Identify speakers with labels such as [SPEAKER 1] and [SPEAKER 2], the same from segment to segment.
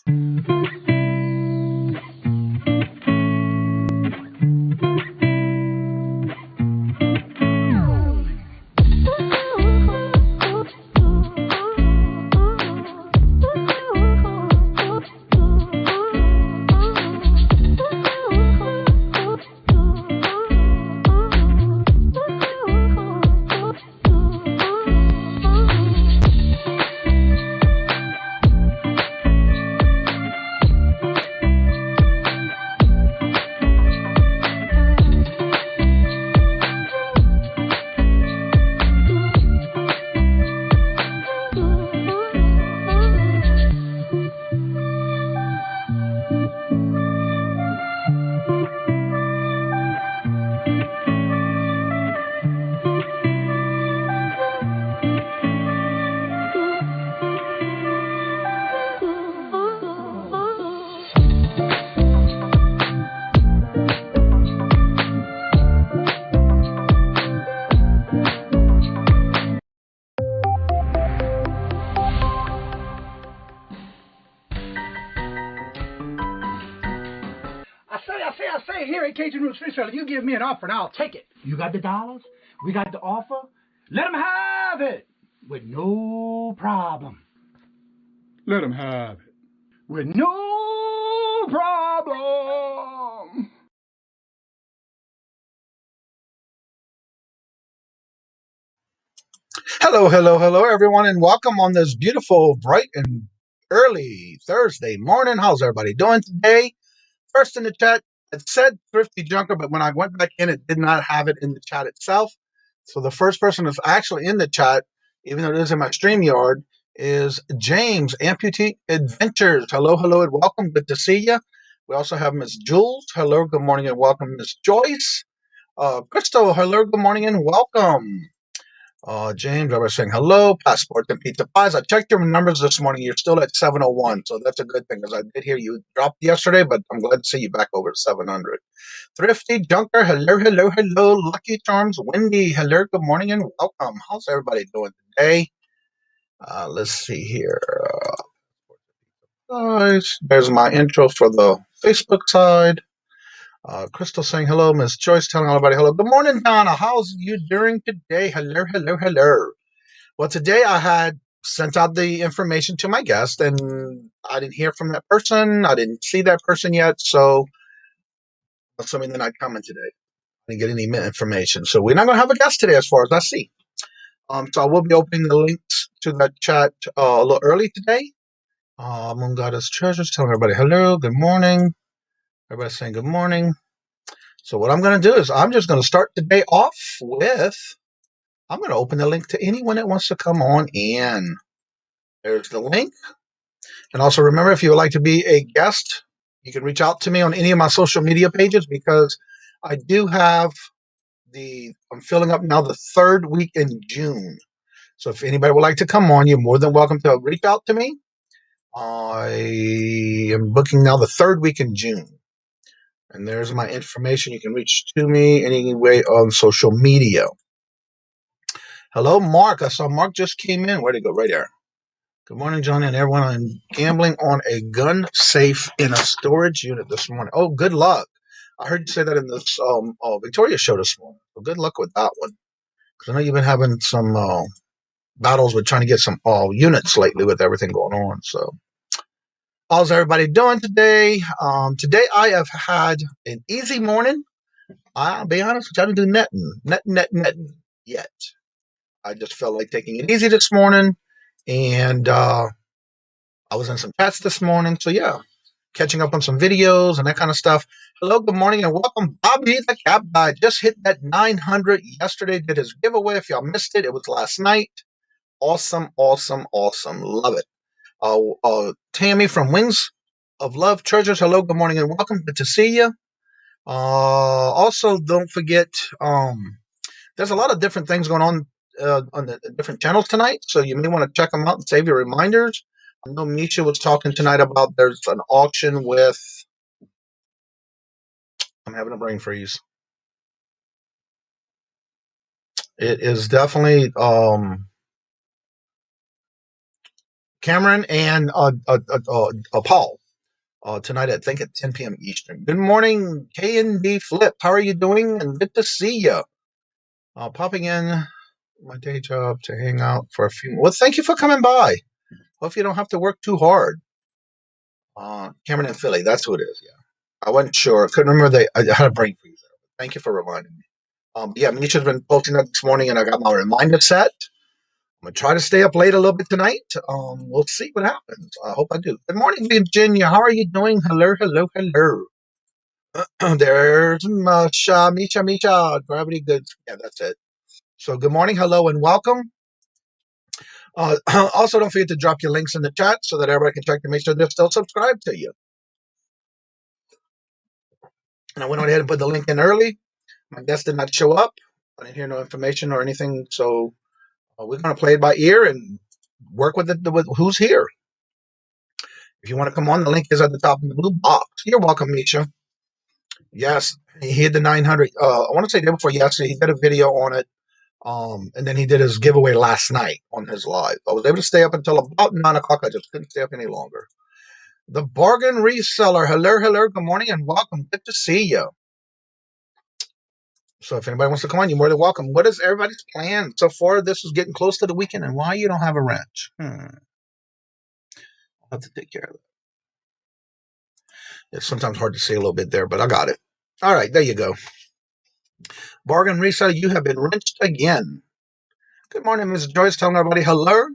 [SPEAKER 1] I say, here at Kajun Reseller, you give me an offer and I'll take it. You got the dollars? We got the offer? Let them have it with no problem. Let them have it with no problem.
[SPEAKER 2] Hello, hello, hello, everyone, and welcome on this beautiful, bright, and early Thursday morning. How's everybody doing today? First in the chat, it said Thrifty Junker, but when I went back in, it did not have it in the chat itself. So the first person that's actually in the chat, even though it is in my StreamYard, is James, Amputee Adventures. Hello, hello, and welcome. Good to see you. We also have Miss Jules. Hello, good morning, and welcome. Miss Joyce. Crystal, hello, good morning, and welcome. James, I was saying hello. Passport and Pizza Pies. I checked your numbers this morning. You're still at 701, so that's a good thing because I did hear you dropped yesterday, but I'm glad to see you back over 700. Thrifty Junker, hello, hello, hello. Lucky Charms, Wendy, hello, good morning, and welcome. How's everybody doing today? Let's see here. There's my intro for the Facebook side. Crystal saying hello. Miss Joyce telling everybody hello. Good morning, Donna. How's you doing today? Hello, hello, hello. Well, today I had sent out the information to my guest, and I didn't hear from that person. I didn't see that person yet, so assuming they're not coming today. I didn't get any information. So we're not going to have a guest today as far as I see. So I will be opening the links to that chat a little early today. Moon Goddess Treasures telling everybody hello, good morning. Everybody's saying good morning. So what I'm going to do is I'm just going to start the day off with, I'm going to open the link to anyone that wants to come on in. There's the link. And also remember, if you would like to be a guest, you can reach out to me on any of my social media pages because I do have I'm filling up now the third week in June. So if anybody would like to come on, you're more than welcome to reach out to me. I am booking now the third week in June. And there's my information. You can reach to me anyway on social media. Hello, Mark. I saw Mark just came in. Where'd he go? Right there. Good morning, Johnny, and everyone. I'm gambling on a gun safe in a storage unit this morning. Oh, good luck. I heard you say that in this Victoria show this morning. So good luck with that one. Because I know you've been having some battles with trying to get some units lately with everything going on. So how's everybody doing today? Today I have had an easy morning. I'll be honest with you, I didn't do netting yet. I just felt like taking it easy this morning. And I was in some chats this morning. So yeah, catching up on some videos and that kind of stuff. Hello, good morning, and welcome. Bobby the Cab Guy just hit that 900 yesterday. Did his giveaway. If y'all missed it, it was last night. Awesome, awesome, awesome. Love it. Tammy from Wings of Love Treasures. Hello, good morning, and welcome. Good to see you. Also, don't forget, there's a lot of different things going on the different channels tonight, so you may want to check them out and save your reminders. I know Misha was talking tonight about there's an auction with, I'm having a brain freeze. It is definitely Cameron and Paul tonight, I think at 10 p.m. Eastern. Good morning, K&D Flip. How are you doing? And good to see you. Popping in my day job to hang out for a few. Well, thank you for coming by. Hope you don't have to work too hard. Cameron and Philly, that's who it is. Yeah, I wasn't sure. I couldn't remember. I had a brain freeze there. Thank you for reminding me. Yeah, Misha's been posting that this morning, and I got my reminder set. I'm gonna try to stay up late a little bit tonight. We'll see what happens. I hope I do. Good morning, Virginia. How are you doing? Hello, hello, hello. There's Misha, Gravity Goods. Yeah, that's it. So good morning, hello, and welcome. Also, don't forget to drop your links in the chat so that everybody can check to make sure they're still subscribed to you. And I went on ahead and put the link in early. My guest did not show up. I didn't hear no information or anything. So we're going to play it by ear and work with who's here. If you want to come on, the link is at the top of the blue box. You're welcome, Misha. Yes, he hit the 900. I want to say day before yesterday, he did a video on it. And then he did his giveaway last night on his live. I was able to stay up until about 9 o'clock. I just couldn't stay up any longer. The Bargain Reseller. Hello, hello. Good morning and welcome. Good to see you. So if anybody wants to come on, you're more than welcome. What is everybody's plan so far? This is getting close to the weekend, and why you don't have a wrench? I'll have to take care of it. It's sometimes hard to see a little bit there, but I got it. All right, there you go. Bargain Reseller, you have been wrenched again. Good morning, Ms. Joyce. Telling everybody hello.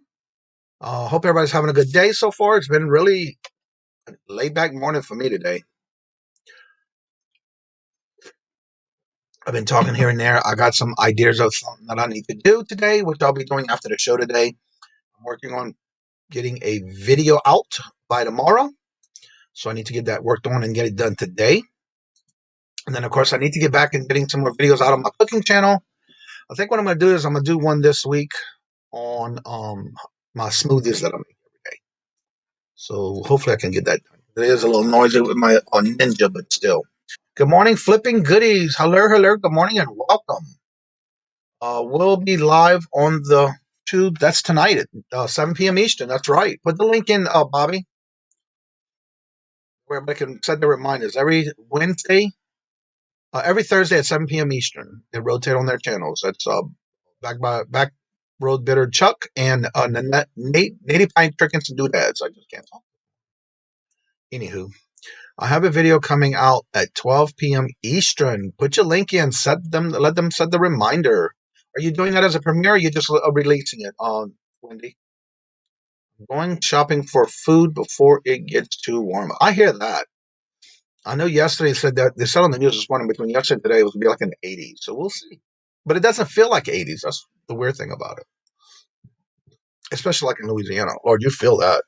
[SPEAKER 2] Hope everybody's having a good day so far. It's been really a laid-back morning for me today. I've been talking here and there. I got some ideas of something that I need to do today, which I'll be doing after the show today. I'm working on getting a video out by tomorrow. So I need to get that worked on and get it done today. And then, of course, I need to get back and getting some more videos out on my cooking channel. I think what I'm going to do is I'm going to do one this week on my smoothies that I make every day. So hopefully I can get that done. It is a little noisy with my Ninja, but still. Good morning, Flipping Goodies. Hello, hello. Good morning and welcome. We'll be live on the tube. That's tonight at 7 p.m. Eastern. That's right. Put the link in, Bobby, where everybody can set the reminders. Every Thursday at 7 p.m. Eastern. They rotate on their channels. That's Back Road Bitter Chuck and Native Pine Chickens and Doodads. I just can't talk. Anywho. I have a video coming out at 12 p.m. Eastern. Put your link in. Let them set the reminder. Are you doing that as a premiere? Or are you just releasing it on Wendy? Going shopping for food before it gets too warm. I hear that. I know yesterday said that they said on the news this morning between yesterday and today it was going to be like in the 80s. So we'll see. But it doesn't feel like 80s. That's the weird thing about it. Especially like in Louisiana. Lord, you feel that.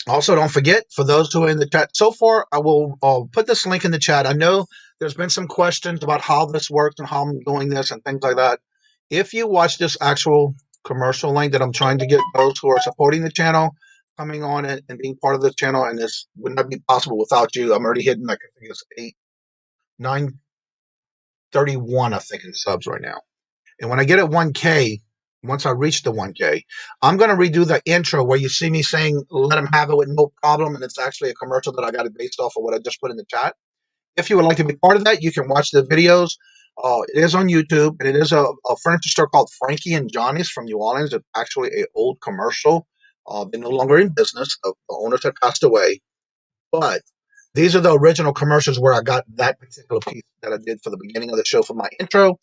[SPEAKER 2] Also, don't forget, for those who are in the chat so far, I will put this link in the chat. I know there's been some questions about how this works and how I'm doing this and things like that. If you watch this actual commercial link that I'm trying to get those who are supporting the channel coming on and being part of this channel, and this would not be possible without you. I'm already hitting, like, I think it's 931, I think, in subs right now. And when I get at 1K, once I reach the 1K, I'm going to redo the intro where you see me saying, let them have it with no problem. And it's actually a commercial that I got it based off of what I just put in the chat. If you would like to be part of that, you can watch the videos. It is on YouTube, and it is a furniture store called Frankie and Johnny's from New Orleans. It's actually an old commercial. They're no longer in business. The owners have passed away. But these are the original commercials where I got that particular piece that I did for the beginning of the show for my intro. And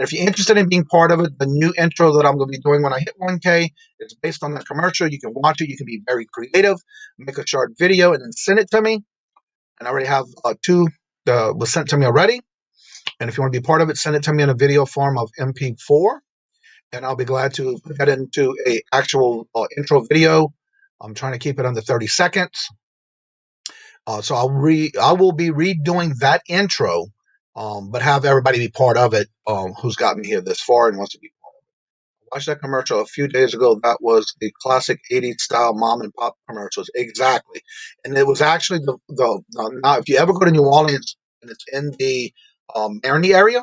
[SPEAKER 2] if you're interested in being part of it, the new intro that I'm going to be doing when I hit 1K is based on that commercial. You can watch it. You can be very creative, make a short video, and then send it to me. And I already have two that was sent to me already. And if you want to be part of it, send it to me in a video form of MP4. And I'll be glad to put that into a actual intro video. I'm trying to keep it under 30 seconds. So I will be redoing that intro, but have everybody be part of it who's got me here this far and wants to be part of it. I watched that commercial a few days ago. That was the classic 80s style mom and pop commercials. Exactly. And it was actually now if you ever go to New Orleans and it's in the Marigny area,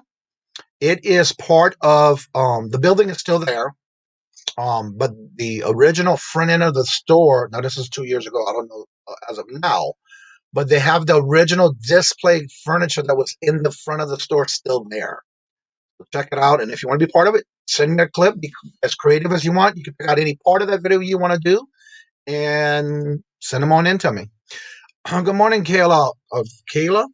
[SPEAKER 2] It is part of the building is still there, but the original front end of the store. Now this is 2 years ago. I don't know as of now, but they have the original display furniture that was in the front of the store still there. So check it out, and if you want to be part of it, send me a clip. Be as creative as you want. You can pick out any part of that video you want to do, and send them on in to me. Good morning, Kayla. Kayla.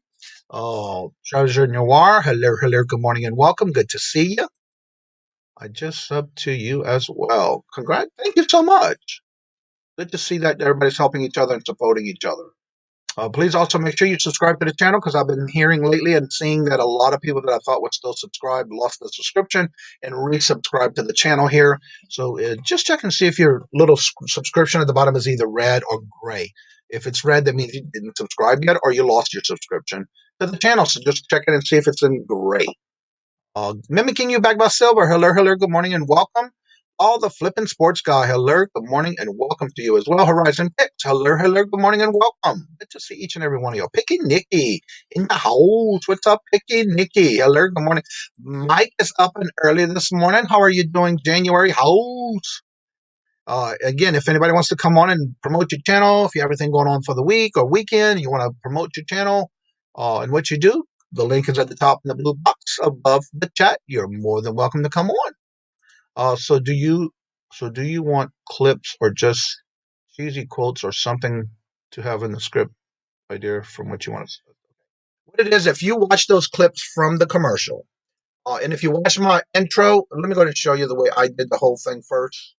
[SPEAKER 2] Oh, Treasure Noir. Hello, hello. Good morning and welcome. Good to see you. I just subbed to you as well. Congrats. Thank you so much. Good to see that everybody's helping each other and supporting each other. Please also make sure you subscribe to the channel because I've been hearing lately and seeing that a lot of people that I thought were still subscribed lost the subscription and resubscribe to the channel here. So just check and see if your little subscription at the bottom is either red or gray. If it's red, that means you didn't subscribe yet or you lost your subscription to the channel. So just check it and see if it's in gray. Mimicking you back by Silver. Hello, hello, good morning and welcome. All the flipping sports guy. Hello, good morning and welcome to you as well. Horizon Picks. Hello, hello, good morning and welcome. Good to see each and every one of you. Picky Nikki in the house. What's up, Picky Nikki? Hello, good morning. Mike is up and early this morning. How are you doing, January house? Again, if anybody wants to come on and promote your channel, if you have everything going on for the week or weekend, you want to promote your channel and what you do, the link is at the top in the blue box above the chat. You're more than welcome to come on. So do you want clips or just cheesy quotes or something to have in the script, my dear, from what you want to say? What it is, if you watch those clips from the commercial, and if you watch my intro, let me go ahead and show you the way I did the whole thing first.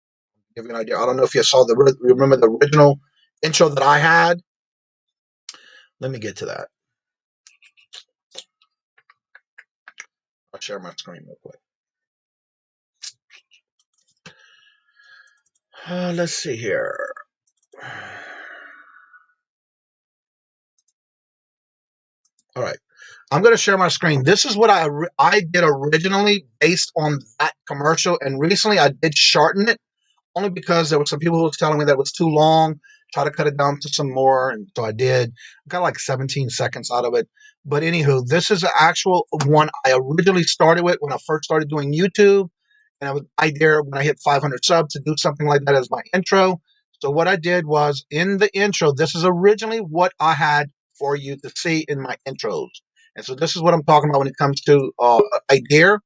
[SPEAKER 2] Give you an idea. I don't know if you saw remember the original intro that I had. Let me get to that. I'll share my screen real quick. Let's see here. All right. I'm going to share my screen. This is what I did originally based on that commercial. And recently I did shorten it only because there were some people who was telling me that it was too long. Try to cut it down to some more. And so I did. I got like 17 seconds out of it. But anywho, this is the actual one I originally started with when I first started doing YouTube. And I was idea when I hit 500 subs to do something like that as my intro. So what I did was in the intro, this is originally what I had for you to see in my intros. And so this is what I'm talking about when it comes to idea.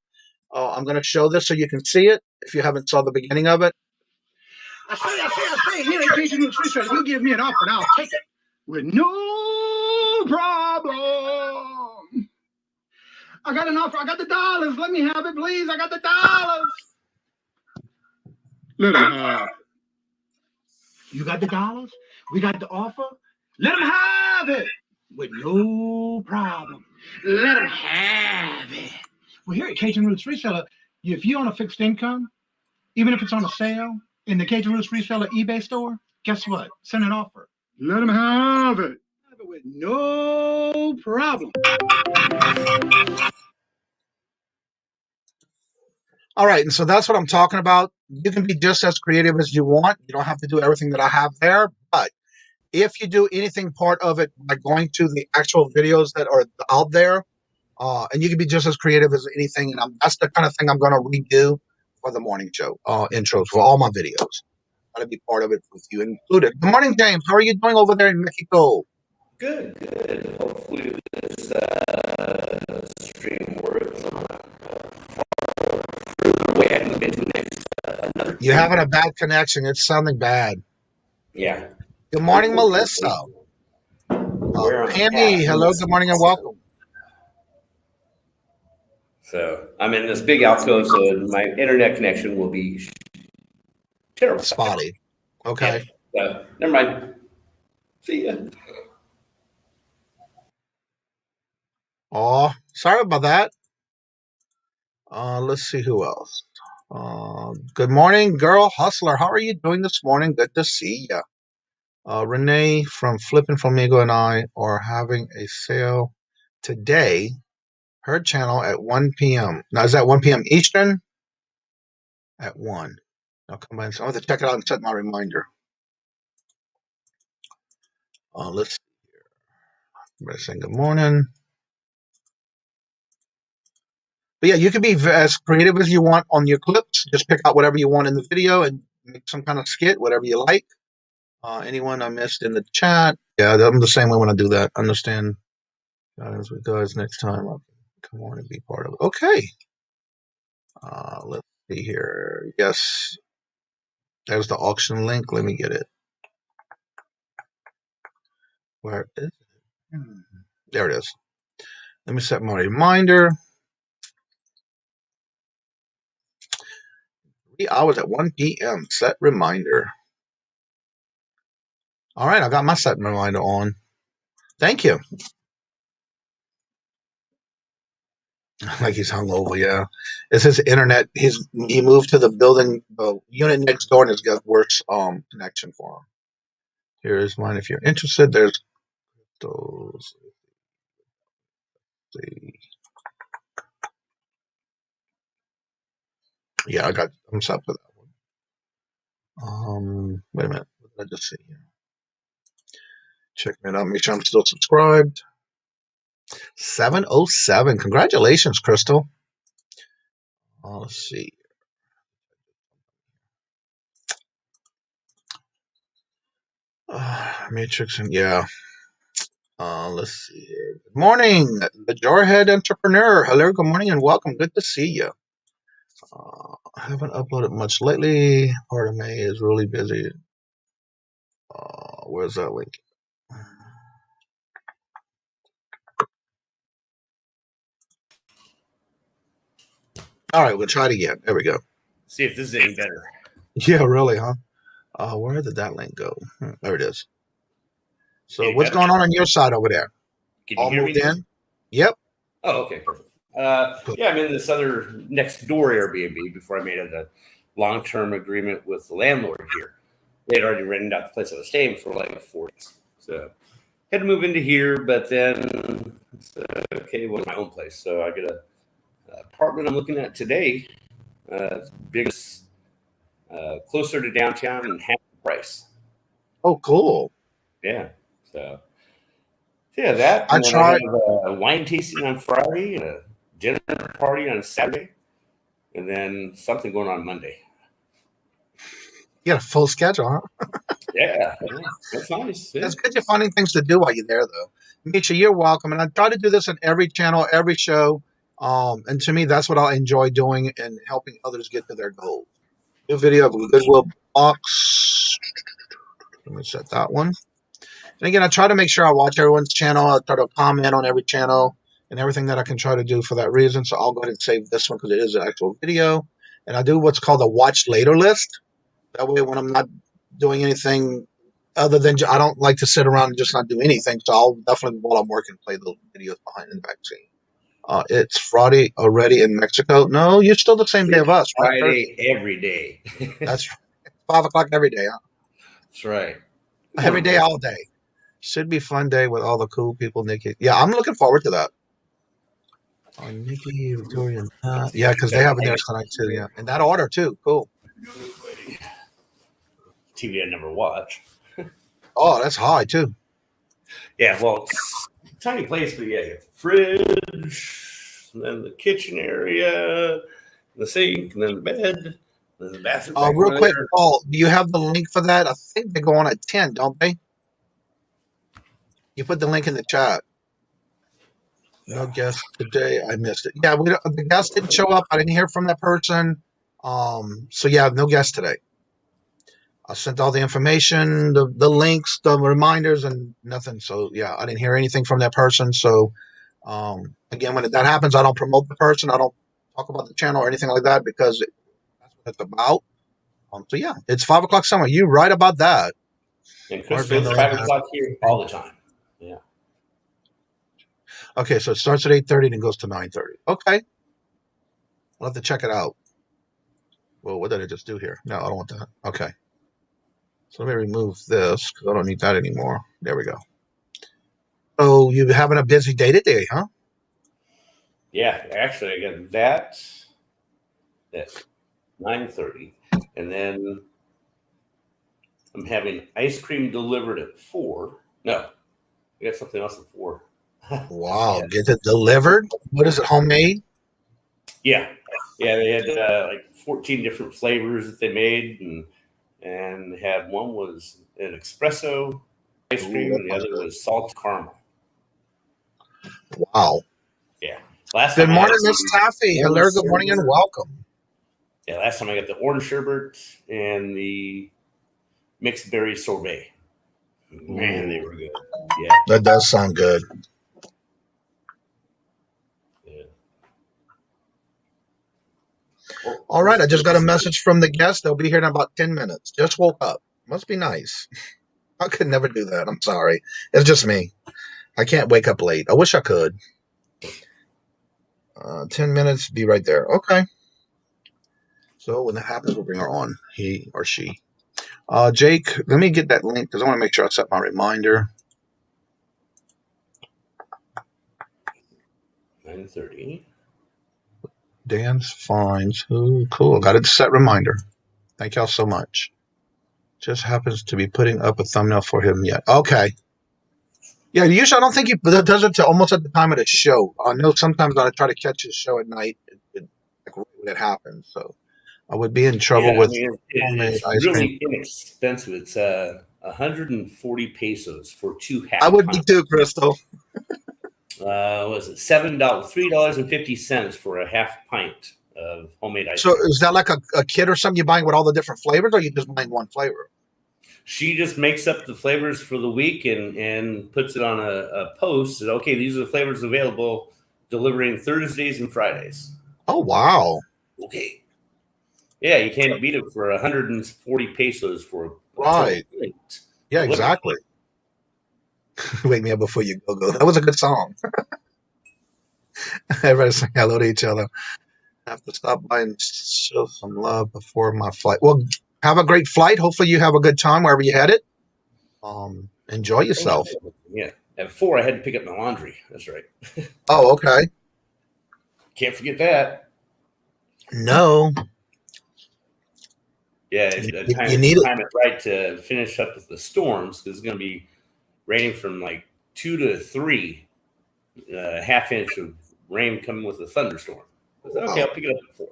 [SPEAKER 2] I'm going to show this so you can see it if you haven't saw the beginning of it.
[SPEAKER 1] I say, here at Kajun Reseller, you give me an offer and I'll take it with no problem. I got an offer. I got the dollars. Let me have it, please. I got the dollars. Let him have it. You got the dollars? We got the offer? Let him have it with no problem. Let him have it. Well, here at Cajun Roots Reseller, if you own a fixed income, even if it's on a sale in the Cajun Roots Reseller eBay store, guess what? Send an offer. Let him have it. Have it with no problem.
[SPEAKER 2] All right, and so that's what I'm talking about. You can be just as creative as you want. You don't have to do everything that I have there, but if you do anything part of it by going to the actual videos that are out there, and you can be just as creative as anything, and that's the kind of thing I'm going to redo for the morning show intros for all my videos. Got to be part of it with you included. Good morning, James. How are you doing over there in Mexico?
[SPEAKER 3] Good, good. Hopefully this stream works on the way I move into next another.
[SPEAKER 2] You're having a bad connection. It's sounding bad.
[SPEAKER 3] Yeah.
[SPEAKER 2] Good morning, Melissa. Pammy, hello, good morning and welcome.
[SPEAKER 3] So I'm in this big alcove, so my internet connection will be terrible.
[SPEAKER 2] Spotty. Okay.
[SPEAKER 3] Yeah. So never mind. See ya.
[SPEAKER 2] Oh, sorry about that. Let's see who else. Good morning, girl hustler. How are you doing this morning? Good to see you. Renee from Flippin' Flamingo and I are having a sale today. Her channel at 1 p.m. Now, is that 1 p.m. Eastern? At 1. I'll come by and I'll have to check it out and set my reminder. Let's see here. Everybody saying good morning. But yeah, you can be as creative as you want on your clips. Just pick out whatever you want in the video and make some kind of skit, whatever you like. Anyone I missed in the chat? Yeah, I'm the same way when I do that. Understand guys with guys next time. I'll come on and be part of it. Okay. Let's see here. Yes. There's the auction link. Let me get it. Where is it? There it is. Let me set my reminder. 3 hours at 1 p.m. Set reminder. All right, I got my set reminder on. Thank you. Like he's hungover, yeah. It's his internet. He moved to the building, the unit next door, and it's got worse connection for him. Here's mine if you're interested. There's those. Yeah, I'm set for that one. Wait a minute. What did I just see here? Checking it out. Make sure I'm still subscribed. 707. Congratulations, Crystal. Let's see. Matrix and yeah. Let's see here. Good morning, the Jarhead Entrepreneur. Hello, good morning and welcome. Good to see you. I haven't uploaded much lately. Part of May is really busy. Where's that link? All right, we'll try it again. There we go.
[SPEAKER 3] See if this is any better.
[SPEAKER 2] Yeah, really, huh? Where did that link go? There it is. So what's going on your side over there?
[SPEAKER 3] Can you hear me?
[SPEAKER 2] In? Yep.
[SPEAKER 3] Oh, okay, perfect. Yeah, I'm in this other next door Airbnb before I made a long-term agreement with the landlord here. They had already rented out the place I was staying for like 4 days. So had to move into here, but then okay, well, my own place. So I get a apartment I'm looking at today. It's biggest, closer to downtown and half the price.
[SPEAKER 2] Oh, cool.
[SPEAKER 3] Yeah. So yeah, that. I tried a wine tasting on Friday, a dinner party on Saturday, and then something going on Monday.
[SPEAKER 2] You got a full schedule, huh?
[SPEAKER 3] Yeah, that's nice. Yeah.
[SPEAKER 2] It's good you're finding things to do while you're there, though. Misha, you're welcome. And I try to do this on every channel, every show. And to me, that's what I enjoy doing and helping others get to their goals. New video of a Goodwill box. Let me set that one. And again, I try to make sure I watch everyone's channel. I try to comment on every channel and everything that I can try to do for that reason. So I'll go ahead and save this one because it is an actual video. And I do what's called a watch later list. That way, when I'm not doing anything other than, I don't like to sit around and just not do anything. So I'll definitely, while I'm working, play the videos behind the vaccine. It's Friday already in Mexico. No, you're still the same day of us, right?
[SPEAKER 3] Friday every day.
[SPEAKER 2] That's right. 5 o'clock every day, huh?
[SPEAKER 3] That's right.
[SPEAKER 2] Every day, all day. Should be a fun day with all the cool people, Nikki. Yeah, I'm looking forward to that. Nikki, Victoria, yeah, because they have it there tonight too. Yeah, in that order too. Cool.
[SPEAKER 3] TV I never watch.
[SPEAKER 2] Oh, that's high too.
[SPEAKER 3] Yeah, well, tiny place, but yeah, you have the fridge, and then the kitchen area, the sink, and then the bed, and the bathroom.
[SPEAKER 2] Real quick, Paul, do you have the link for that? I think they go on at 10, don't they? You put the link in the chat. No guest today. I missed it. Yeah, the guest didn't show up. I didn't hear from that person. So yeah, no guest today. I sent all the information, the links, the reminders, and nothing. So yeah, I didn't hear anything from that person. So again, when that happens, I don't promote the person. I don't talk about the channel or anything like that because that's what it's about. So yeah, it's 5 o'clock somewhere. You're right about that.
[SPEAKER 3] And it's 5 o'clock here all the time. Yeah.
[SPEAKER 2] Okay, so it starts at 8:30 and goes to 9:30. Okay. I'll have to check it out. Well, what did I just do here? No, I don't want that. Okay. So let me remove this because I don't need that anymore. There we go. So you're having a busy day today, huh?
[SPEAKER 3] Yeah, actually, I got that at 9:30, and then I'm having ice cream delivered at 4. No, I got something else at 4.
[SPEAKER 2] Wow, get it delivered? What is it, homemade?
[SPEAKER 3] Yeah, they had like 14 different flavors that they made, and they had one was an espresso ice cream, and the other was salt caramel.
[SPEAKER 2] Wow.
[SPEAKER 3] Yeah. Last
[SPEAKER 2] Good
[SPEAKER 3] time
[SPEAKER 2] morning, Miss Taffy. Hello, good morning, and welcome.
[SPEAKER 3] Yeah, last time I got the orange sherbet and the mixed berry sorbet. Man, they were good. Yeah.
[SPEAKER 2] That does sound good.
[SPEAKER 3] Yeah.
[SPEAKER 2] All right, I just got a message from the guest. They'll be here in about 10 minutes. Just woke up. Must be nice. I could never do that. I'm sorry. It's just me. I can't wake up late. I wish I could. 10 minutes, be right there. Okay. So when that happens, we'll bring her on, he or she. Jake, let me get that link because I want to make sure I set my reminder.
[SPEAKER 3] 9:30.
[SPEAKER 2] Dance finds. Ooh, cool. Got it set reminder. Thank y'all so much. Just happens to be putting up a thumbnail for him yet. Okay. Yeah, usually I don't think he does it to almost at the time of the show. I know sometimes when I try to catch his show at night, it happens. So I would be in trouble with
[SPEAKER 3] it's really inexpensive. It's 140 pesos for 2 half.
[SPEAKER 2] I would be too, Crystal.
[SPEAKER 3] Was it $3.50 for a half pint of homemade ice cream?
[SPEAKER 2] So is that like a kit or something you're buying with all the different flavors, or you just buying one flavor?
[SPEAKER 3] She just makes up the flavors for the week and puts it on a post. That, okay, these are the flavors available, delivering Thursdays and Fridays.
[SPEAKER 2] Oh, wow.
[SPEAKER 3] Okay. Yeah, you can't beat it for 140 pesos for
[SPEAKER 2] right. Yeah, exactly. Wake me up before you go. That was a good song. Everybody sing hello to each other. I have to stop by and show some love before my flight. Well, have a great flight. Hopefully you have a good time wherever you headed. Enjoy yourself.
[SPEAKER 3] Yeah. At 4, I had to pick up my laundry. That's right.
[SPEAKER 2] Oh, okay.
[SPEAKER 3] Can't forget that.
[SPEAKER 2] No.
[SPEAKER 3] Yeah, you need time it right to finish up with the storms because it's going to be raining from like 2 to 3, half inch of rain coming with a thunderstorm. I said, okay, I'll pick it up at 4.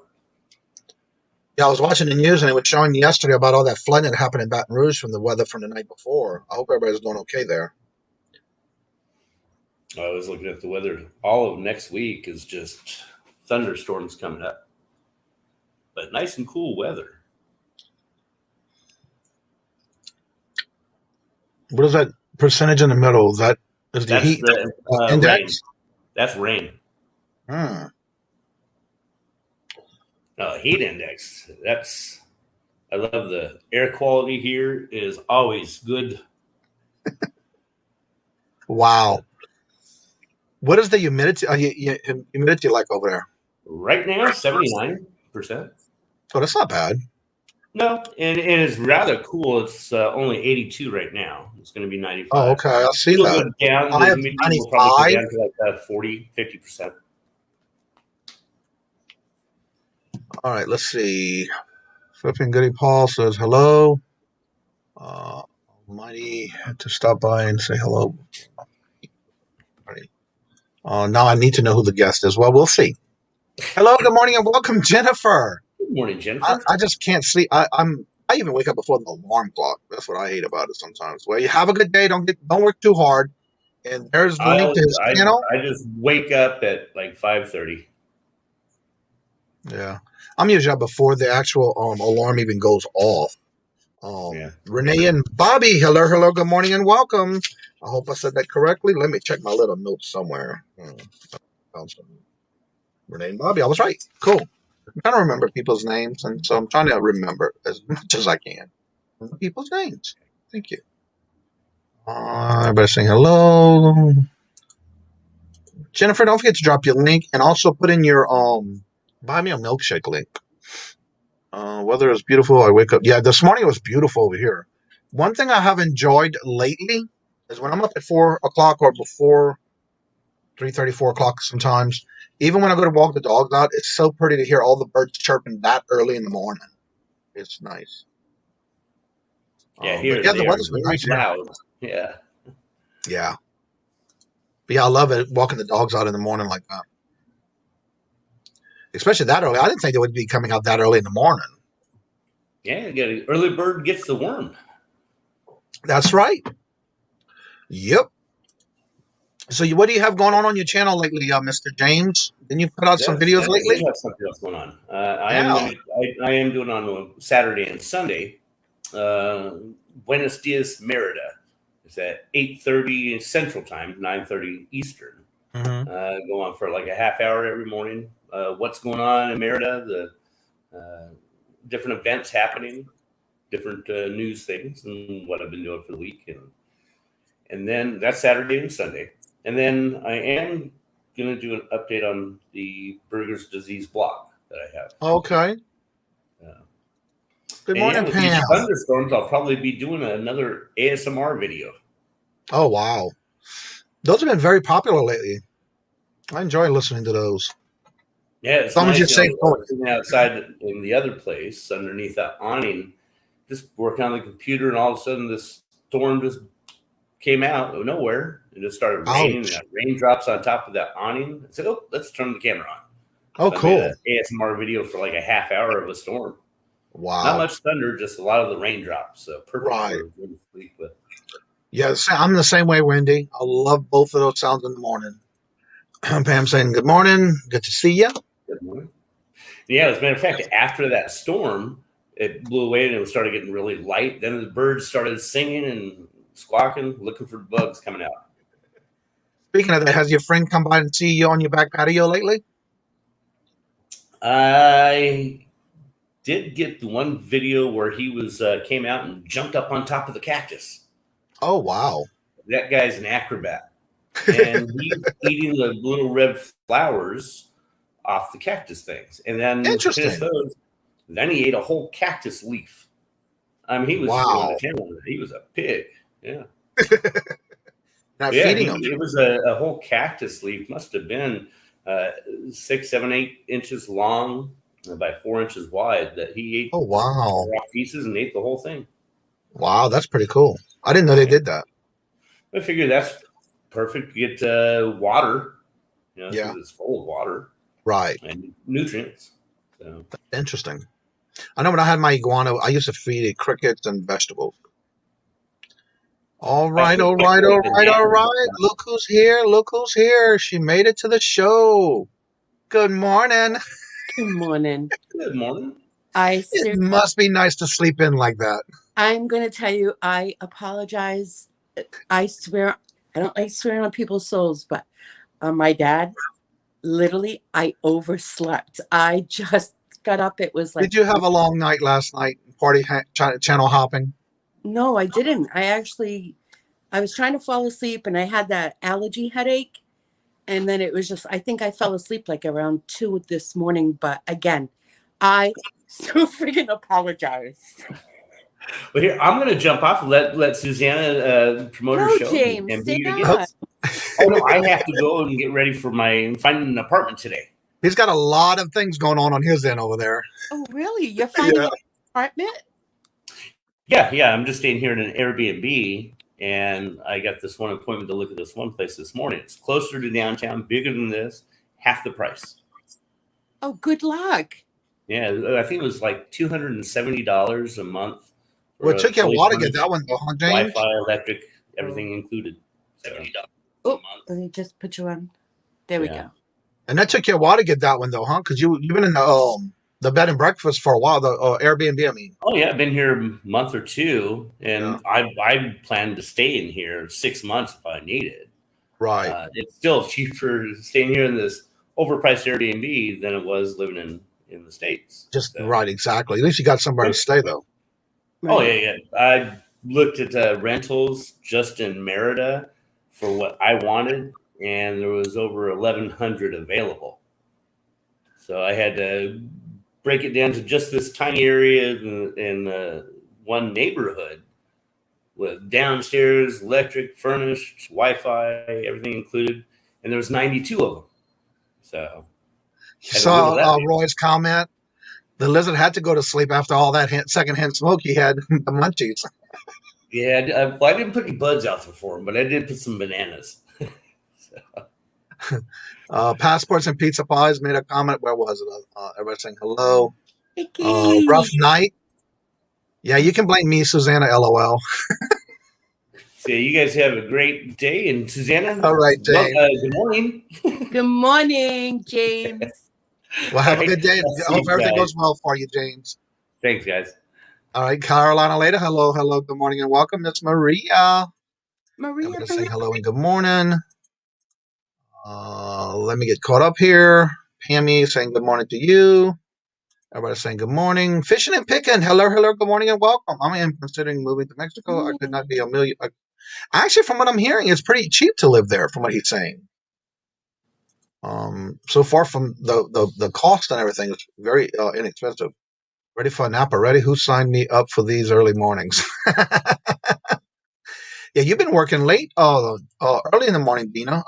[SPEAKER 2] Yeah, I was watching the news and it was showing yesterday about all that flooding that happened in Baton Rouge from the weather from the night before. I hope everybody's doing okay there.
[SPEAKER 3] I was looking at the weather. All of next week is just thunderstorms coming up, but nice and cool weather.
[SPEAKER 2] What is that percentage in the middle? That's the heat index?
[SPEAKER 3] Rain. That's rain. Heat index. I love the air quality here is always good.
[SPEAKER 2] Wow. What is the humidity? Humidity like over there?
[SPEAKER 3] Right now, 79%.
[SPEAKER 2] Oh, that's not bad.
[SPEAKER 3] No, and it is rather cool. It's only 82 right now. It's going to be 95.
[SPEAKER 2] Oh, okay. I see
[SPEAKER 3] It'll
[SPEAKER 2] that.
[SPEAKER 3] Go down.
[SPEAKER 2] I have
[SPEAKER 3] 95. Will probably go down to like 40, 50%.
[SPEAKER 2] All right, let's see. Flipping Goody Paul says hello. Almighty had to stop by and say hello. Now I need to know who the guest is. Well, we'll see. Hello, good morning, and welcome, Jennifer.
[SPEAKER 3] Good morning, Jennifer.
[SPEAKER 2] I just can't sleep. I even wake up before the alarm clock. That's what I hate about it sometimes. Well, you have a good day. Don't work too hard. And there's the link to his channel.
[SPEAKER 3] I just wake up at like 5:30.
[SPEAKER 2] Yeah, I'm usually up before the actual alarm even goes off. Renee and Bobby, hello, good morning, and welcome. I hope I said that correctly. Let me check my little notes somewhere. Renee and Bobby, I was right. Cool. I'm trying to remember people's names, and so I'm trying to remember as much as I can people's names. Thank you. Everybody saying hello. Jennifer, don't forget to drop your link and also put in your buy me a milkshake link. Weather is beautiful. I wake up. Yeah, this morning it was beautiful over here. One thing I have enjoyed lately is when I'm up at 4 o'clock or before 3:30, 4 o'clock sometimes. Even when I go to walk the dogs out, it's so pretty to hear all the birds chirping that early in the morning. It's nice.
[SPEAKER 3] Yeah, here the weather's been nice loud. Yeah.
[SPEAKER 2] Yeah. But yeah, I love it walking the dogs out in the morning like that. especially that early. I didn't think they would be coming out that early in the morning.
[SPEAKER 3] Yeah, you got an early bird gets the worm.
[SPEAKER 2] That's right. Yep. So what do you have going on your channel lately, Mr. James? Didn't you put out some videos
[SPEAKER 3] I
[SPEAKER 2] lately?
[SPEAKER 3] do have something else going on.
[SPEAKER 2] Yeah.
[SPEAKER 3] I am doing on Saturday and Sunday. Buenos Dias Merida. It's at 8:30 Central Time, 9:30 Eastern.
[SPEAKER 2] Mm-hmm.
[SPEAKER 3] Go on for like a half hour every morning. What's going on in Merida? The different events happening, different news things, and what I've been doing for the week, and then that's Saturday and Sunday. And then I am going to do an update on the Burger's disease blog that I have.
[SPEAKER 2] Okay. Good morning,
[SPEAKER 3] with
[SPEAKER 2] Pam.
[SPEAKER 3] these thunderstorms, I'll probably be doing another ASMR video.
[SPEAKER 2] Oh, wow. Those have been very popular lately. I enjoy listening to those.
[SPEAKER 3] Yeah, it's
[SPEAKER 2] As long as
[SPEAKER 3] nice.
[SPEAKER 2] you're safe going.
[SPEAKER 3] Sitting outside in the other place underneath that awning, just working on the computer, and all of a sudden this storm just came out of nowhere and just started raining. And raindrops on top of that awning. I said, "Oh, let's turn the camera on."
[SPEAKER 2] Oh,
[SPEAKER 3] so
[SPEAKER 2] cool.
[SPEAKER 3] I made an ASMR video for like a half hour of a storm.
[SPEAKER 2] Wow.
[SPEAKER 3] Not much thunder, just a lot of the raindrops. So perfect for sleep. But
[SPEAKER 2] yes, I'm the same way, Wendy. I love both of those sounds in the morning. Pam saying, good morning. Good to see you.
[SPEAKER 3] Good morning. Yeah, as a matter of fact, after that storm, it blew away and it started getting really light. Then the birds started singing and squawking, looking for bugs coming out.
[SPEAKER 2] Speaking of that, has your friend come by and see you on your back patio lately?
[SPEAKER 3] I did get the one video where he was came out and jumped up on top of the cactus.
[SPEAKER 2] Oh, wow.
[SPEAKER 3] That guy's an acrobat. And he's eating the little red flowers off the cactus things. And then
[SPEAKER 2] interesting.
[SPEAKER 3] Then he ate a whole cactus leaf. I mean, he was going to town. He was a pig. Yeah.
[SPEAKER 2] Feeding him.
[SPEAKER 3] It was a whole cactus leaf. Must have been 6, 7, 8 inches long by 4 inches wide that he ate.
[SPEAKER 2] Oh, wow.
[SPEAKER 3] Pieces and ate the whole thing.
[SPEAKER 2] Wow, that's pretty cool. I didn't know they did that.
[SPEAKER 3] I figured that's perfect to get water. You know,
[SPEAKER 2] yeah.
[SPEAKER 3] It's full of water.
[SPEAKER 2] Right.
[SPEAKER 3] And nutrients. So.
[SPEAKER 2] Interesting. I know when I had my iguana, I used to feed it crickets and vegetables. All right. Look who's here. Look who's here. She made it to the show. Good morning.
[SPEAKER 4] Good morning.
[SPEAKER 3] Good morning.
[SPEAKER 2] It must be nice to sleep in like that.
[SPEAKER 4] I'm going to tell you, I apologize. I swear, I don't like swearing on people's souls, but my dad, literally, I overslept. I just got up. It was like.
[SPEAKER 2] Did you have a long night last night? Party channel hopping?
[SPEAKER 4] No, I didn't. I was trying to fall asleep and I had that allergy headache. And then it was just, I think I fell asleep like around 2 this morning. But again, I so freaking apologize.
[SPEAKER 3] Well, here, I'm going to jump off and let Susanna promote her show.
[SPEAKER 4] James,
[SPEAKER 3] and
[SPEAKER 4] stay
[SPEAKER 3] oh, no, I have to go and get ready for finding an apartment today.
[SPEAKER 2] He's got a lot of things going on his end over there.
[SPEAKER 4] Oh, really? You're finding an apartment?
[SPEAKER 3] Yeah. I'm just staying here in an Airbnb, and I got this one appointment to look at this one place this morning. It's closer to downtown, bigger than this, half the price.
[SPEAKER 4] Oh, good luck.
[SPEAKER 3] Yeah, I think it was like $270 a month.
[SPEAKER 2] Well, it took you a while to get that one, though, huh, James?
[SPEAKER 3] Wi-Fi, electric, everything included. $70 a month.
[SPEAKER 4] Let me just put you on. There we go.
[SPEAKER 2] And that took you a while to get that one, though, huh? Because you've been in the bed and breakfast for a while, the Airbnb, I mean.
[SPEAKER 3] Oh, yeah. I've been here a month or two, and I plan to stay in here 6 months if I need it.
[SPEAKER 2] Right.
[SPEAKER 3] It's still cheaper staying here in this overpriced Airbnb than it was living in the States.
[SPEAKER 2] Right, exactly. At least you got somewhere to stay, though.
[SPEAKER 3] Oh, yeah. I looked at rentals just in Merida for what I wanted, and there was over 1,100 available. So I had to break it down to just this tiny area in one neighborhood with downstairs, electric, furnished, Wi-Fi, everything included, and there was 92 of them. So
[SPEAKER 2] you saw Roy's comment. The lizard had to go to sleep after all that secondhand smoke he had, the munchies.
[SPEAKER 3] Yeah, I didn't put any buds out there for him, but I did put some bananas.
[SPEAKER 2] Passports and pizza pies made a comment. Where was it? Everybody saying hello. Rough
[SPEAKER 4] Hickey.
[SPEAKER 2] night. Yeah, you can blame me, Susanna. LOL.
[SPEAKER 3] So you guys have a great day, and Susanna,
[SPEAKER 2] All right, James.
[SPEAKER 3] good morning.
[SPEAKER 4] Good morning, James.
[SPEAKER 2] Well, have a good day.
[SPEAKER 3] I'll
[SPEAKER 2] I hope
[SPEAKER 3] see you
[SPEAKER 2] everything
[SPEAKER 3] guys.
[SPEAKER 2] goes well for you, James.
[SPEAKER 3] Thanks, guys.
[SPEAKER 2] All right, Carolina later. Hello, hello, good morning and welcome. Miss Maria.
[SPEAKER 4] Maria,
[SPEAKER 2] Everybody saying hello and good morning. Let me get caught up here. Pammy saying good morning to you. Everybody saying good morning. Fishing and picking. Hello, hello, good morning and welcome. I am considering moving to Mexico. I could not be a million. Actually, from what I'm hearing, it's pretty cheap to live there, from what he's saying. So far from the cost and everything, it's very inexpensive. Ready for a nap already? Who signed me up for these early mornings? Yeah, you've been working late, early in the morning, Dina.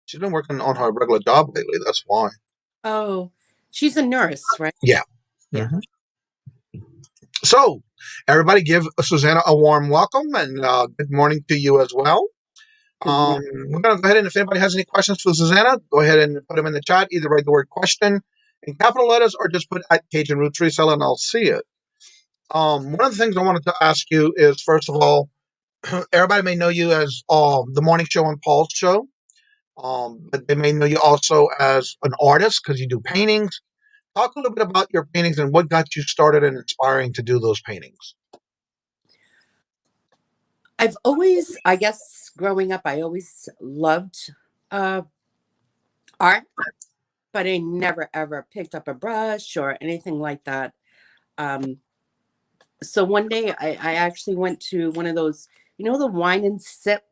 [SPEAKER 2] She's been working on her regular job lately. That's why.
[SPEAKER 4] Oh, she's a nurse, right?
[SPEAKER 2] Yeah.
[SPEAKER 4] Yeah.
[SPEAKER 2] Mhm. So, everybody give Susanna a warm welcome and good morning to you as well.
[SPEAKER 4] Good morning.
[SPEAKER 2] We're going to go ahead and if anybody has any questions for Susanna, go ahead and put them in the chat. Either write the word question in capital letters or just put at Cajun Roots Reseller and I'll see it. One of the things I wanted to ask you is, first of all, everybody may know you as the morning show on Paul's show, but they may know you also as an artist because you do paintings. Talk a little bit about your paintings and what got you started and inspiring to do those paintings.
[SPEAKER 4] I've always, I guess, growing up, I always loved art, but I never ever picked up a brush or anything like that. So one day I actually went to one of those, the wine and sip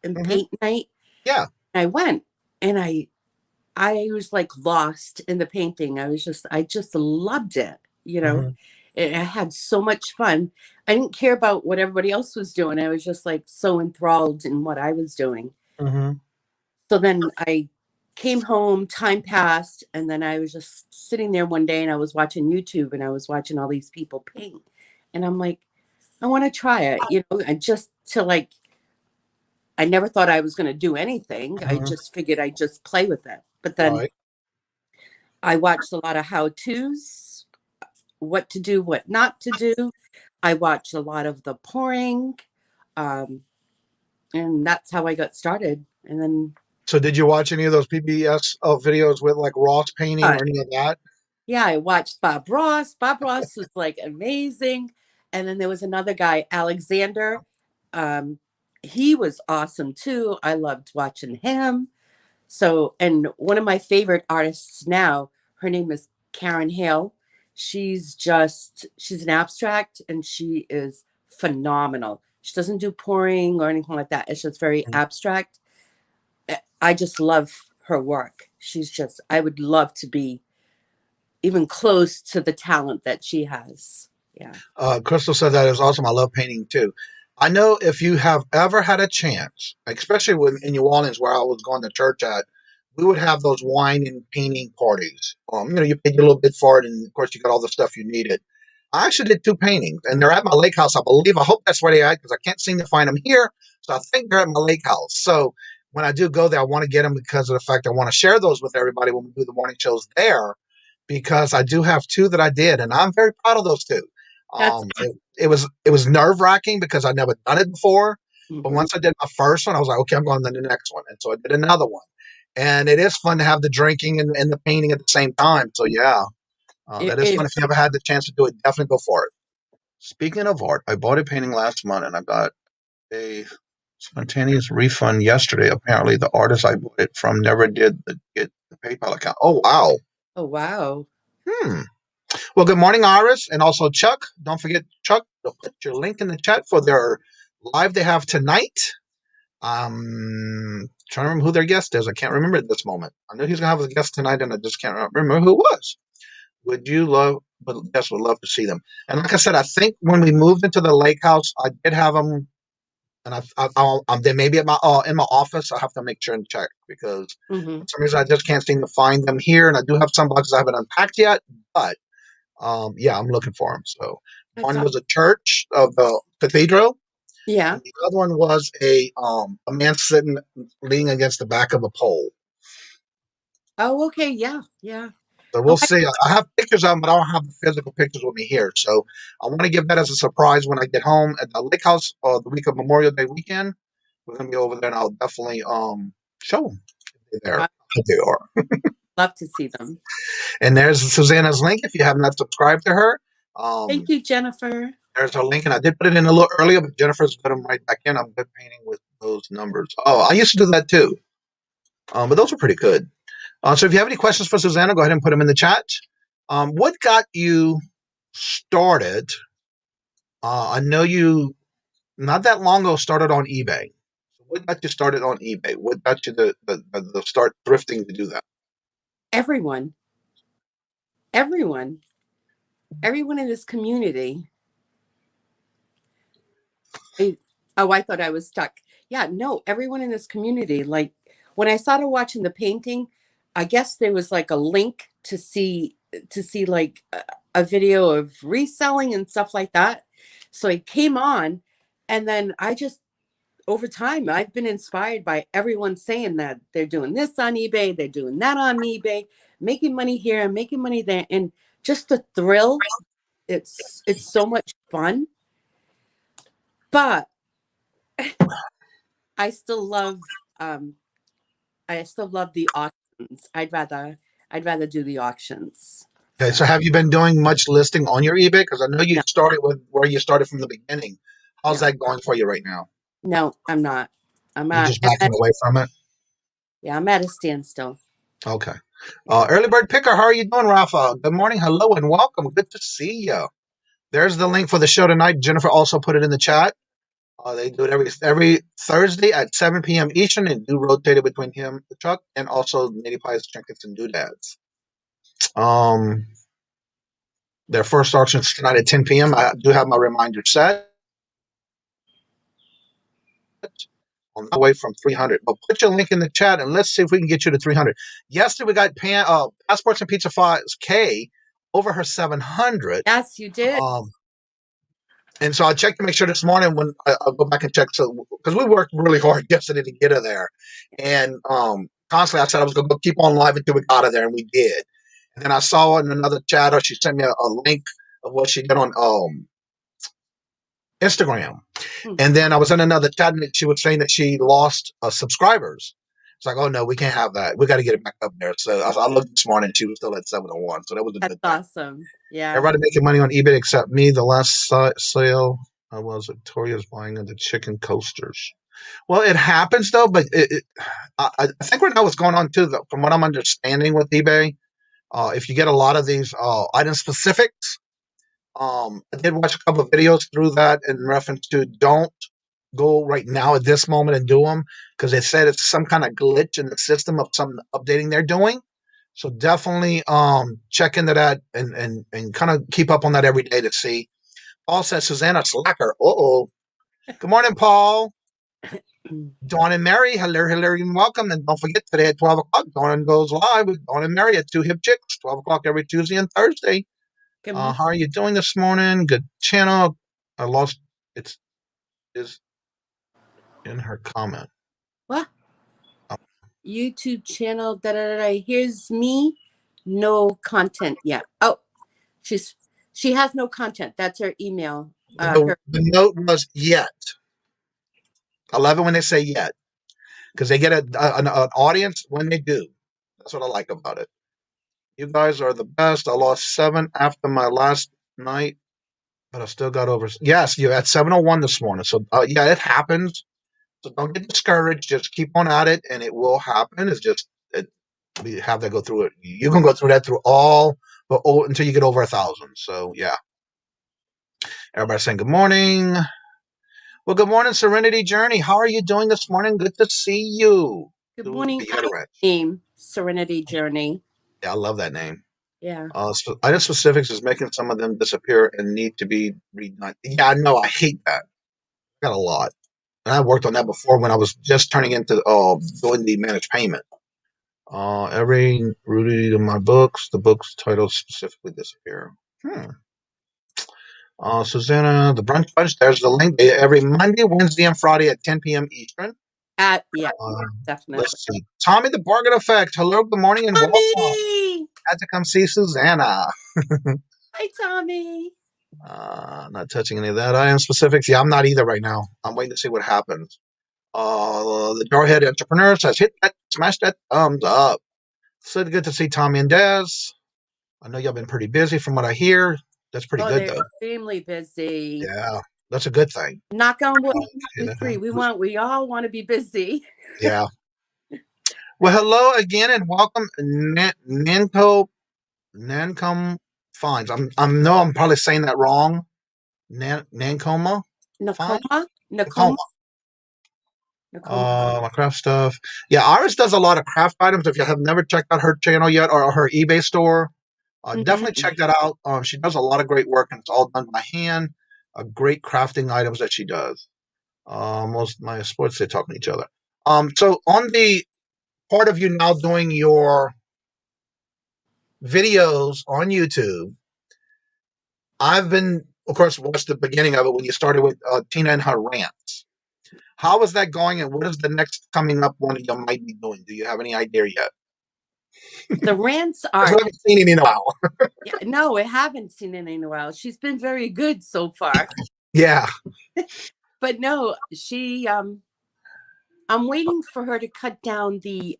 [SPEAKER 4] and paint night.
[SPEAKER 2] Yeah.
[SPEAKER 4] I went and I was like lost in the painting. I just loved it. I had so much fun. I didn't care about what everybody else was doing. I was just like so enthralled in what I was doing. So then I came home, time passed, and then I was just sitting there one day and I was watching YouTube and I was watching all these people paint. And I'm like, I want to try it, and just to like, I never thought I was going to do anything. I just figured I'd just play with it. But then I watched a lot of how-tos, what to do, what not to do. I watched a lot of the pouring, and that's how I got started. And then.
[SPEAKER 2] So did you watch any of those PBS videos with like Ross painting or any of that?
[SPEAKER 4] Yeah, I watched Bob Ross. Bob Ross was like amazing. And then there was another guy, Alexander. He was awesome too. I loved watching him. So, and one of my favorite artists now, her name is Karen Hale. She's an abstract and she is phenomenal. She doesn't do pouring or anything like that. It's just very abstract. I just love her work. I would love to be even close to the talent that she has. Yeah.
[SPEAKER 2] Crystal said that is awesome. I love painting too. I know if you have ever had a chance, especially in New Orleans where I was going to church at, we would have those wine and painting parties. You paid a little bit for it, and of course you got all the stuff you needed. I actually did 2 paintings, and they're at my lake house, I believe. I hope that's where they're at because I can't seem to find them here. So I think they're at my lake house. So when I do go there, I want to get them because of the fact I want to share those with everybody when we do the morning shows there, because I do have 2 that I did, and I'm very proud of those 2. It was nerve-wracking because I'd never done it before. But once I did my first one, I was like, okay, I'm going to the next one. And so I did another one. And it is fun to have the drinking and the painting at the same time. So, yeah, that is fun. If you ever had the chance to do it, definitely go for it. Speaking of art, I bought a painting last month and I got a spontaneous refund yesterday. Apparently, the artist I bought it from never did get the PayPal account. Oh, wow.
[SPEAKER 4] Oh, wow.
[SPEAKER 2] Well, good morning, Iris, and also Chuck. Don't forget, Chuck, to put your link in the chat for their live they have tonight. Trying to remember who their guest is. I can't remember at this moment. I know he's going to have a guest tonight, and I just can't remember who it was. Would love to see them. And like I said, I think when we moved into the lake house, I did have them, and they may be at in my office. I have to make sure and check because for some reason I just can't seem to find them here. And I do have some boxes I haven't unpacked yet, but yeah, I'm looking for them. So one was a church of the cathedral.
[SPEAKER 4] Yeah.
[SPEAKER 2] And the other one was a man sitting leaning against the back of a pole.
[SPEAKER 4] Oh, okay. Yeah. Yeah.
[SPEAKER 2] So
[SPEAKER 4] Oh,
[SPEAKER 2] we'll see. I have pictures of them, but I don't have the physical pictures with me here. So I want to give that as a surprise when I get home at the lake house the week of Memorial Day weekend. We're gonna be over there, and I'll definitely show them. There
[SPEAKER 4] I
[SPEAKER 2] they are.
[SPEAKER 4] love to see them.
[SPEAKER 2] And there's Susanna's link if you have not subscribed to her.
[SPEAKER 4] Thank you, Jennifer.
[SPEAKER 2] There's her link, and I did put it in a little earlier, but Jennifer's put them right back in. I'm good painting with those numbers. Oh, I used to do that too, but those are pretty good. So if you have any questions for Susanna, go ahead and put them in the chat. What got you started? I know you not that long ago started on eBay. What got you started on eBay? What got you to start thrifting to do that?
[SPEAKER 4] Everyone, everyone, everyone in this community. I thought I was stuck. Yeah, no, everyone in this community. Like when I started watching the painting, I guess there was like a link to see like a video of reselling and stuff like that. So it came on, and then I just over time I've been inspired by everyone saying that they're doing this on eBay, they're doing that on eBay, making money here, making money there, and just the thrill. It's so much fun, but I still love um the auctions. I'd rather do the auctions.
[SPEAKER 2] Okay,
[SPEAKER 4] So
[SPEAKER 2] so have you been doing much listing on your eBay? Because I know you
[SPEAKER 4] no,
[SPEAKER 2] started with where you started from the beginning. How's
[SPEAKER 4] yeah,
[SPEAKER 2] that going for you right now?
[SPEAKER 4] no, I'm not. I'm
[SPEAKER 2] You're
[SPEAKER 4] at,
[SPEAKER 2] just
[SPEAKER 4] I'm
[SPEAKER 2] backing
[SPEAKER 4] at
[SPEAKER 2] away from it?
[SPEAKER 4] yeah, I'm at a standstill.
[SPEAKER 2] Okay.
[SPEAKER 4] Yeah,
[SPEAKER 2] Early Bird Picker, how are you doing, Rafa? Good morning, hello, and welcome. Good to see you. There's the link for the show tonight. Jennifer also put it in the chat. They do it every Thursday at 7 p.m. Eastern and do rotate it between him, the truck, and also Lady Pies, Trinkets, and Doodads. Their first auction is tonight at 10 p.m. I do have my reminder set. On the way from 300. But put your link in the chat and let's see if we can get you to 300. Yesterday we got Passports and Pizza 5K over her 700.
[SPEAKER 4] yes, you did.
[SPEAKER 2] And so I checked to make sure this morning when I'll go back and check. So because we worked really hard yesterday to get her there, and constantly I said I was going to keep on live until we got her there, and we did. And then I saw in another chat, or she sent me a link of what she did on Instagram.
[SPEAKER 4] Hmm.
[SPEAKER 2] And then I was in another chat and she was saying that she lost subscribers. It's like, oh no, we can't have that. We got to get it back up there. So I looked this morning and she was still at 701. So that was a
[SPEAKER 4] That's
[SPEAKER 2] good thing.
[SPEAKER 4] awesome. Yeah.
[SPEAKER 2] Everybody making money on eBay except me. The last sale I was Victoria's buying of the chicken coasters. Well, it happens though, but I think right now what's going on too, though, from what I'm understanding with eBay, if you get a lot of these item specifics, I did watch a couple of videos through that in reference to don't go right now at this moment and do them because they said it's some kind of glitch in the system of some updating they're doing. So definitely check into that and kind of keep up on that every day to see. Paul says Susanna Slacker. Uh-oh. Good morning, Paul. Dawn and Mary, hello, and welcome. And don't forget today at 12 o'clock, Dawn goes live with Dawn and Mary at Two Hip Chicks, 12 o'clock every Tuesday and Thursday. How are you doing this morning? Good channel. I lost it is in her comment.
[SPEAKER 4] What? YouTube channel. Here's me. No content yet. Oh, she has no content. That's her email.
[SPEAKER 2] The note was yet. I love it when they say yet because they get an audience when they do. That's what I like about it. You guys are the best. I lost 7 after my last night, but I still got over. Yes, you're at 7:01 this morning. So yeah, it happens. So don't get discouraged. Just keep on at it, and it will happen. It's just we have to go through it. You can go through that through all, but until you get over 1,000. So yeah. Everybody saying good morning. Well, good morning, Serenity Journey. How are you doing this morning? Good to see you.
[SPEAKER 4] Good morning. Name Serenity Journey.
[SPEAKER 2] Yeah, I love that name.
[SPEAKER 4] Yeah.
[SPEAKER 2] So item specifics is making some of them disappear and need to be redone. Yeah, I know. I hate that. I got a lot. And I worked on that before when I was just turning into doing the managed payment. Every Rudy in my books, the books titles specifically disappear. Susanna, the brunch bunch, there's the link. Every Monday, Wednesday, and Friday at 10 p.m. Eastern.
[SPEAKER 4] Yeah, definitely.
[SPEAKER 2] Let's see. Tommy the Bargain Effect. Hello, good morning, and welcome.
[SPEAKER 4] Tommy!
[SPEAKER 2] Had to come see Susanna.
[SPEAKER 4] Hi, Tommy.
[SPEAKER 2] Not touching any of that. I am specifics. Yeah, I'm not either right now. I'm waiting to see what happens. The Jarhead Entrepreneur says, smash that thumbs up. So good to see Tommy and Des. I know y'all been pretty busy from what I hear. That's pretty good,
[SPEAKER 4] They're
[SPEAKER 2] though.
[SPEAKER 4] extremely busy.
[SPEAKER 2] Yeah, that's a good thing.
[SPEAKER 4] Knock on wood.
[SPEAKER 2] Yeah.
[SPEAKER 4] We all want to be busy.
[SPEAKER 2] Yeah. Well, hello again and welcome, Nancome Fines. I'm probably saying that wrong. Nancoma.
[SPEAKER 4] Nakoma.
[SPEAKER 2] My craft stuff. Yeah, Iris does a lot of craft items. If you have never checked out her channel yet or her eBay store, definitely check that out. She does a lot of great work, and it's all done by hand. Great crafting items that she does. Most of my sports, they talking to each other. So on the part of you now doing your videos on YouTube, I've been, of course, watched the beginning of it when you started with Tina and her rants. How is that going, and what is the next coming up one you might be doing? Do you have any idea yet?
[SPEAKER 4] The rants are.
[SPEAKER 2] I haven't seen it in a while.
[SPEAKER 4] Yeah, no, I haven't seen it in a while. She's been very good so far.
[SPEAKER 2] Yeah.
[SPEAKER 4] But no, I'm waiting for her to cut down the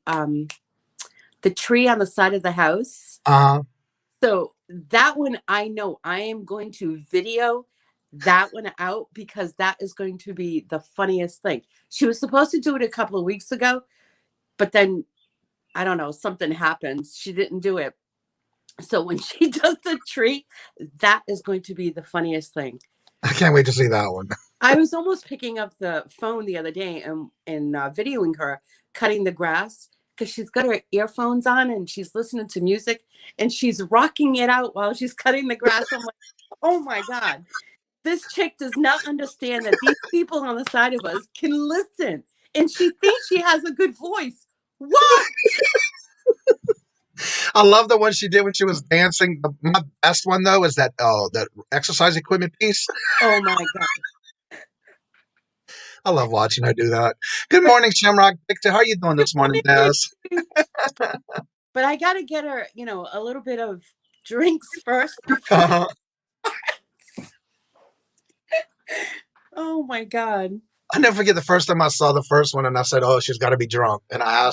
[SPEAKER 4] tree on the side of the house. So that one, I know I am going to video that one out because that is going to be the funniest thing. She was supposed to do it a couple of weeks ago, but then I don't know, something happened. She didn't do it. So when she does the tree, that is going to be the funniest thing.
[SPEAKER 2] I can't wait to see that one.
[SPEAKER 4] I was almost picking up the phone the other day and videoing her cutting the grass because she's got her earphones on and she's listening to music and she's rocking it out while she's cutting the grass. I'm like, oh my God, this chick does not understand that these people on the side of us can listen. And she thinks she has a good voice. What?
[SPEAKER 2] I love the one she did when she was dancing. My best one, though, is that exercise equipment piece.
[SPEAKER 4] Oh my God.
[SPEAKER 2] I love watching her do that. Good morning, Shamrock Victor. How are you doing this morning, Des?
[SPEAKER 4] But I got to get her, a little bit of drinks first. Oh my God.
[SPEAKER 2] I never forget the first time I saw the first one and I said, oh, she's got to be drunk. And I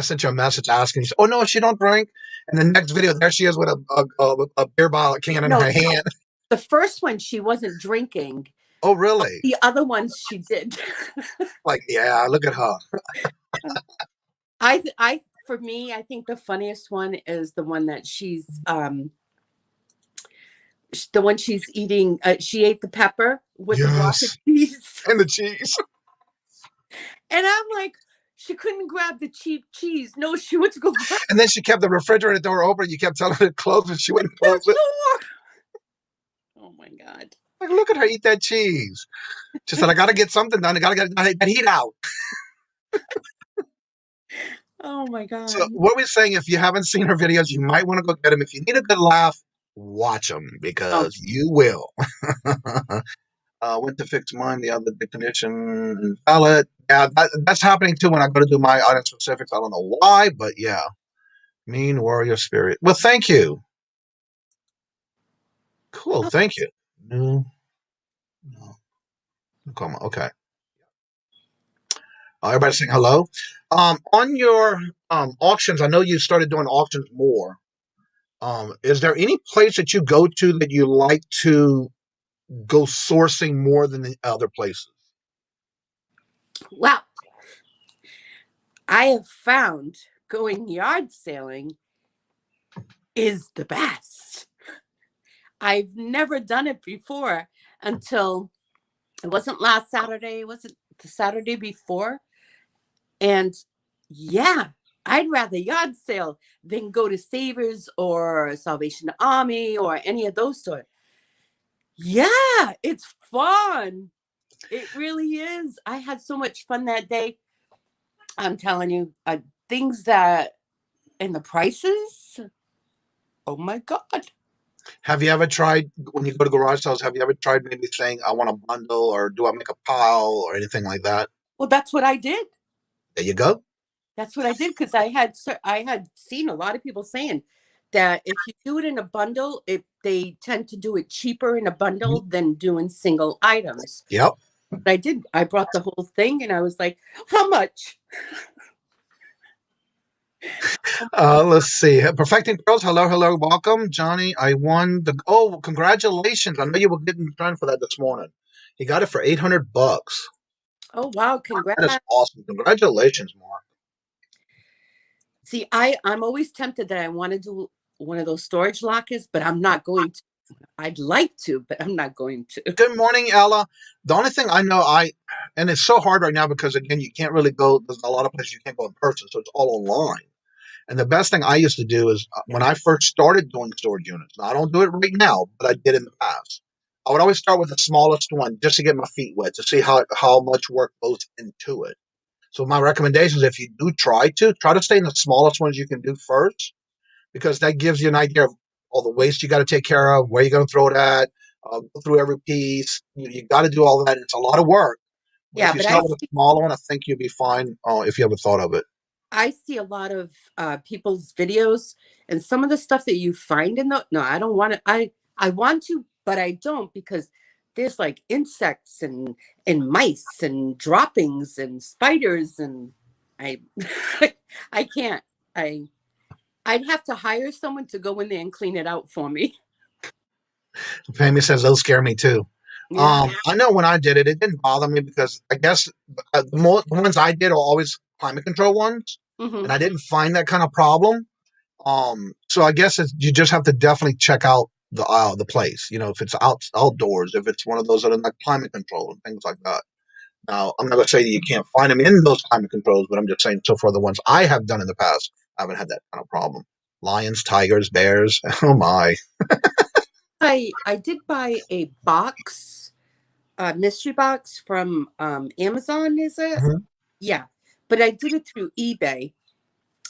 [SPEAKER 2] sent you a message asking. She said, oh, no, she don't drink. And the next video, there she is with a beer bottle can in her hand.
[SPEAKER 4] The first one, she wasn't drinking.
[SPEAKER 2] Oh, really?
[SPEAKER 4] The other ones she did.
[SPEAKER 2] Like, yeah, look at her.
[SPEAKER 4] For me, I think the funniest one is the one that she's eating. She ate the pepper with the block of cheese.
[SPEAKER 2] And the cheese.
[SPEAKER 4] And I'm like, she couldn't grab the cheap cheese. No, she went to go grab.
[SPEAKER 2] And then she kept the refrigerator door open. You kept telling her to close it. She wouldn't close it.
[SPEAKER 4] Oh my God.
[SPEAKER 2] Like, look at her eat that cheese. She said, I got to get something done. I got to get that heat out.
[SPEAKER 4] Oh my God.
[SPEAKER 2] So what we're saying, if you haven't seen her videos, you might want to go get them. If you need a good laugh, watch them because you will. Went to fix mine the other day, condition palette. Yeah, that's happening too when I go to do my item specifics. I don't know why, but yeah. Mean warrior spirit. Well, thank you. Cool, thank you. No. Come on, okay. Everybody saying hello. On your auctions, I know you started doing auctions more. Is there any place that you go to that you like to go sourcing more than the other places?
[SPEAKER 4] Well, I have found going yard sailing is the best. I've never done it before until it wasn't last Saturday. Was it the Saturday before? And yeah, I'd rather yard sale than go to Savers or Salvation Army or any of those sorts. Yeah, it's fun. It really is. I had so much fun that day. I'm telling you, things that, and the prices, oh my God.
[SPEAKER 2] Have you ever tried, when you go to garage sales, have you ever tried maybe saying, I want a bundle, or do I make a pile, or anything like that?
[SPEAKER 4] Well, that's what I did.
[SPEAKER 2] There you go.
[SPEAKER 4] That's what I did because I had seen a lot of people saying that if you do it in a bundle, they tend to do it cheaper in a bundle than doing single items.
[SPEAKER 2] Yep.
[SPEAKER 4] But I did. I brought the whole thing, and I was like, "How much?"
[SPEAKER 2] Let's see. Perfecting Pearls. Hello, hello, welcome, Johnny. I won the. Oh, congratulations! I know you were getting trying for that this morning. He got it for $800.
[SPEAKER 4] Oh wow!
[SPEAKER 2] That is
[SPEAKER 4] Congrats!
[SPEAKER 2] awesome. Congratulations, Mark.
[SPEAKER 4] See, I'm always tempted that I want to do one of those storage lockers, but I'm not going to. I'd like to, but I'm not going to.
[SPEAKER 2] Good morning, Ella. The only thing I know, and it's so hard right now because again, you can't really go. There's a lot of places you can't go in person, so it's all online. And the best thing I used to do is when I first started doing storage units. Now I don't do it right now, but I did in the past. I would always start with the smallest one just to get my feet wet to see how much work goes into it. So my recommendation is if you do try to stay in the smallest ones you can do first, because that gives you an idea of all the waste you got to take care of, where you're going to throw it at, go through every piece. You got to do all that. It's a lot of work. But
[SPEAKER 4] Yeah,
[SPEAKER 2] if you
[SPEAKER 4] but I
[SPEAKER 2] start with a smaller one, I think you'll be fine if you ever thought of it.
[SPEAKER 4] see a lot of people's videos, and some of the stuff that you find in the. No, I don't want to. I want to, but I don't because there's like insects and mice and droppings and spiders, and I I can't. I'd have to hire someone to go in there and clean it out for me.
[SPEAKER 2] Family says those scare me too.
[SPEAKER 4] Yeah.
[SPEAKER 2] I know when I did it, it didn't bother me because I guess the ones I did are always climate control ones,
[SPEAKER 4] Mm-hmm.
[SPEAKER 2] and I didn't find that kind of problem. So I guess you just have to definitely check out the place. You know, if it's outdoors, if it's one of those that are like climate control and things like that. Now, I'm not going to say that you can't find them in those climate controls, but I'm just saying so far the ones I have done in the past, I haven't had that kind of problem. Lions, tigers, bears. Oh my.
[SPEAKER 4] I did buy a box, a mystery box from Amazon, is it?
[SPEAKER 2] Mhm.
[SPEAKER 4] Yeah. But I did it through eBay.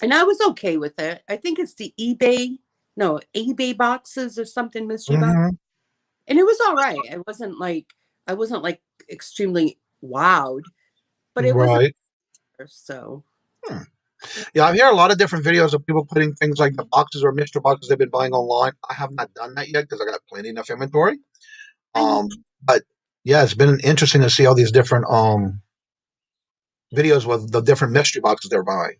[SPEAKER 4] And I was okay with it. I think it's the eBay boxes or something, mystery box.
[SPEAKER 2] Mhm.
[SPEAKER 4] And it was all right. I wasn't like extremely wowed, but it wasn't
[SPEAKER 2] Right.
[SPEAKER 4] so.
[SPEAKER 2] Hmm. Yeah, I hear a lot of different videos of people putting things like the boxes or mystery boxes they've been buying online. I have not done that yet because I got plenty enough inventory.
[SPEAKER 4] I need
[SPEAKER 2] But yeah, it's been interesting to see all these different videos with the different mystery boxes they're buying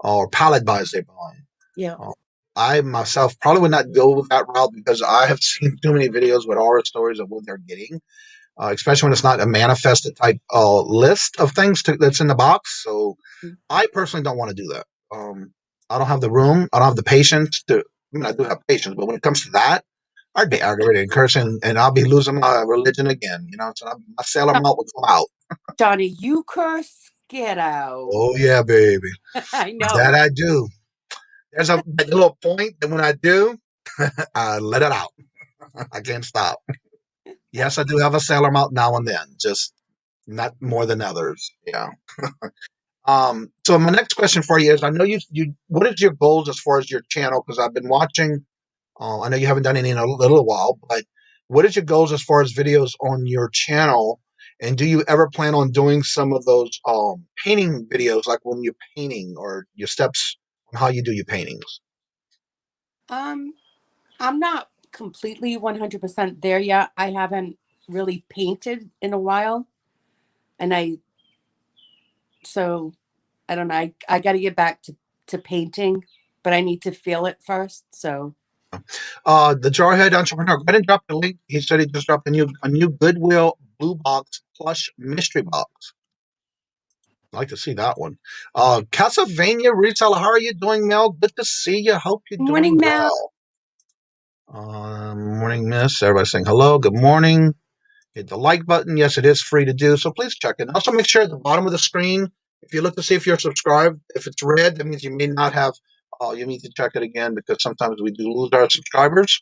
[SPEAKER 2] or pallet buys they're buying.
[SPEAKER 4] yeah.
[SPEAKER 2] Uh, I myself probably would not go with that route because I have seen too many videos with horror stories of what they're getting, especially when it's not a manifested type list of things that's in the box. So I personally don't want to do that. I don't have the room. I don't have the patience to. I mean, I do have patience, but when it comes to that, I'd be aggravated and cursing, and I'll be losing my religion again. You know, so my sailor mouth would come out.
[SPEAKER 4] Johnny, you curse, get out.
[SPEAKER 2] Oh yeah, baby,
[SPEAKER 4] I
[SPEAKER 2] that
[SPEAKER 4] know.
[SPEAKER 2] I do. There's that little point that when I do, I let it out. I can't stop. Yes, I do have a sailor mouth now and then, just not more than others. Yeah. So my next question for you is: I know you. What is your goals as far as your channel? Because I've been watching. I know you haven't done any in a little while, but what is your goals as far as videos on your channel? And do you ever plan on doing some of those painting videos, like when you're painting or your steps on how you do your paintings?
[SPEAKER 4] Um, I'm not completely 100% there yet. I haven't really painted in a while. And so I don't know. I got to get back to painting, but I need to feel it first. So,
[SPEAKER 2] The Jarhead Entrepreneur, go ahead and drop the link. He said he just dropped a new Goodwill Blue Box Plush Mystery Box. I'd like to see that one. Castlevania Reseller, how are you doing, Mel? Good to see you. Hope you're
[SPEAKER 4] good
[SPEAKER 2] doing
[SPEAKER 4] morning, Mel.
[SPEAKER 2] well. Morning, miss. Everybody saying hello. Good morning. Hit the like button. Yes, it is free to do, so please check it. Also, make sure at the bottom of the screen, if you look to see if you're subscribed, if it's red, that means you may not have. You need to check it again because sometimes we do lose our subscribers.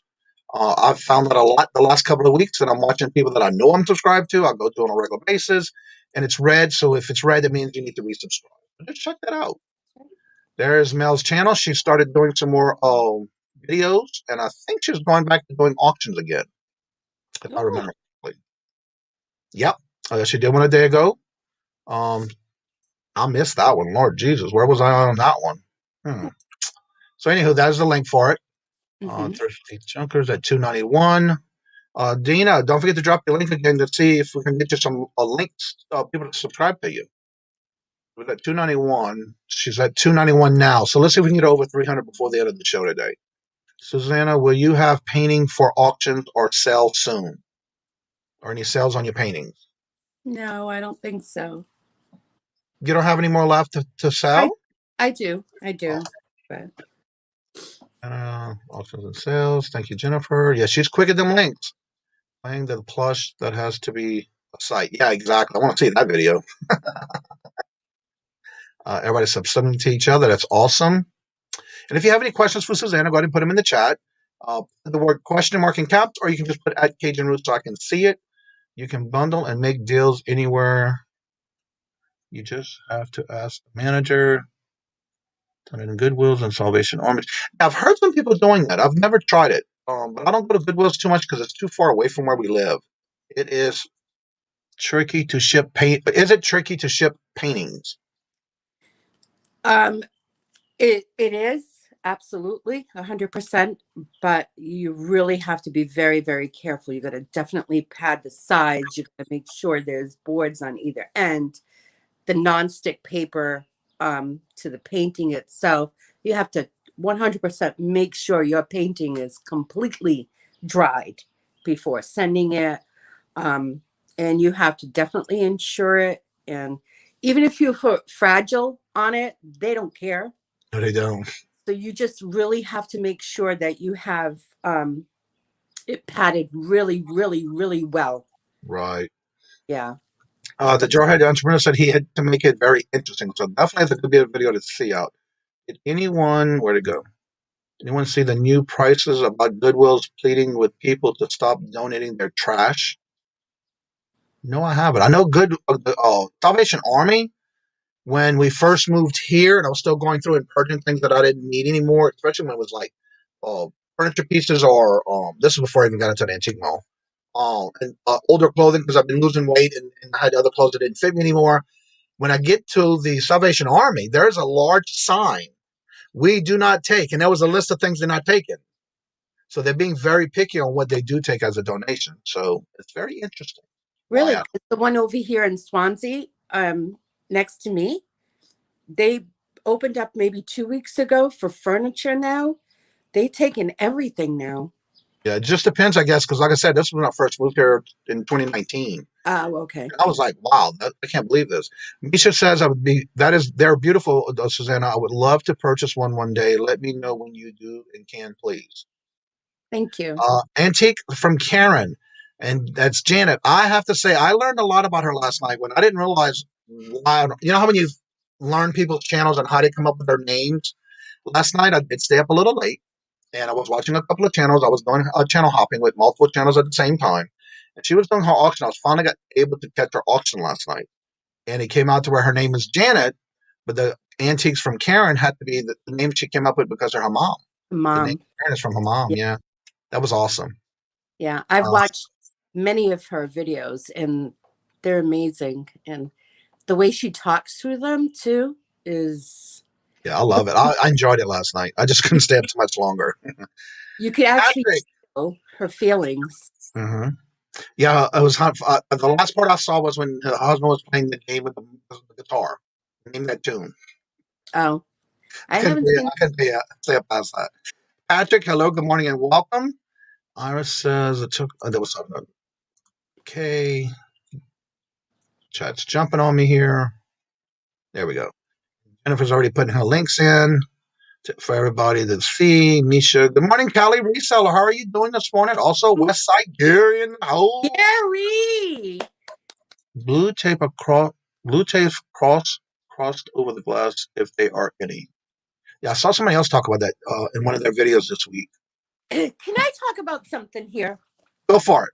[SPEAKER 2] I've found that a lot the last couple of weeks, and I'm watching people that I know I'm subscribed to. I go to on a regular basis, and it's red. So if it's red, it means you need to resubscribe. But just check that out. There's Mel's channel. She started doing some more videos, and I think she's going back to doing auctions again, if I
[SPEAKER 4] Oh,
[SPEAKER 2] remember correctly. Yep, she did one a day ago. Um, I missed that one. Lord Jesus, where was I on that one? So anywho, that's the link for it. Thrifty Junkers at $2.91. Dina, don't forget to drop your link again to see if we can get you some links, people to subscribe to you. We're at $2.91. She's at $2.91 now. So let's see if we can get over 300 before the end of the show today. Susanna, will you have painting for auctions or sell soon? Or any sales on your paintings?
[SPEAKER 4] No, I don't think so.
[SPEAKER 2] You don't have any more left to sell?
[SPEAKER 4] I do. But
[SPEAKER 2] Auctions and sales. Thank you, Jennifer. Yeah, she's quick at them links. Playing the plush that has to be a site. Yeah, exactly. I want to see that video. Everybody's subscribing to each other. That's awesome. And if you have any questions for Susanna, go ahead and put them in the chat. Put the word question mark in caps, or you can just put at Cajun Roots so I can see it. You can bundle and make deals anywhere. You just have to ask the manager. Done it in Goodwills and Salvation Armies. I've heard some people doing that. I've never tried it, but I don't go to Goodwills too much because it's too far away from where we live. It is tricky to ship paint. Is it tricky to ship paintings?
[SPEAKER 4] it is absolutely 100%, but you really have to be very, very careful. You got to definitely pad the sides. You got to make sure there's boards on either end. The nonstick paper to the painting itself, you have to 100% make sure your painting is completely dried before sending it. And you have to definitely insure it. And even if you put fragile on it, they don't care.
[SPEAKER 2] No, they don't.
[SPEAKER 4] So you just really have to make sure that you have it padded really, really, really well.
[SPEAKER 2] Right.
[SPEAKER 4] Yeah.
[SPEAKER 2] The Jarhead entrepreneur said he had to make it very interesting. So definitely there could be a video to see out. Did anyone, where to go? Anyone see the new prices about Goodwill's pleading with people to stop donating their trash? No, I haven't. I know Salvation Army, when we first moved here and I was still going through and purging things that I didn't need anymore, especially when it was like furniture pieces or this was before I even got into the antique mall. And older clothing because I've been losing weight and I had other clothes that didn't fit me anymore. When I get to the Salvation Army, there's a large sign, "We do not take," and there was a list of things they're not taking. So they're being very picky on what they do take as a donation. So it's very interesting.
[SPEAKER 4] Really?
[SPEAKER 2] Wow.
[SPEAKER 4] The one over here in Swansea, next to me, they opened up maybe 2 weeks ago for furniture now. They taken everything now.
[SPEAKER 2] Yeah, it just depends, I guess, because like I said, this was when I first moved here in 2019.
[SPEAKER 4] Oh, okay.
[SPEAKER 2] And I was like, wow, I can't believe this. Misha says they're beautiful, Susanna. I would love to purchase one day. Let me know when you do and can, please.
[SPEAKER 4] Thank you.
[SPEAKER 2] Antique from Karen, and that's Janet. I have to say, I learned a lot about her last night when I didn't realize why. You know how when you learn people's channels and how they come up with their names? Last night, I did stay up a little late, and I was watching a couple of channels. I was doing channel hopping with multiple channels at the same time, and she was doing her auction. I was finally able to catch her auction last night, and it came out to where her name is Janet, but the Antiques from Karen had to be the name she came up with because of her mom.
[SPEAKER 4] Mom.
[SPEAKER 2] The name Karen is from her mom. Yeah. That was awesome.
[SPEAKER 4] Yeah, I've watched many of her videos and they're amazing. And the way she talks through them too is...
[SPEAKER 2] Yeah, I love it. I enjoyed it last night. I just couldn't stay up too much longer.
[SPEAKER 4] You could actually feel her feelings.
[SPEAKER 2] Mm-hmm. Yeah, it was hot. The last part I saw was when her husband was playing the game with the guitar. Name that tune.
[SPEAKER 4] Oh, I haven't seen...
[SPEAKER 2] I couldn't stay up past that. Patrick, hello, good morning, and welcome. Iris says it took. There was something. Okay. Chat's jumping on me here. There we go. Jennifer's already putting her links in for everybody to see. Misha, good morning, Callie Reseller. How are you doing this morning? Also, Westside Gary in the house.
[SPEAKER 4] Gary!
[SPEAKER 2] Blue tape crossed over the glass if they are any. Yeah, I saw somebody else talk about that in one of their videos this week.
[SPEAKER 4] Can I talk about something here?
[SPEAKER 2] Go for it.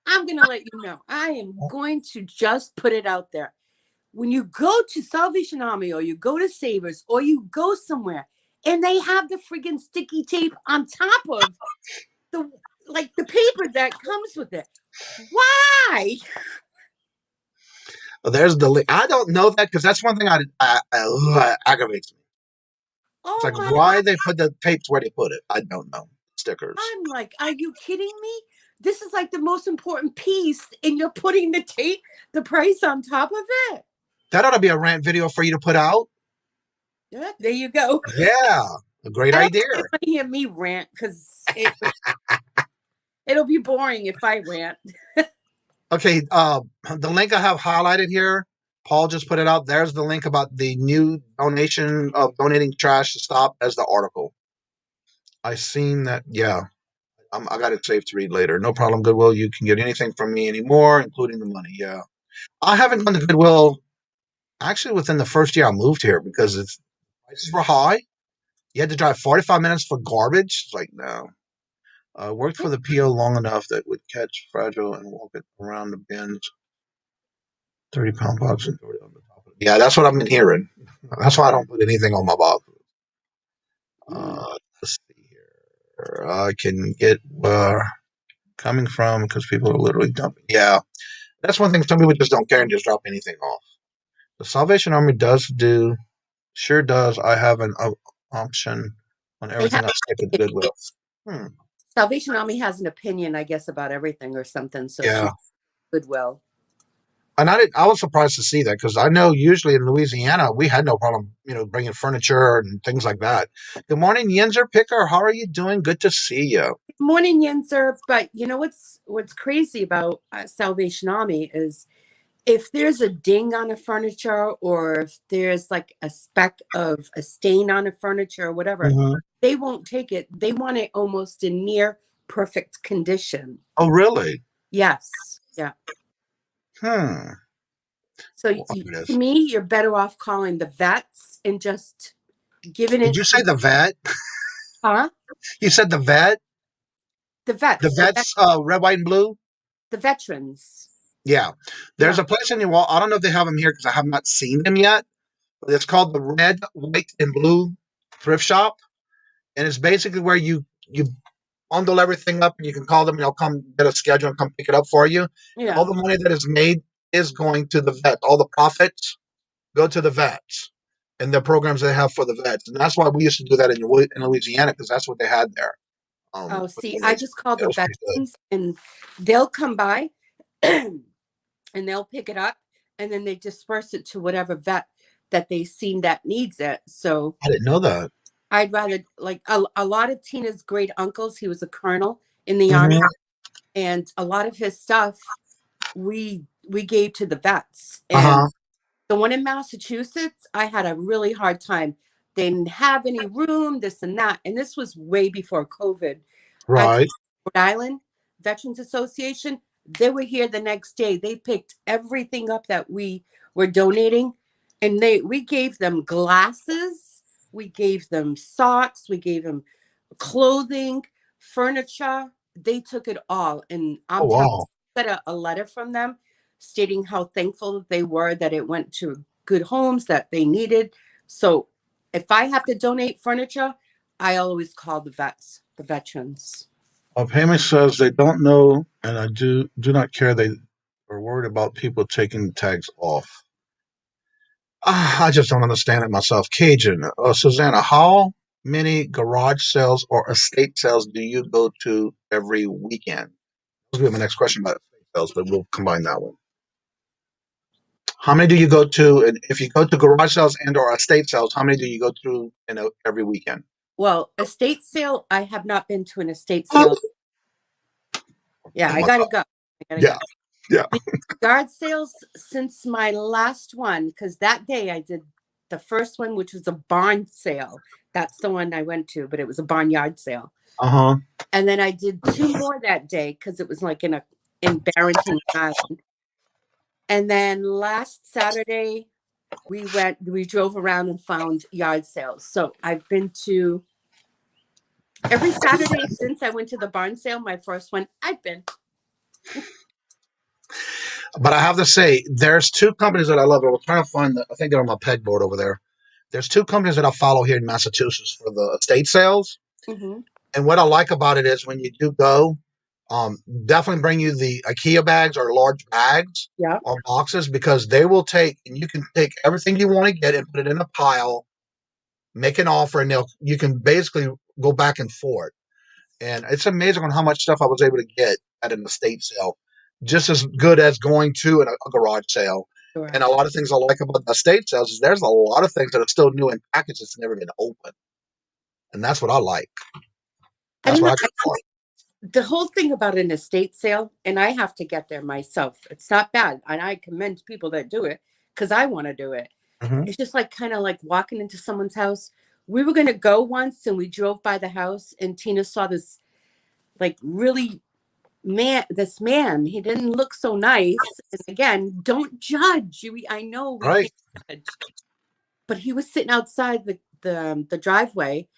[SPEAKER 4] I'm going to let you know. I am going to just put it out there. When you go to Salvation Army or you go to Savers or you go somewhere and they have the friggin' sticky tape on top of the paper that comes with it, why?
[SPEAKER 2] There's the link. I don't know that because that's one thing aggravates me. It's
[SPEAKER 4] Oh
[SPEAKER 2] like
[SPEAKER 4] my
[SPEAKER 2] why
[SPEAKER 4] God.
[SPEAKER 2] they put the tapes where they put it. I don't know. Stickers.
[SPEAKER 4] I'm like, are you kidding me? This is like the most important piece, and you're putting the price on top of it.
[SPEAKER 2] That ought to be a rant video for you to put out.
[SPEAKER 4] Yeah, there you go.
[SPEAKER 2] Yeah, a great
[SPEAKER 4] I don't
[SPEAKER 2] idea.
[SPEAKER 4] think they want to hear me rant because it'll be boring if I rant.
[SPEAKER 2] Okay, the link I have highlighted here, Paul just put it out. There's the link about the new donation of donating trash to stop as the article. I seen that. Yeah, I got it saved to read later. No problem, Goodwill. You can get anything from me anymore, including the money. Yeah, I haven't gone to Goodwill actually within the first year I moved here because prices were high. You had to drive 45 minutes for garbage. It's like no. Worked for the PO long enough that would catch fragile and walk it around the bins. 30-pound box and throw it on the top of it. Yeah, that's what I've been hearing. That's why I don't put anything on my box. Let's see here. I can get where coming from because people are literally dumping. Yeah, that's one thing. Some people just don't care and just drop anything off. The Salvation Army sure does. I have an option on everything I stick at Goodwill.
[SPEAKER 4] Salvation Army has an opinion, I guess, about everything or something. So
[SPEAKER 2] Yeah.
[SPEAKER 4] she Goodwill.
[SPEAKER 2] And I was surprised to see that because I know usually in Louisiana we had no problem, bringing furniture and things like that. Good morning, Yenzer Picker. How are you doing? Good to see you.
[SPEAKER 4] Good morning, Yenzer. But you know what's crazy about Salvation Army is if there's a ding on a furniture or if there's like a speck of a stain on a furniture or whatever, they won't take it. They want it almost in near perfect condition.
[SPEAKER 2] Oh, really?
[SPEAKER 4] Yes. Yeah. So to me, you're better off calling the vets and just giving it.
[SPEAKER 2] Did you say the vet?
[SPEAKER 4] Huh?
[SPEAKER 2] You said the vet?
[SPEAKER 4] The vets.
[SPEAKER 2] The vets, red, white, and blue?
[SPEAKER 4] The veterans.
[SPEAKER 2] Yeah. There's a place in New Orleans. I don't know if they have them here because I have not seen them yet. But it's called the Red, White, and Blue Thrift Shop. And it's basically where you bundle everything up and you can call them and they'll come get a schedule and come pick it up for you.
[SPEAKER 4] Yeah.
[SPEAKER 2] All the money that is made is going to the vet. All the profits go to the vets and the programs they have for the vets. And that's why we used to do that in Louisiana because that's what they had there.
[SPEAKER 4] I just call the veterans and they'll come by and they'll pick it up and then they disperse it to whatever vet that they've seen that needs it. So
[SPEAKER 2] I didn't know that.
[SPEAKER 4] I'd rather like a lot of Tina's great uncles. He was a colonel in the army, and a lot of his stuff we gave to the vets. And the one in Massachusetts, I had a really hard time. They didn't have any room, this and that, and this was way before COVID.
[SPEAKER 2] Right.
[SPEAKER 4] Rhode Island Veterans Association. They were here the next day. They picked everything up that we were donating, and we gave them glasses. We gave them socks. We gave them clothing, furniture. They took it all. And I'm got a letter from them stating how thankful they were that it went to good homes that they needed. So if I have to donate furniture, I always call the veterans.
[SPEAKER 2] Payment says they don't know, and I do not care. They are worried about people taking the tags off. I just don't understand it myself. Kajun, Susanna, how many garage sales or estate sales do you go to every weekend? This will be my next question about estate sales, but we'll combine that one. How many do you go to? And if you go to garage sales and or estate sales, how many do you go to every weekend?
[SPEAKER 4] Well, estate sale, I have not been to an estate sale. Yeah, I gotta go.
[SPEAKER 2] Yeah.
[SPEAKER 4] The yard sales since my last one, because that day I did the first one, which was a barn sale. That's the one I went to, but it was a barnyard sale. And then I did 2 more that day because it was like in Barrington Island. And then last Saturday we drove around and found yard sales. So I've been to every Saturday since I went to the barn sale, my first one, I've been.
[SPEAKER 2] But I have to say, there's 2 companies that I love. I was trying to find I think they're on my pegboard over there. There's 2 companies that I follow here in Massachusetts for the estate sales. And what I like about it is when you do go, Definitely bring you the IKEA bags or large bags
[SPEAKER 4] Yeah.
[SPEAKER 2] or boxes, because they will take, and you can take everything you want to get and put it in a pile, make an offer, and you can basically go back and forth. And it's amazing on how much stuff I was able to get at an estate sale, just as good as going to a garage sale. And a
[SPEAKER 4] Garage.
[SPEAKER 2] lot of things I like about the estate sales is there's a lot of things that are still new in packages that's never been opened. And that's what I like.
[SPEAKER 4] I
[SPEAKER 2] That's
[SPEAKER 4] don't
[SPEAKER 2] what
[SPEAKER 4] know.
[SPEAKER 2] I go for.
[SPEAKER 4] The whole thing about an estate sale, and I have to get there myself. It's not bad. And I commend people that do it because I want to do it.
[SPEAKER 2] Mm-hmm.
[SPEAKER 4] It's just like kind of like walking into someone's house. We were going to go once and we drove by the house and Tina saw this like really this man. He didn't look so nice. And again, don't judge. I know we
[SPEAKER 2] Right.
[SPEAKER 4] can't judge. But he was sitting outside the driveway.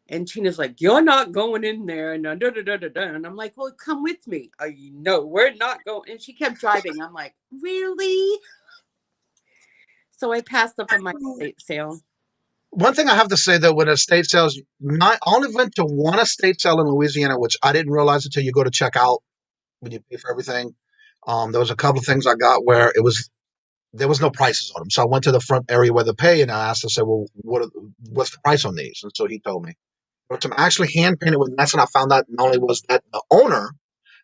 [SPEAKER 4] And Tina's like, you're not going in there. And, and I'm like, well, come with me. No, we're not going. And she kept driving. I'm like, really? So I passed up on my estate sale.
[SPEAKER 2] One thing I have to say, though, with estate sales, I only went to one estate sale in Louisiana, which I didn't realize until you go to check out when you pay for everything. There was a couple of things I got where there was no prices on them. So I went to the front area where they pay, and I asked, I said, well, what's the price on these? And so he told me. But some actually hand painted with, and that's when I found out not only was that the owner,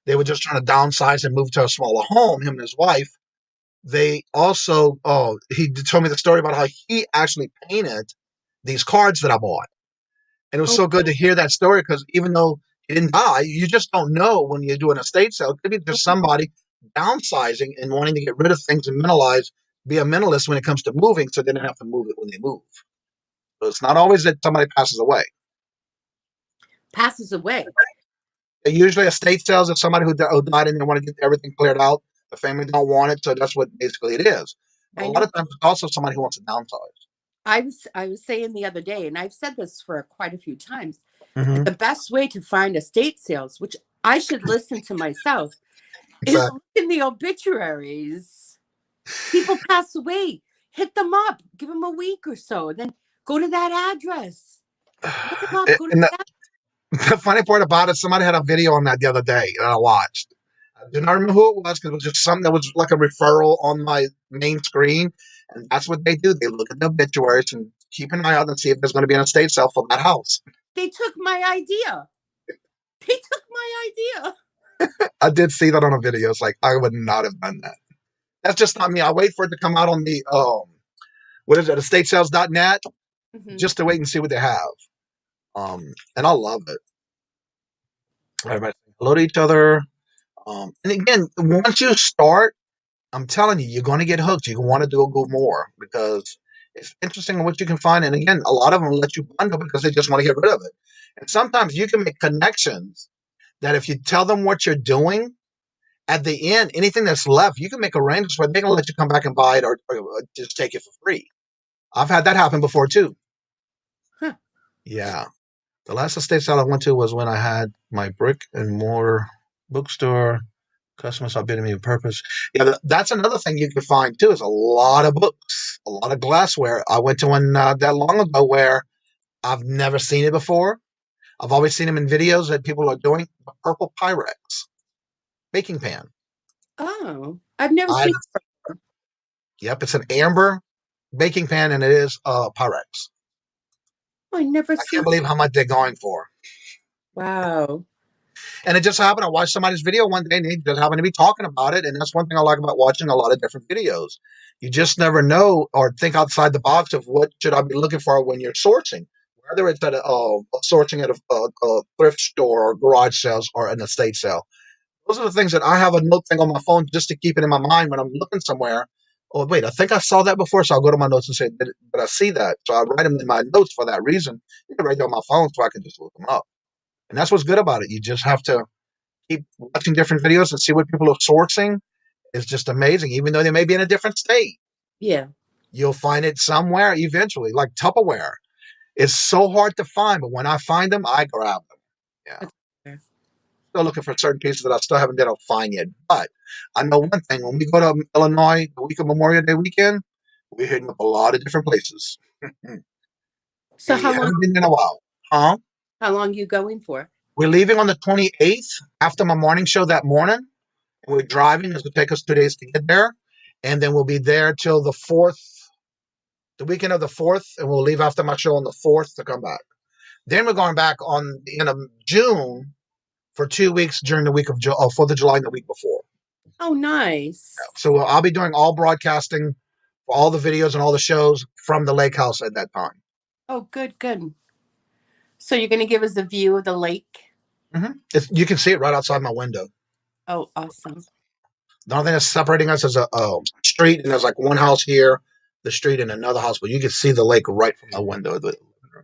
[SPEAKER 2] they were just trying to downsize and move to a smaller home, him and his wife. They also, he told me the story about how he actually painted these cards that I bought. And it was so good to hear that story, because even though he didn't die, you just don't know when you do an estate sale. It could be just somebody downsizing and wanting to get rid of things and be a minimalist when it comes to moving, so they don't have to move it when they move. So it's not always that somebody passes away.
[SPEAKER 4] Passes away.
[SPEAKER 2] Usually estate sales is somebody who died and they want to get everything cleared out. The family don't want it, so that's what basically it is. But a lot of times it's also somebody who wants to downsize.
[SPEAKER 4] I was saying the other day, and I've said this for quite a few times,
[SPEAKER 2] Mm-hmm.
[SPEAKER 4] the best way to find estate sales, which I should listen to myself, is
[SPEAKER 2] Exactly.
[SPEAKER 4] look in the obituaries. People pass away. Hit them up. Give them a week or so. Then go to that address. Look them up. Go to that.
[SPEAKER 2] The funny part about it, somebody had a video on that the other day that I watched. I do not remember who it was, because it was just something that was like a referral on my main screen. And that's what they do. They look at the obituaries and keep an eye out and see if there's going to be an estate sale for that house.
[SPEAKER 4] They took my idea.
[SPEAKER 2] I did see that on a video. It's like, I would not have done that. That's just not me. I wait for it to come out on the, what is it, estatesales.net, just to wait and see what they have. And I love it. Everybody say hello to each other. And again, once you start, I'm telling you, you're going to get hooked. You want to go more, because it's interesting what you can find. And again, a lot of them let you bundle because they just want to get rid of it. And sometimes you can make connections that if you tell them what you're doing, at the end, anything that's left, you can make arrangements where they're going to let you come back and buy it, or just take it for free. I've had that happen before too.
[SPEAKER 4] Huh.
[SPEAKER 2] Yeah. The last estate sale I went to was when I had my brick and mortar bookstore. Customers are bidding me with purpose. Yeah, that's another thing you can find too, is a lot of books, a lot of glassware. I went to one that long ago where I've never seen it before. I've always seen them in videos that people are doing. The purple Pyrex baking pan.
[SPEAKER 4] Oh, I've never seen it.
[SPEAKER 2] Yep, it's an amber baking pan, and it is Pyrex.
[SPEAKER 4] Oh, I never
[SPEAKER 2] I
[SPEAKER 4] seen
[SPEAKER 2] can't believe how much they're going for.
[SPEAKER 4] Wow.
[SPEAKER 2] And it just happened. I watched somebody's video one day, and they just happened to be talking about it. And that's one thing I like about watching a lot of different videos. You just never know, or think outside the box of what should I be looking for when you're sourcing, whether it's at sourcing at a thrift store or garage sales or an estate sale. Those are the things that I have a note thing on my phone just to keep it in my mind when I'm looking somewhere. Oh, wait, I think I saw that before. So I'll go to my notes and say, did I see that? So I write them in my notes for that reason. You can write them on my phone so I can just look them up. And that's what's good about it. You just have to keep watching different videos and see what people are sourcing. It's just amazing. Even though they may be in a different state.
[SPEAKER 4] Yeah.
[SPEAKER 2] You'll find it somewhere eventually, like Tupperware. It's so hard to find, but when I find them, I grab them. Yeah. Still looking for certain pieces that I still haven't been able to find yet. But I know one thing: when we go to Illinois the week of Memorial Day weekend, we're hitting up a lot of different places.
[SPEAKER 4] So
[SPEAKER 2] We haven't been in a while, huh?
[SPEAKER 4] how long are you going for?
[SPEAKER 2] We're leaving on the 28th after my morning show that morning. And we're driving. It's going to take us 2 days to get there. And then we'll be there till the 4th, the weekend of the 4th. And we'll leave after my show on the 4th to come back. Then we're going back on the end of June for 2 weeks during the week of 4th of July and the week before.
[SPEAKER 4] Oh, nice.
[SPEAKER 2] So I'll be doing all broadcasting for all the videos and all the shows from the lake house at that time.
[SPEAKER 4] Oh, good, good. So you're going to give us a view of the lake?
[SPEAKER 2] You can see it right outside my window.
[SPEAKER 4] Oh, awesome.
[SPEAKER 2] The only thing that's separating us is a street, and there's like one house here, the street, and another house, but you can see the lake right from the window of the living room.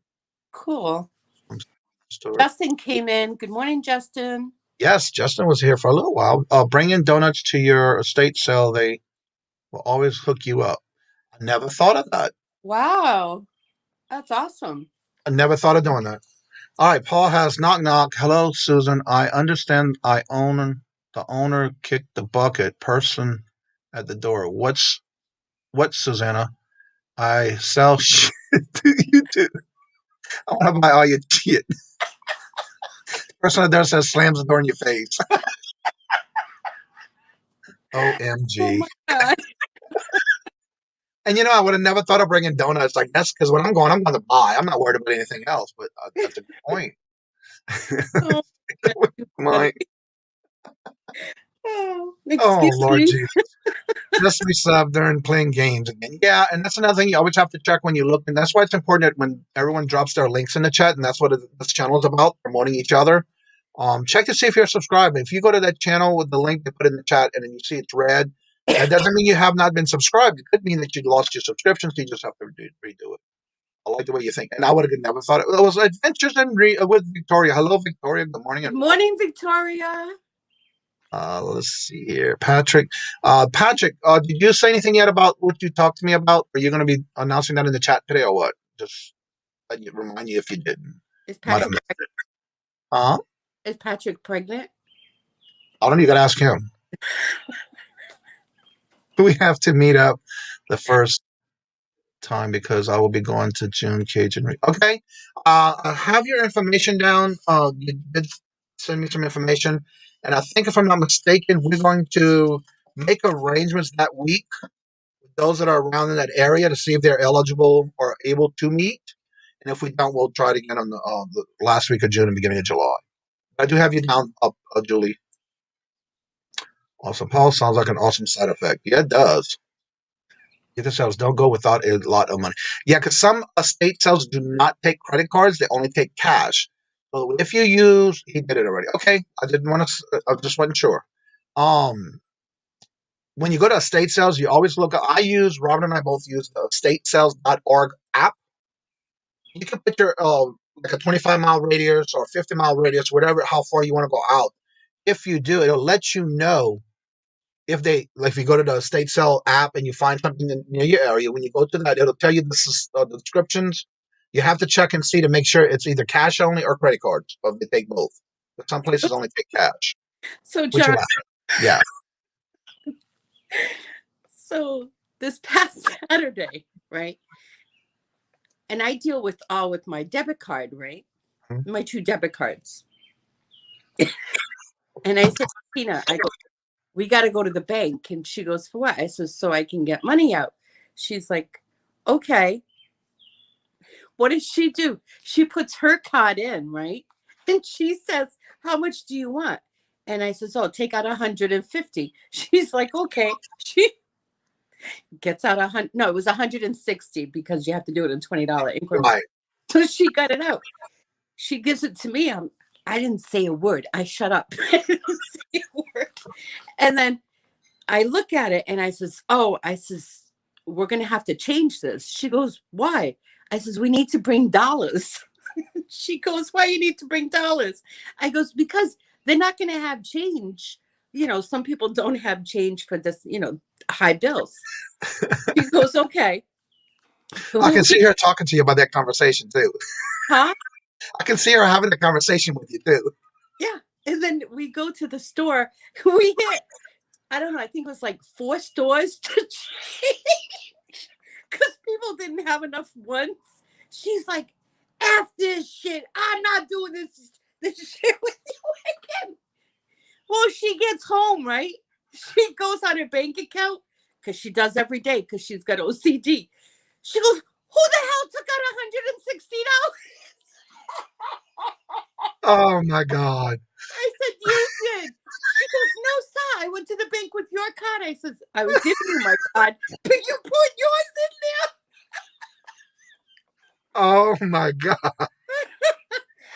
[SPEAKER 4] Cool. Justin came in. Good morning, Justin.
[SPEAKER 2] Yes, Justin was here for a little while. Bringing donuts to your estate sale, they will always hook you up. I never thought of that.
[SPEAKER 4] Wow. That's awesome.
[SPEAKER 2] I never thought of doing that. All right, Paul has knock knock. Hello, Susan. I understand the owner kicked the bucket. Person at the door. What, Susanna? I sell shit to you too. I want to buy all your shit. Person at the door says slams the door in your face. OMG.
[SPEAKER 4] Oh my God.
[SPEAKER 2] And I would have never thought of bringing donuts. Like, that's because when I'm going to buy. I'm not worried about anything else, but that's a good point.
[SPEAKER 4] Oh,
[SPEAKER 2] oh Lord Jesus. Just resub during playing games again. Yeah, and that's another thing you always have to check when you look. And that's why it's important that when everyone drops their links in the chat, and that's what this channel is about, promoting each other. Check to see if you're subscribed. If you go to that channel with the link they put in the chat and then you see it's red, that doesn't mean you have not been subscribed. It could mean that you lost your subscription, so you just have to redo it. I like the way you think. And I would have never thought it was Adventures with Victoria. Hello, Victoria. Good morning.
[SPEAKER 4] Good morning, Victoria.
[SPEAKER 2] Let's see here. Patrick, did you say anything yet about what you talked to me about? Are you going to be announcing that in the chat today or what? Just let you remind you if you didn't.
[SPEAKER 4] Is Patrick
[SPEAKER 2] pregnant?
[SPEAKER 4] Is Patrick pregnant?
[SPEAKER 2] I don't know. You got to ask him. We have to meet up the first time because I will be going to June Cajun. Okay. I have your information down. You did send me some information. And I think if I'm not mistaken, we're going to make arrangements that week with those that are around in that area to see if they're eligible or able to meet. And if we don't, we'll try it again on the last week of June and beginning of July. I do have you down, Julie. Awesome. Paul sounds like an awesome side effect. Yeah, it does. Get the sales. Don't go without a lot of money. Yeah, because some estate sales do not take credit cards. They only take cash. So if you use, he did it already. Okay, I just wasn't sure. When you go to estate sales, you always look at, Robin and I both use the estatesales.org app. You can put your, like a 25-mile radius or 50-mile radius, whatever, how far you want to go out. If you do, it'll let you know if you go to the estate sale app and you find something near your area, when you go to that, it'll tell you the descriptions. You have to check and see to make sure it's either cash only or credit cards, or they take both. But some places only take cash.
[SPEAKER 4] So, John,
[SPEAKER 2] yeah.
[SPEAKER 4] So this past Saturday, right? And I deal with my debit card, right? Mm-hmm. My 2 debit cards. And I said, Tina, we got to go to the bank. And she goes, for what? I said, so I can get money out. She's like, okay. What does she do? She puts her card in, right? And she says, how much do you want? And I says, take out 150. She's like, okay. She gets out it was 160 because you have to do it in $20 increments. Right. So she got it out. She gives it to me. I didn't say a word. I shut up. I didn't say a word. And then I look at it and I says, we're going to have to change this. She goes, why? I says, we need to bring dollars. She goes, why you need to bring dollars? I goes, because they're not going to have change. Some people don't have change for this, high bills. She goes, okay.
[SPEAKER 2] I can see her talking to you about that conversation too.
[SPEAKER 4] Huh?
[SPEAKER 2] I can see her having a conversation with you too.
[SPEAKER 4] Yeah. And then we go to the store. We hit, I don't know, I think it was like 4 stores to change because people didn't have enough ones. She's like, F this shit. I'm not doing this. to share with you again. Well, she gets home, right? She goes on her bank account because she does every day because she's got OCD. She goes, who the hell took out $160?
[SPEAKER 2] Oh my God.
[SPEAKER 4] I said, you did. She goes, no, sir. I went to the bank with your card. I said, I was giving you my card, but you put yours in there.
[SPEAKER 2] Oh my God.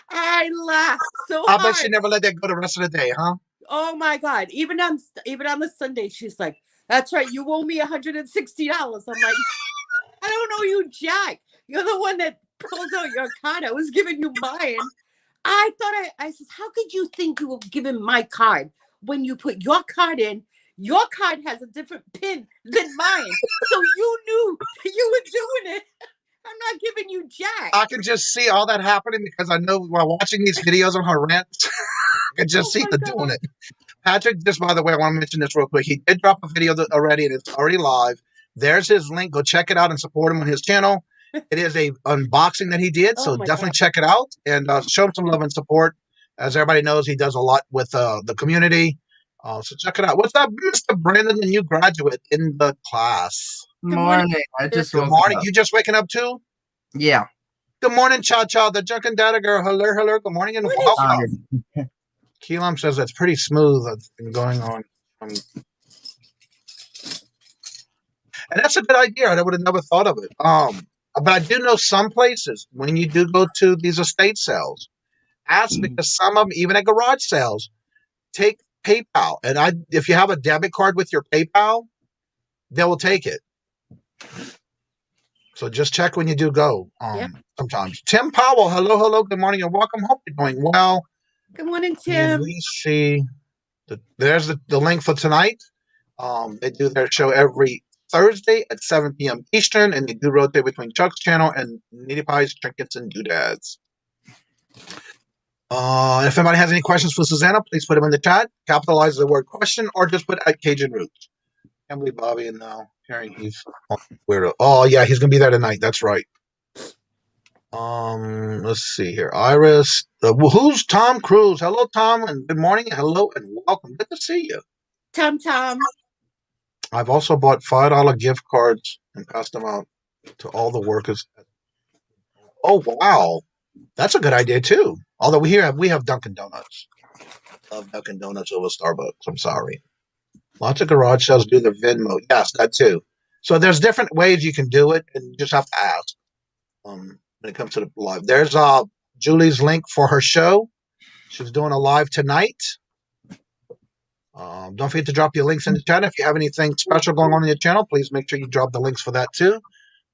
[SPEAKER 4] I laughed so
[SPEAKER 2] I
[SPEAKER 4] hard.
[SPEAKER 2] bet she never let that go the rest of the day, huh?
[SPEAKER 4] Oh my God. Even on the Sunday, she's like, that's right. You owe me $160. I'm like, I don't know you, Jack. You're the one that pulled out your card. I was giving you mine. I said, how could you think you were giving my card when you put your card in? Your card has a different pin than mine. So you knew you were doing it. I'm not giving you Jack.
[SPEAKER 2] I can just see all that happening because I know while watching these videos on her rants, I can just see her doing it. Patrick, just by the way, I want to mention this real quick. He did drop a video already, and it's already live. There's his link. Go check it out and support him on his channel. It is a unboxing that he did, so definitely check it out and show him some love and support. As everybody knows, he does a lot with the community. So check it out. What's up, Mr. Brandon, the new graduate in the class?
[SPEAKER 5] Good morning. I just
[SPEAKER 2] Good morning. You just waking up too?
[SPEAKER 5] Yeah.
[SPEAKER 2] Good morning, Cha Cha, the Junkin' Data girl. Hello, hello. Good morning and welcome. Keelam says that's pretty smooth. That's been going on. And that's a good idea. I would have never thought of it. But I do know some places when you do go to these estate sales, ask because some of them, even at garage sales, take PayPal. And if you have a debit card with your PayPal, they will take it. So just check when you do go. Sometimes. Tim Powell, hello, hello, good morning and welcome. Hope you're doing well.
[SPEAKER 4] Good morning, Tim.
[SPEAKER 2] We see there's the link for tonight. They do their show every Thursday at 7 p.m. Eastern, and they do rotate between Chuck's channel and Nitty Pies, Trinkets, and Doodads. If anybody has any questions for Susanna, please put them in the chat. Capitalize the word question or just put at Cajun Roots. Emily, Bobby, and now hearing he's weirdo. Oh yeah, he's gonna be there tonight. That's right. Let's see here. Iris, who's Tom Cruise? Hello, Tom, and good morning. Hello and welcome. Good to see you.
[SPEAKER 4] Tom.
[SPEAKER 2] I've also bought $5 gift cards and passed them out to all the workers. Oh wow, that's a good idea too. Although we have Dunkin' Donuts. Love Dunkin' Donuts over Starbucks. I'm sorry. Lots of garage sales do the Venmo. Yes, that too. So there's different ways you can do it, and you just have to ask. When it comes to the live, there's Julie's link for her show. She's doing a live tonight. Don't forget to drop your links in the chat. If you have anything special going on in your channel, please make sure you drop the links for that too.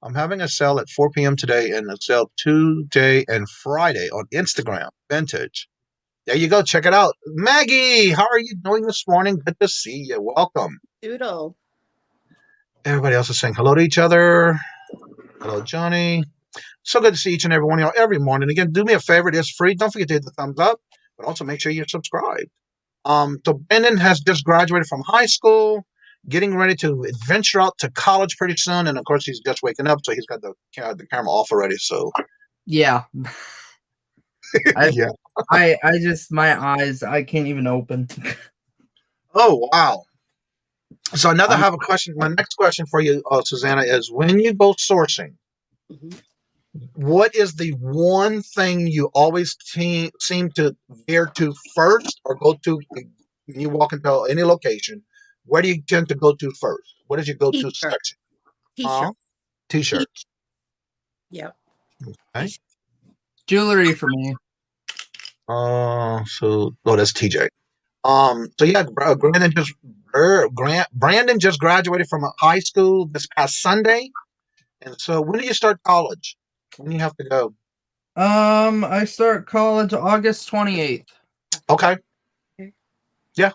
[SPEAKER 2] I'm having a sale at 4 p.m. today and a sale Tuesday and Friday on Instagram. Vintage. There you go. Check it out. Maggie, how are you doing this morning? Good to see you. Welcome.
[SPEAKER 4] Doodle.
[SPEAKER 2] Everybody else is saying hello to each other. Hello, Johnny. So good to see each and every one of y'all every morning. Again, do me a favor. It is free. Don't forget to hit the thumbs up, but also make sure you're subscribed. So Brendan has just graduated from high school, getting ready to venture out to college pretty soon. And of course, he's just waking up, so he's got the camera off already. So
[SPEAKER 5] yeah.
[SPEAKER 2] Yeah.
[SPEAKER 5] I just, my eyes, I can't even open.
[SPEAKER 2] Oh, wow. So I have a question. My next question for you, Susanna, is when you go sourcing, what is the one thing you always seem to veer to first or go to when you walk into any location? Where do you tend to go to first? What is your go-to section?
[SPEAKER 4] T-shirt.
[SPEAKER 2] T-shirts.
[SPEAKER 4] Yep.
[SPEAKER 2] Okay.
[SPEAKER 5] Jewelry for me.
[SPEAKER 2] That's TJ. So yeah, Brandon just graduated from high school this past Sunday. And so when do you start college? When do you have to go?
[SPEAKER 5] I start college August 28th.
[SPEAKER 2] Okay. Yeah.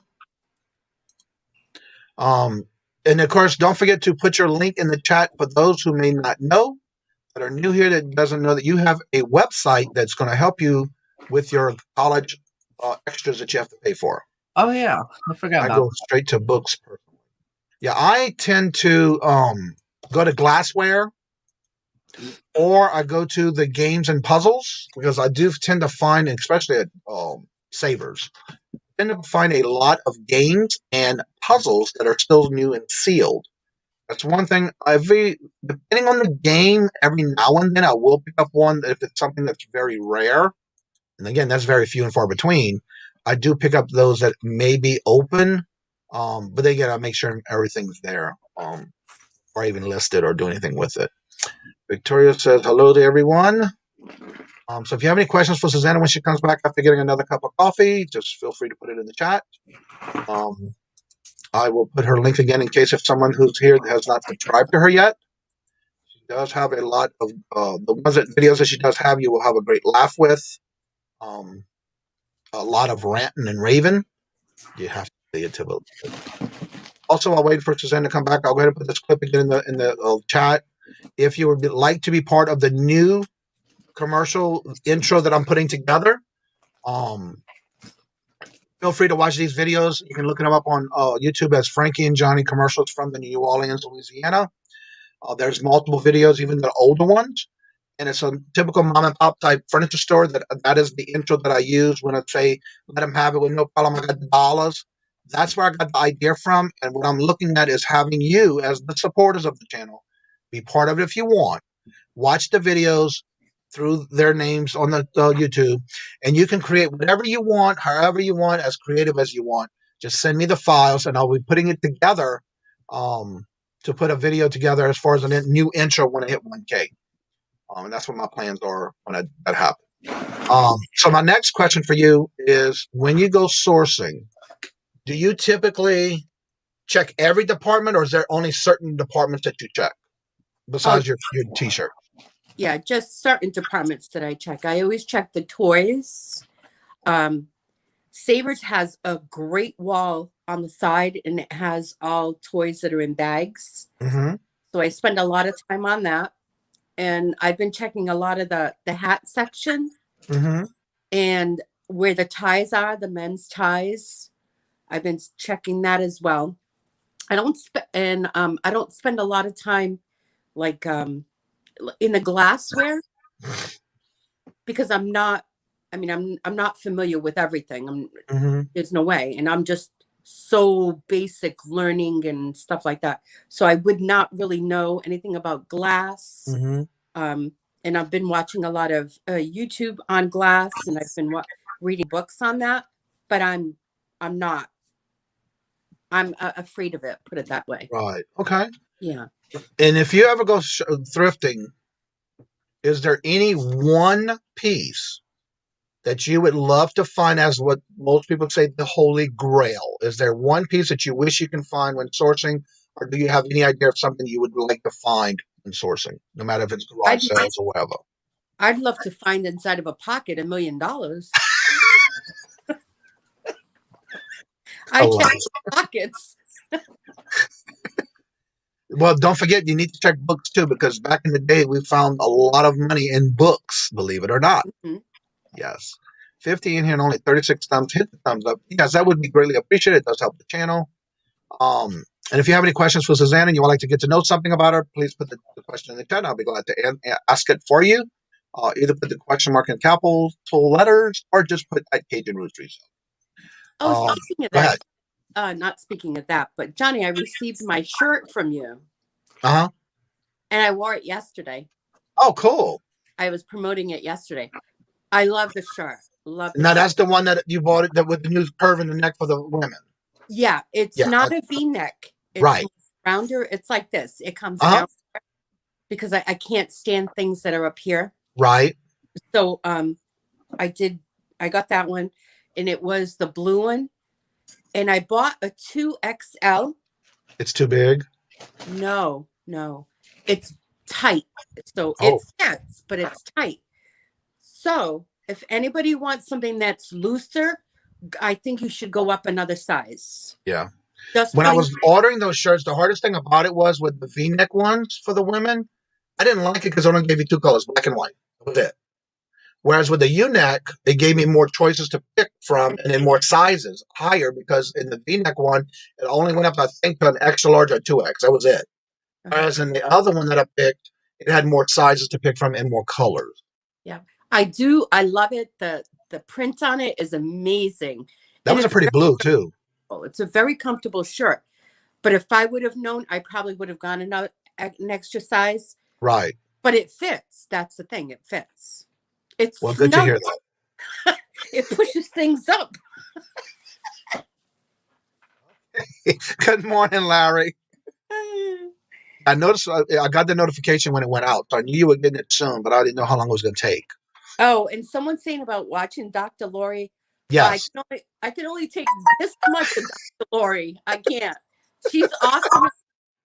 [SPEAKER 2] And of course, don't forget to put your link in the chat for those who may not know, that are new here, that doesn't know that you have a website that's going to help you with your college extras that you have to pay for.
[SPEAKER 5] Oh yeah, I forgot.
[SPEAKER 2] I go straight to books personally. Yeah, I tend to go to Glassware. or I go to the games and puzzles, because I do tend to find, especially at Savers, tend to find a lot of games and puzzles that are still new and sealed. That's one thing. Depending on the game, every now and then I will pick up one if it's something that's very rare. And again, that's very few and far between. I do pick up those that may be open, but again, I make sure everything's there, or even listed or do anything with it. Victoria says hello to everyone. So if you have any questions for Susanna when she comes back after getting another cup of coffee, just feel free to put it in the chat. I will put her link again in case if someone who's here has not subscribed to her yet. She does have a lot of videos that she does have. You will have a great laugh with. A lot of ranting and raving. You have to see it to believe it. Also, I'll wait for Susanna to come back. I'll go ahead and put this clip again in the chat. If you would like to be part of the new commercial intro that I'm putting together, feel free to watch these videos. You can look them up on YouTube as Frankie and Johnny commercials from the New Orleans, Louisiana. There's multiple videos, even the older ones. And it's a typical mom and pop type furniture store. That is the intro that I use when I say, let them have it with no problem. I got the dollars. That's where I got the idea from. And what I'm looking at is having you, as the supporters of the channel, be part of it if you want. Watch the videos through their names on the YouTube, and you can create whatever you want, however you want, as creative as you want. Just send me the files, and I'll be putting it together to put a video together as far as a new intro when I hit 1K. And that's what my plans are when that happens. So my next question for you is, when you go sourcing, do you typically check every department, or is there only certain departments that you check besides your t-shirt?
[SPEAKER 4] Yeah, just certain departments that I check. I always check the toys. Savers has a great wall on the side, and it has all toys that are in bags.
[SPEAKER 2] Mm-hmm.
[SPEAKER 4] So I spend a lot of time on that. And I've been checking a lot of the hat section,
[SPEAKER 2] mm-hmm.
[SPEAKER 4] and where the ties are, the men's ties. I've been checking that as well. I don't spend a lot of time like in the glassware, because I'm not familiar with everything. There's no way. And I'm just so basic learning and stuff like that. So I would not really know anything about glass.
[SPEAKER 2] Mm-hmm.
[SPEAKER 4] And I've been watching a lot of YouTube on glass, and I've been reading books on that, but I'm afraid of it, put it that way.
[SPEAKER 2] Right. Okay.
[SPEAKER 4] Yeah.
[SPEAKER 2] And if you ever go thrifting, is there any one piece that you would love to find as what most people say the holy grail? Is there one piece that you wish you can find when sourcing, or do you have any idea of something you would like to find in sourcing, no matter if it's garage sales or whatever?
[SPEAKER 4] I'd love to find inside of a pocket $1 million. I check pockets.
[SPEAKER 2] Well, don't forget, you need to check books too, because back in the day, we found a lot of money in books, believe it or not.
[SPEAKER 4] Mm-hmm.
[SPEAKER 2] Yes. 50 in here and only 36 thumbs. Hit the thumbs up. Yes, that would be greatly appreciated. It does help the channel. And if you have any questions for Susanna and you would like to get to know something about her, please put the question in the chat. I'll be glad to ask it for you. Either put the question mark in capital letters, or just put at Kajun Resale.
[SPEAKER 4] Oh, speaking of that, not speaking of that, but Johnny, I received my shirt from you.
[SPEAKER 2] Uh-huh.
[SPEAKER 4] And I wore it yesterday.
[SPEAKER 2] Oh, cool.
[SPEAKER 4] I was promoting it yesterday. I love the shirt.
[SPEAKER 2] That's the one that you bought that with the new curve in the neck for the women.
[SPEAKER 4] Yeah, it's not a V-neck. It's
[SPEAKER 2] right.
[SPEAKER 4] Rounder. It's like this. It comes down because I can't stand things that are up here.
[SPEAKER 2] Right.
[SPEAKER 4] So I got that one, and it was the blue one. And I bought a 2XL.
[SPEAKER 2] It's too big?
[SPEAKER 4] No. It's tight. So it fits, but it's tight. So if anybody wants something that's looser, I think you should go up another size.
[SPEAKER 2] Yeah. When I was ordering those shirts, the hardest thing about it was with the V-neck ones for the women, I didn't like it because I only gave you two colors, black and white. That was it. Whereas with the U-neck, they gave me more choices to pick from, and then more sizes higher, because in the V-neck one, it only went up, I think, to an extra large or 2X. That was it. Whereas in the other one that I picked, it had more sizes to pick from and more colors.
[SPEAKER 4] Yeah, I do. I love it. The print on it is amazing.
[SPEAKER 2] That
[SPEAKER 4] And
[SPEAKER 2] was a
[SPEAKER 4] it's
[SPEAKER 2] pretty blue too.
[SPEAKER 4] comfortable. It's a very comfortable shirt. But if I would have known, I probably would have gone an extra size.
[SPEAKER 2] Right.
[SPEAKER 4] But it fits. That's the thing. It fits. It's
[SPEAKER 2] Well, good to hear that.
[SPEAKER 4] It pushes things up.
[SPEAKER 2] Good morning, Larry. I noticed I got the notification when it went out, so I knew you were getting it soon, but I didn't know how long it was going to take.
[SPEAKER 4] Oh, and someone's saying about watching Dr. Lori.
[SPEAKER 2] Yes.
[SPEAKER 4] I can only take this much of Dr. Lori. I can't. She's awesome.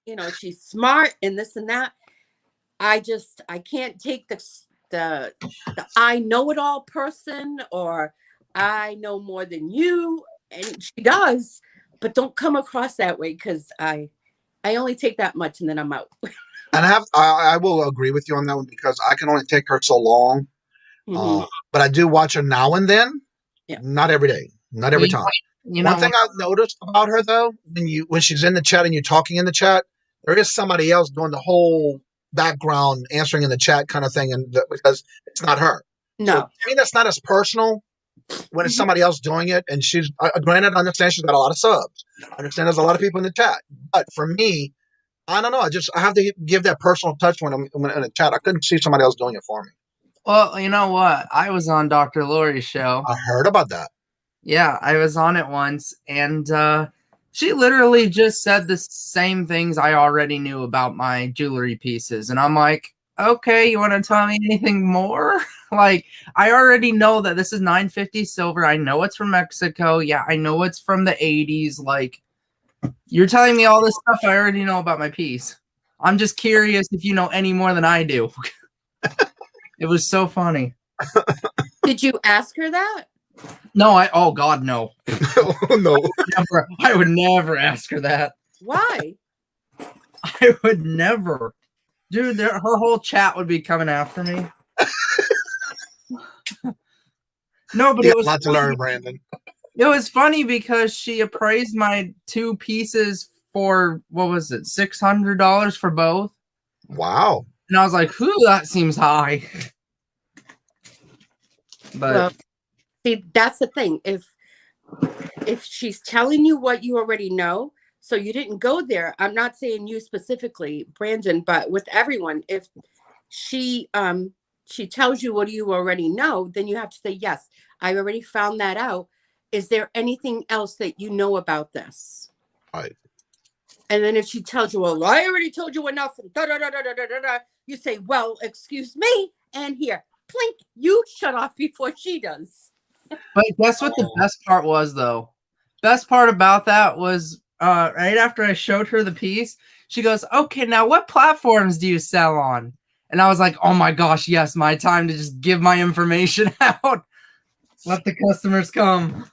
[SPEAKER 4] You know, she's smart and this and that. I can't take the I know it all person, or I know more than you, and she does, but don't come across that way, because I only take that much and then I'm out.
[SPEAKER 2] And I will agree with you on that one, because I can only take her so long.
[SPEAKER 4] Mm-hmm.
[SPEAKER 2] But I do watch her now and then.
[SPEAKER 4] Yeah.
[SPEAKER 2] Not every day, not every time. One thing I've noticed about her though, when she's in the chat and you're talking in the chat, there is somebody else doing the whole background answering in the chat kind of thing, and because it's not her.
[SPEAKER 4] No,
[SPEAKER 2] so, I mean, that's not as personal when it's somebody else doing it. And she's granted, I understand she's got a lot of subs. I understand there's a lot of people in the chat, but for me, I don't know. I have to give that personal touch when I'm in the chat. I couldn't see somebody else doing it for me.
[SPEAKER 5] Well, you know what? I was on Dr. Lori's show.
[SPEAKER 2] I heard about that.
[SPEAKER 5] Yeah, I was on it once, and she literally just said the same things I already knew about my jewelry pieces. And I'm like, okay, you want to tell me anything more? Like, I already know that this is 950 silver. I know it's from Mexico. Yeah, I know it's from the 80s. Like, you're telling me all this stuff I already know about my piece. I'm just curious if you know any more than I do. It was so funny.
[SPEAKER 4] Did you ask her that?
[SPEAKER 5] No, oh God, no.
[SPEAKER 2] Oh, no.
[SPEAKER 5] I would never ask her that.
[SPEAKER 4] Why?
[SPEAKER 5] I would never. Dude, her whole chat would be coming after me. No, but
[SPEAKER 2] Yeah,
[SPEAKER 5] it was
[SPEAKER 2] a lot to learn, Brandon.
[SPEAKER 5] It was funny because she appraised my two pieces for, what was it, $600 for both.
[SPEAKER 2] Wow.
[SPEAKER 5] And I was like, that seems high. But
[SPEAKER 4] well, see, that's the thing. If she's telling you what you already know, so you didn't go there. I'm not saying you specifically, Brandon, but with everyone, if she tells you what you already know, then you have to say, yes, I already found that out. Is there anything else that you know about this?
[SPEAKER 2] Right.
[SPEAKER 4] And then if she tells you, well, I already told you enough, you say, well, excuse me, and here, plink, you shut off before she does.
[SPEAKER 5] But guess what the best part was, though? Best part about that was right after I showed her the piece, she goes, okay, now what platforms do you sell on? And I was like, oh my gosh, yes, my time to just give my information out. Let the customers come.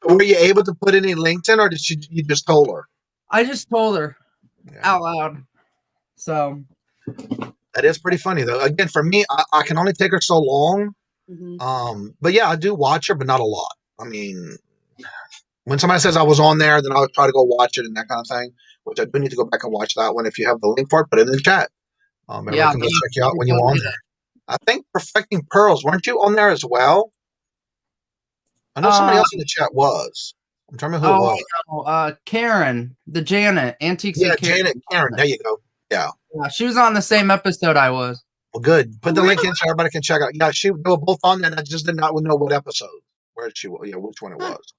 [SPEAKER 2] Were you able to put any links in, or did you just told her?
[SPEAKER 5] I just told her out loud. So
[SPEAKER 2] that is pretty funny, though. Again, for me, I can only take her so long.
[SPEAKER 4] Mm-hmm.
[SPEAKER 2] But yeah, I do watch her, but not a lot. I mean, when somebody says I was on there, then I'll try to go watch it and that kind of thing, which I do need to go back and watch that one. If you have the link for it, put it in the chat. Everybody can go check you out when you're on there. I think Perfecting Pearls, weren't you on there as well? I know somebody else in the chat was. I'm trying to remember who it was.
[SPEAKER 5] Karen, the Janet, Antiques.
[SPEAKER 2] Yeah, Karen. There you go. Yeah,
[SPEAKER 5] she was on the same episode I was.
[SPEAKER 2] Well, good. Put the link in so everybody can check out. Yeah, they were both on there. And I just did not know what episode, which one it was.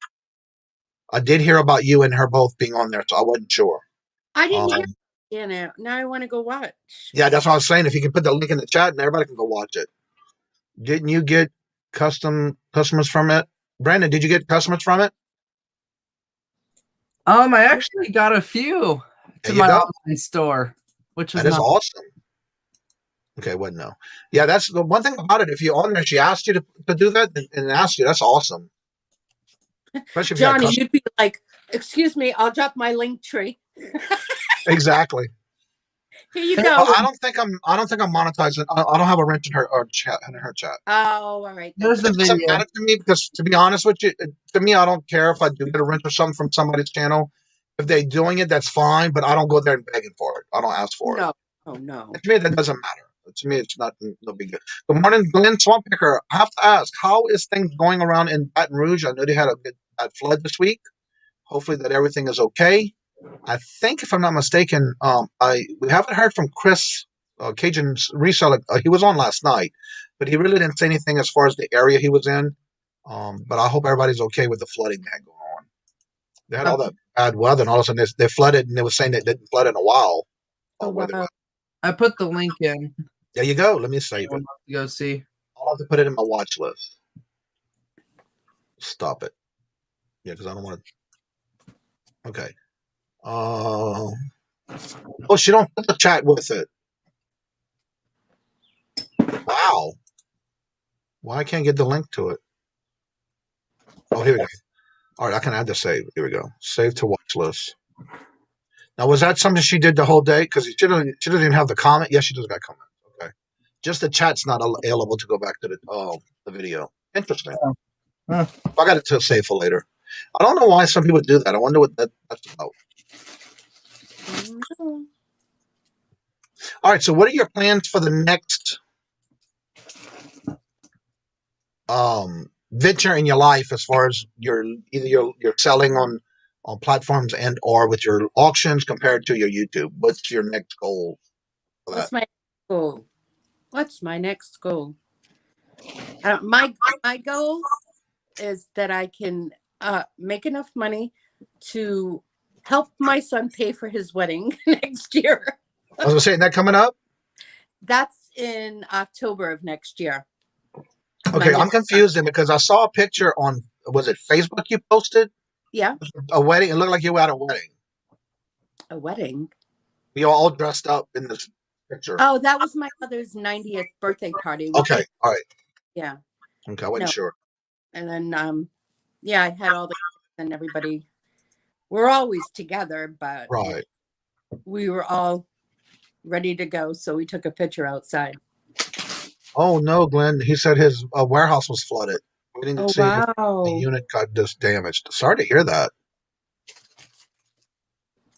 [SPEAKER 2] I did hear about you and her both being on there, so I wasn't sure.
[SPEAKER 4] I didn't hear it. Now I want to go watch.
[SPEAKER 2] Yeah, that's what I was saying. If you can put the link in the chat, and everybody can go watch it. Didn't you get customers from it? Brandon, did you get customers from it?
[SPEAKER 5] I actually got a few to my online store, which was
[SPEAKER 2] awesome. Okay, what? No. Yeah, that's the one thing about it. If you're on there, she asked you to do that and asked you, that's awesome. Especially if
[SPEAKER 4] Johnny, you'd be like, excuse me, I'll drop my link tree.
[SPEAKER 2] Exactly.
[SPEAKER 4] Here you go.
[SPEAKER 2] Well, I don't think I'm monetizing. I don't have a rent in her chat.
[SPEAKER 4] Oh, all right.
[SPEAKER 5] There's the video.
[SPEAKER 2] It doesn't matter to me, because to be honest with you, to me, I don't care if I do get a rent or something from somebody's channel. If they're doing it, that's fine. But I don't go there and begging for it. I don't ask for it.
[SPEAKER 4] Oh no.
[SPEAKER 2] To me, that doesn't matter. To me, it's not no big deal. Good morning, Glenn Swamppicker. I have to ask, how is things going around in Baton Rouge? I know they had a good bad flood this week. Hopefully that everything is okay. I think, if I'm not mistaken, we haven't heard from Chris, Cajun's reseller. He was on last night, but he really didn't say anything as far as the area he was in. But I hope everybody's okay with the flooding that going on. They had all that bad weather, and all of a sudden they flooded, and they were saying they didn't flood in a while.
[SPEAKER 4] Oh, wow.
[SPEAKER 5] I put the link in.
[SPEAKER 2] There you go. Let me save it.
[SPEAKER 5] Go see.
[SPEAKER 2] I'll have to put it in my watch list. Stop it. Yeah, because I don't want to. Okay. Oh, she don't put the chat with it. Wow. Why I can't get the link to it? Oh, here we go. All right, I can add the save. Here we go. Save to watch list. Now, was that something she did the whole day? Because she doesn't even have the comment. Yes, she does got comment. Okay. Just the chat's not available to go back to the video. Interesting. I got it to save for later. I don't know why some people do that. I wonder what that's about. All right, so what are your plans for the next venture in your life, as far as you're selling on platforms and or with your auctions compared to your YouTube? What's your next goal for that?
[SPEAKER 4] What's my next goal? My goal is that I can make enough money to help my son pay for his wedding next year.
[SPEAKER 2] I was saying that coming up.
[SPEAKER 4] That's in October of next year.
[SPEAKER 2] Okay, I'm confused then, because I saw a picture on, was it Facebook you posted?
[SPEAKER 4] Yeah.
[SPEAKER 2] A wedding. It looked like you were at a wedding.
[SPEAKER 4] A wedding?
[SPEAKER 2] We were all dressed up in this picture.
[SPEAKER 4] Oh, that was my mother's 90th birthday party.
[SPEAKER 2] Okay, all right.
[SPEAKER 4] Yeah.
[SPEAKER 2] Okay, I wasn't sure.
[SPEAKER 4] And then, yeah, I had all the and everybody. We're always together, but
[SPEAKER 2] right.
[SPEAKER 4] We were all ready to go, so we took a picture outside.
[SPEAKER 2] Oh no, Glenn! He said his warehouse was flooded. We didn't see
[SPEAKER 4] wow!
[SPEAKER 2] The unit got just damaged. Sorry to hear that.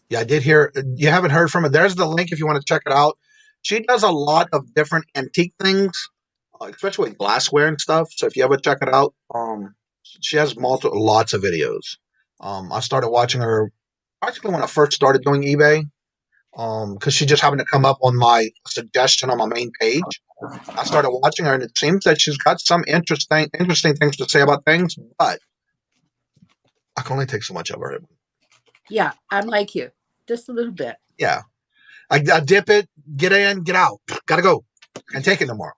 [SPEAKER 2] Yeah, I did hear. You haven't heard from her. There's the link if you want to check it out. She does a lot of different antique things, especially with glassware and stuff. So if you ever check it out, she has lots of videos. I started watching her practically when I first started doing eBay, because she just happened to come up on my suggestion on my main page. I started watching her, and it seems that she's got some interesting things to say about things, but I can only take so much of her.
[SPEAKER 4] Yeah, I'm like you, just a little bit.
[SPEAKER 2] Yeah, I dip it, get in, get out, gotta go, and take it no more.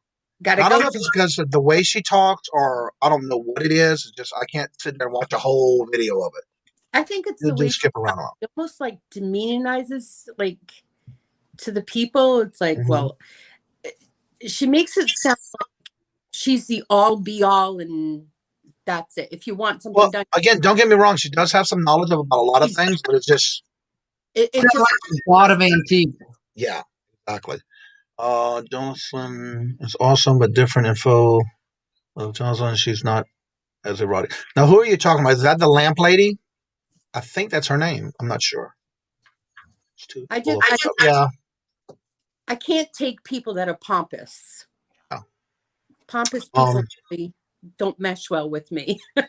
[SPEAKER 2] I don't know if it's because of the way she talks, or I don't know what it is. It's just I can't sit there and watch a whole video of it.
[SPEAKER 4] I think it's
[SPEAKER 2] You'll
[SPEAKER 4] the way
[SPEAKER 2] skip around.
[SPEAKER 4] It almost like demonizes, like, to the people. It's like, well, she makes it sound like she's the all be all, and that's it. If you want something done,
[SPEAKER 2] again, don't get me wrong. She does have some knowledge about a lot of things, but it's just
[SPEAKER 5] it's just a lot of antique.
[SPEAKER 2] Yeah, exactly. Jocelyn is awesome, but different info. Jocelyn, she's not as erotic. Now, who are you talking about? Is that the lamp lady? I think that's her name. I'm not sure.
[SPEAKER 4] Yeah. I can't take people that are pompous.
[SPEAKER 2] Oh.
[SPEAKER 4] Pompous people really don't mesh well with me.
[SPEAKER 2] And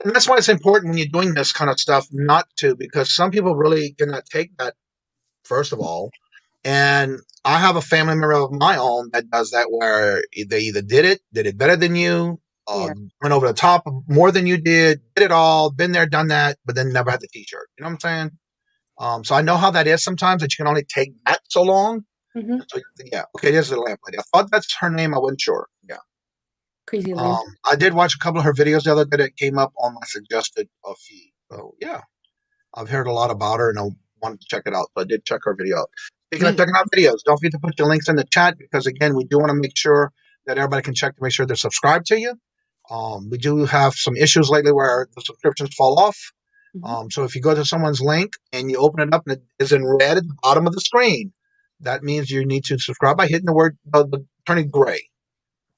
[SPEAKER 2] that's why it's important when you're doing this kind of stuff not to, because some people really cannot take that, first of all. And I have a family member of my own that does that, where they either did it better than you, went over the top more than you did it all, been there, done that, but then never had the t-shirt. You know what I'm saying? So I know how that is sometimes, that you can only take that so long. So, yeah. Okay, there's the lamp lady. I thought that's her name. I wasn't sure. Yeah.
[SPEAKER 4] Crazy lamp.
[SPEAKER 2] I did watch a couple of her videos the other day that came up on my suggested feed. So, yeah. I've heard a lot about her, and I wanted to check it out. So I did check her video out. Speaking of checking out videos, don't forget to put your links in the chat, because, again, we do want to make sure that everybody can check to make sure they're subscribed to you. We do have some issues lately where the subscriptions fall off. So if you go to someone's link and you open it up and it is in red at the bottom of the screen, that means you need to subscribe by hitting the word turning gray.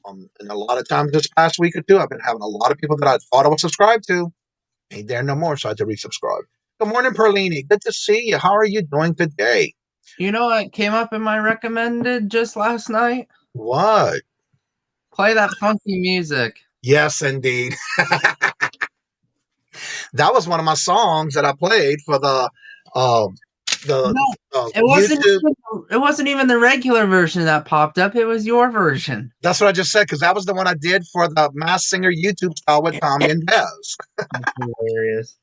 [SPEAKER 2] And a lot of times this past week or two, I've been having a lot of people that I thought I was subscribed to ain't there no more, so I had to resubscribe. Good morning, Perlini. Good to see you. How are you doing today?
[SPEAKER 5] You know what came up in my recommended just last night?
[SPEAKER 2] What?
[SPEAKER 5] Play that funky music.
[SPEAKER 2] Yes, indeed. That was one of my songs that I played for the
[SPEAKER 5] No,
[SPEAKER 2] YouTube.
[SPEAKER 5] it wasn't even the regular version that popped up. It was your version.
[SPEAKER 2] That's what I just said, because that was the one I did for the Mass Singer YouTube style with Tommy and Des.
[SPEAKER 5] That's hilarious.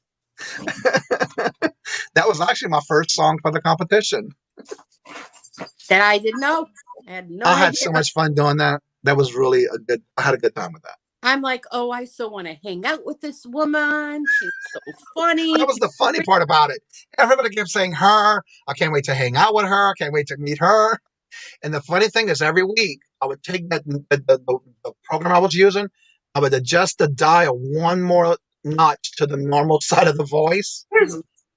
[SPEAKER 2] That was actually my first song for the competition.
[SPEAKER 4] That I didn't know. I had no
[SPEAKER 2] I
[SPEAKER 4] idea.
[SPEAKER 2] had so much fun doing that. That was really I had a good time with that.
[SPEAKER 4] I'm like, oh, I so want to hang out with this woman. She's so funny.
[SPEAKER 2] That was the funny part about it. Everybody kept saying her. I can't wait to hang out with her. I can't wait to meet her. And the funny thing is, every week I would take the program I was using, I would adjust the dial one more notch to the normal side of the voice.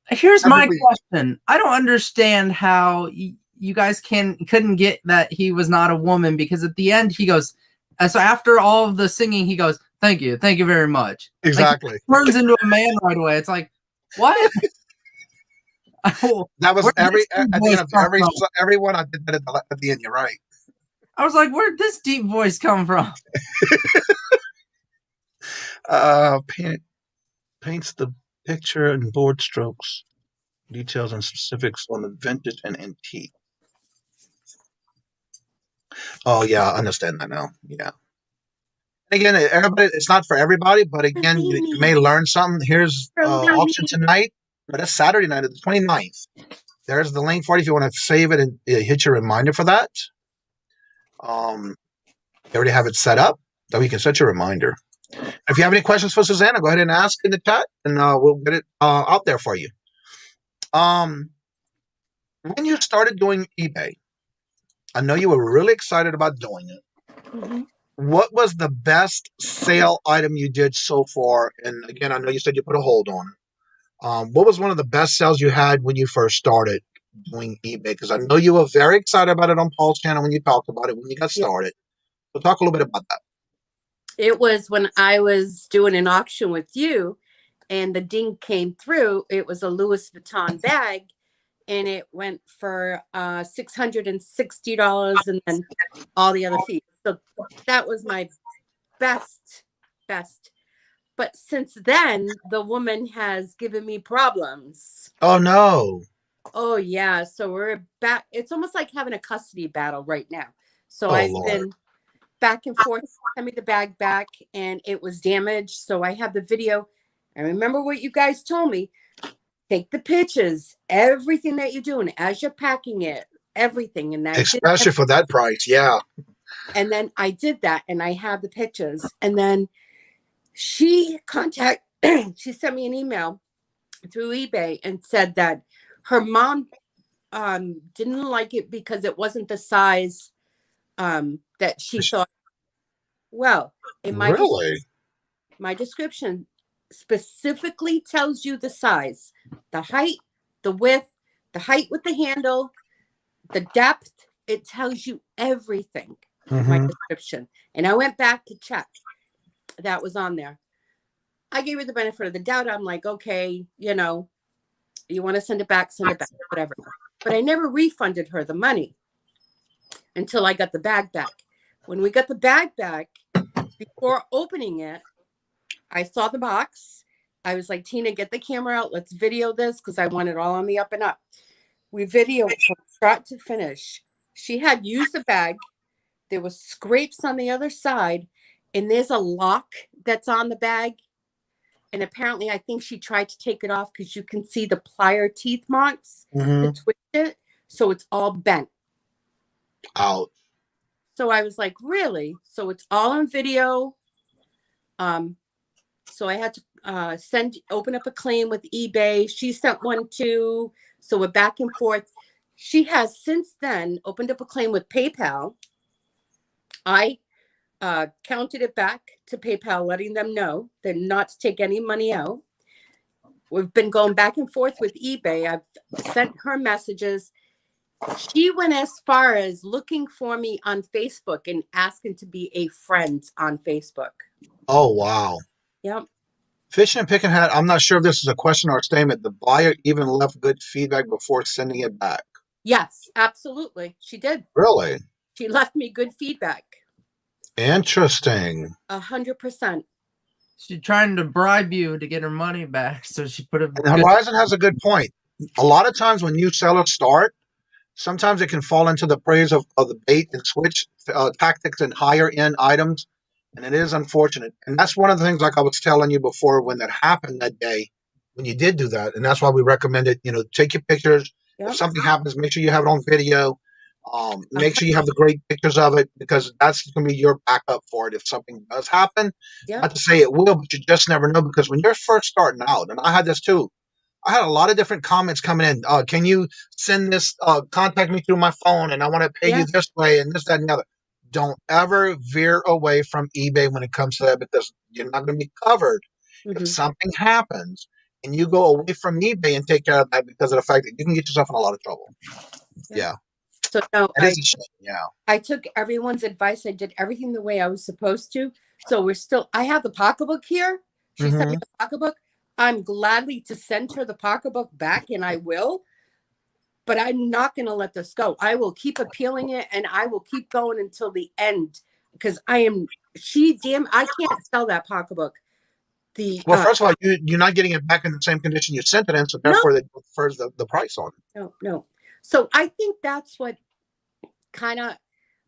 [SPEAKER 5] Here's my question. I don't understand how you guys couldn't get that he was not a woman, because at the end he goes, so after all of the singing, he goes, thank you very much.
[SPEAKER 2] Exactly.
[SPEAKER 5] Like, turns into a man right away. It's like, what?
[SPEAKER 2] That was at the end of every one I did that at the end. You're right.
[SPEAKER 5] I was like, where'd this deep voice come from?
[SPEAKER 2] Paints the picture in board strokes, details and specifics on the vintage and antique. Oh yeah, I understand that now. Yeah. Again, everybody, it's not for everybody, but again, you may learn something. Here's auction tonight, but that's Saturday night, the 29th. There's the link for it if you want to save it and hit your reminder for that. You already have it set up, so you can set your reminder. If you have any questions for Susanna, go ahead and ask in the chat, and we'll get it out there for you. When you started doing eBay, I know you were really excited about doing it.
[SPEAKER 4] Mm-hmm.
[SPEAKER 2] What was the best sale item you did so far? And again, I know you said you put a hold on it. What was one of the best sales you had when you first started doing eBay? Because I know you were very excited about it on Paul's channel when you talked about it when you got started. So talk a little bit about that.
[SPEAKER 4] It was when I was doing an auction with you, and the ding came through. It was a Louis Vuitton bag, and it went for $660, and then all the other fees. So that was my best. But since then, the woman has given me problems.
[SPEAKER 2] Oh no.
[SPEAKER 4] Oh yeah. So we're back. It's almost like having a custody battle right now. So I've been back and forth. Send me the bag back, and it was damaged. So I have the video. I remember what you guys told me. Take the pictures, everything that you're doing as you're packing it, everything. And that,
[SPEAKER 2] especially for that price, yeah.
[SPEAKER 4] And then I did that, and I have the pictures. And then she sent me an email through eBay and said that her mom didn't like it because it wasn't the size that she thought. Well, in my description specifically tells you the size, the height, the width, the height with the handle, the depth. It tells you everything. My description. And I went back to check. That was on there. I gave her the benefit of the doubt. I'm like, okay, you want to send it back, whatever. But I never refunded her the money until I got the bag back. When we got the bag back, before opening it, I saw the box. I was like, Tina, get the camera out. Let's video this because I want it all on the up and up. We videoed from start to finish. She had used the bag. There was scrapes on the other side, and there's a lock that's on the bag. And apparently, I think she tried to take it off because you can see the plier teeth marks to twist it. So it's all bent.
[SPEAKER 2] Out.
[SPEAKER 4] So I was like, really? So it's all on video. So I had to open up a claim with eBay. She sent one too. So we're back and forth. She has since then opened up a claim with PayPal. I counted it back to PayPal, letting them know they're not to take any money out. We've been going back and forth with eBay. I've sent her messages. She went as far as looking for me on Facebook and asking to be a friend on Facebook.
[SPEAKER 2] Oh, wow.
[SPEAKER 4] Yep.
[SPEAKER 2] Fishing and Picking Hat, I'm not sure if this is a question or a statement. The buyer even left good feedback before sending it back.
[SPEAKER 4] Yes, absolutely. She did.
[SPEAKER 2] Really?
[SPEAKER 4] She left me good feedback.
[SPEAKER 2] Interesting.
[SPEAKER 4] 100%.
[SPEAKER 5] She's trying to bribe you to get her money back, so she put a
[SPEAKER 2] And
[SPEAKER 5] good.
[SPEAKER 2] Horizon has a good point. A lot of times when new sellers start, sometimes it can fall into the praise of the bait and switch tactics and higher end items. And it is unfortunate. And that's one of the things, like I was telling you before, when that happened that day, when you did do that. And that's why we recommended, take your pictures.
[SPEAKER 4] Yep.
[SPEAKER 2] If something happens, make sure you have it on video. Make sure you have the great pictures of it, because that's going to be your backup for it if something does happen.
[SPEAKER 4] Yep.
[SPEAKER 2] Not to say it will, but you just never know, because when you're first starting out, and I had this too, I had a lot of different comments coming in. Can you send this, contact me through my phone, and I want to pay you this way and this, that, and the other. Don't ever veer away from eBay when it comes to that, because you're not going to be covered if something happens and you go away from eBay and take care of that, because of the fact that you can get yourself in a lot of trouble. Yeah.
[SPEAKER 4] So no,
[SPEAKER 2] That is a shame. Yeah.
[SPEAKER 4] I took everyone's advice. I did everything the way I was supposed to. So I have the pocketbook here. She sent me the pocketbook. I'm gladly to send her the pocketbook back, and I will. But I'm not going to let this go. I will keep appealing it, and I will keep going until the end, because I can't sell that pocketbook.
[SPEAKER 2] Well, first of all, you're not getting it back in the same condition you sent it in, so therefore they prefers the price on it.
[SPEAKER 4] No. So I think that's what kind of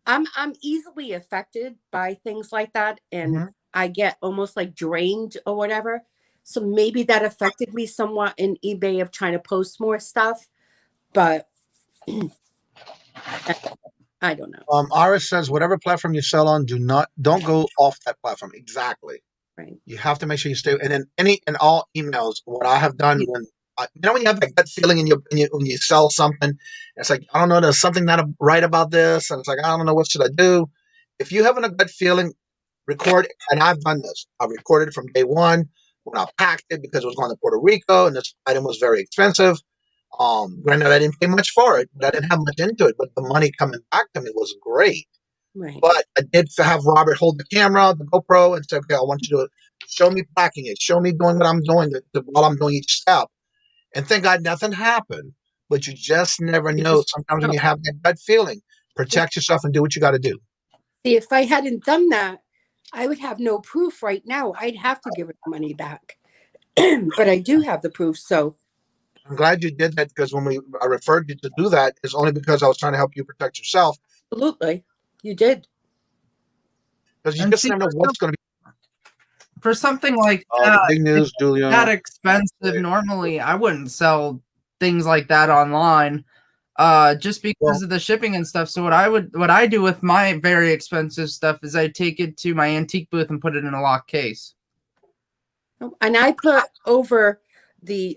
[SPEAKER 4] I'm easily affected by things like that, and I get almost like drained or whatever. So maybe that affected me somewhat in eBay of trying to post more stuff, but I don't know.
[SPEAKER 2] Iris says, whatever platform you sell on, don't go off that platform. Exactly.
[SPEAKER 4] Right.
[SPEAKER 2] You have to make sure you stay. And then all emails, what I have done when you have that gut feeling when you sell something, it's like, I don't know, there's something not right about this, and it's like, I don't know, what should I do? If you have a gut feeling, record. And I've done this. I recorded it from day one when I packed it, because it was going to Puerto Rico and this item was very expensive. Granted, I didn't pay much for it, but I didn't have much into it. But the money coming back to me was great.
[SPEAKER 4] Right.
[SPEAKER 2] But I did have Robert hold the camera, the GoPro, and say, okay, I want you to show me packing it, show me doing what I'm doing while I'm doing each step. And thank God nothing happened. But you just never know. Sometimes when you have that gut feeling, protect yourself and do what you got to do.
[SPEAKER 4] See, if I hadn't done that, I would have no proof right now. I'd have to give her the money back. But I do have the proof, so.
[SPEAKER 2] I'm glad you did that, because when I referred you to do that, it's only because I was trying to help you protect yourself.
[SPEAKER 4] Absolutely. You did.
[SPEAKER 2] Because you just never know what's going to be.
[SPEAKER 5] For something like
[SPEAKER 2] big news, Julia.
[SPEAKER 5] That expensive, normally I wouldn't sell things like that online, just because of the shipping and stuff. So what I do with my very expensive stuff is I take it to my antique booth and put it in a locked case.
[SPEAKER 4] And I put over the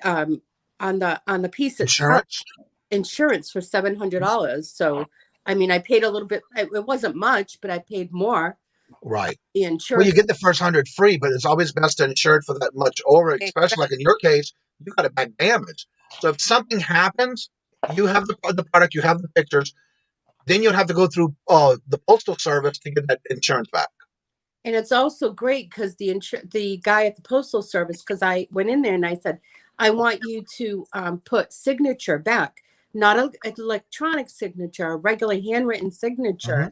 [SPEAKER 4] on the piece insurance for $700. So I mean, I paid a little bit. It wasn't much, but I paid more.
[SPEAKER 2] Right.
[SPEAKER 4] The insurance.
[SPEAKER 2] Well, you get the first 100 free, but it's always best to insure it for that much over, especially like in your case, you got it back damaged. So if something happens, you have the product, you have the pictures, then you'll have to go through the postal service to get that insurance back.
[SPEAKER 4] And it's also great because the guy at the postal service, because I went in there and I said, I want you to put signature back, not an electronic signature, a regular handwritten signature.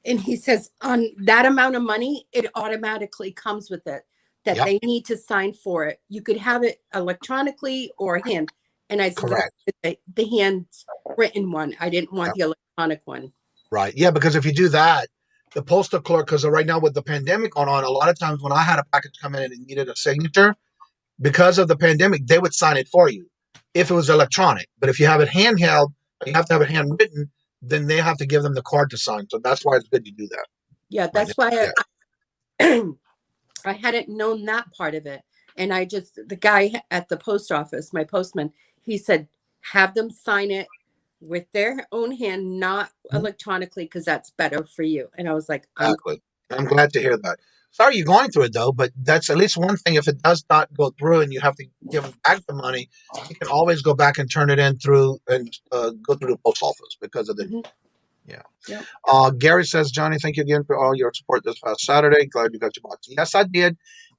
[SPEAKER 4] And he says, on that amount of money, it automatically comes with it, that they need to sign for it. You could have it electronically or hand. And I said, the handwritten one. I didn't want the electronic one.
[SPEAKER 2] Right. Yeah, because if you do that, the postal clerk, because right now with the pandemic going on, a lot of times when I had a package come in and it needed a signature, because of the pandemic, they would sign it for you if it was electronic. But if you have it handheld, you have to have it handwritten, then they have to give them the card to sign. So that's why it's good to do that.
[SPEAKER 4] Yeah, that's why I hadn't known that part of it. And the guy at the post office, my postman, he said, have them sign it with their own hand, not electronically, because that's better for you. And I was like,
[SPEAKER 2] exactly. I'm glad to hear that. Sorry you're going through it, though, but that's at least one thing. If it does not go through and you have to give them back the money, you can always go back and turn it in through and go through the post office because of the. Gary says, Johnny, thank you again for all your support this past Saturday. Glad you got your box. Yes, I did.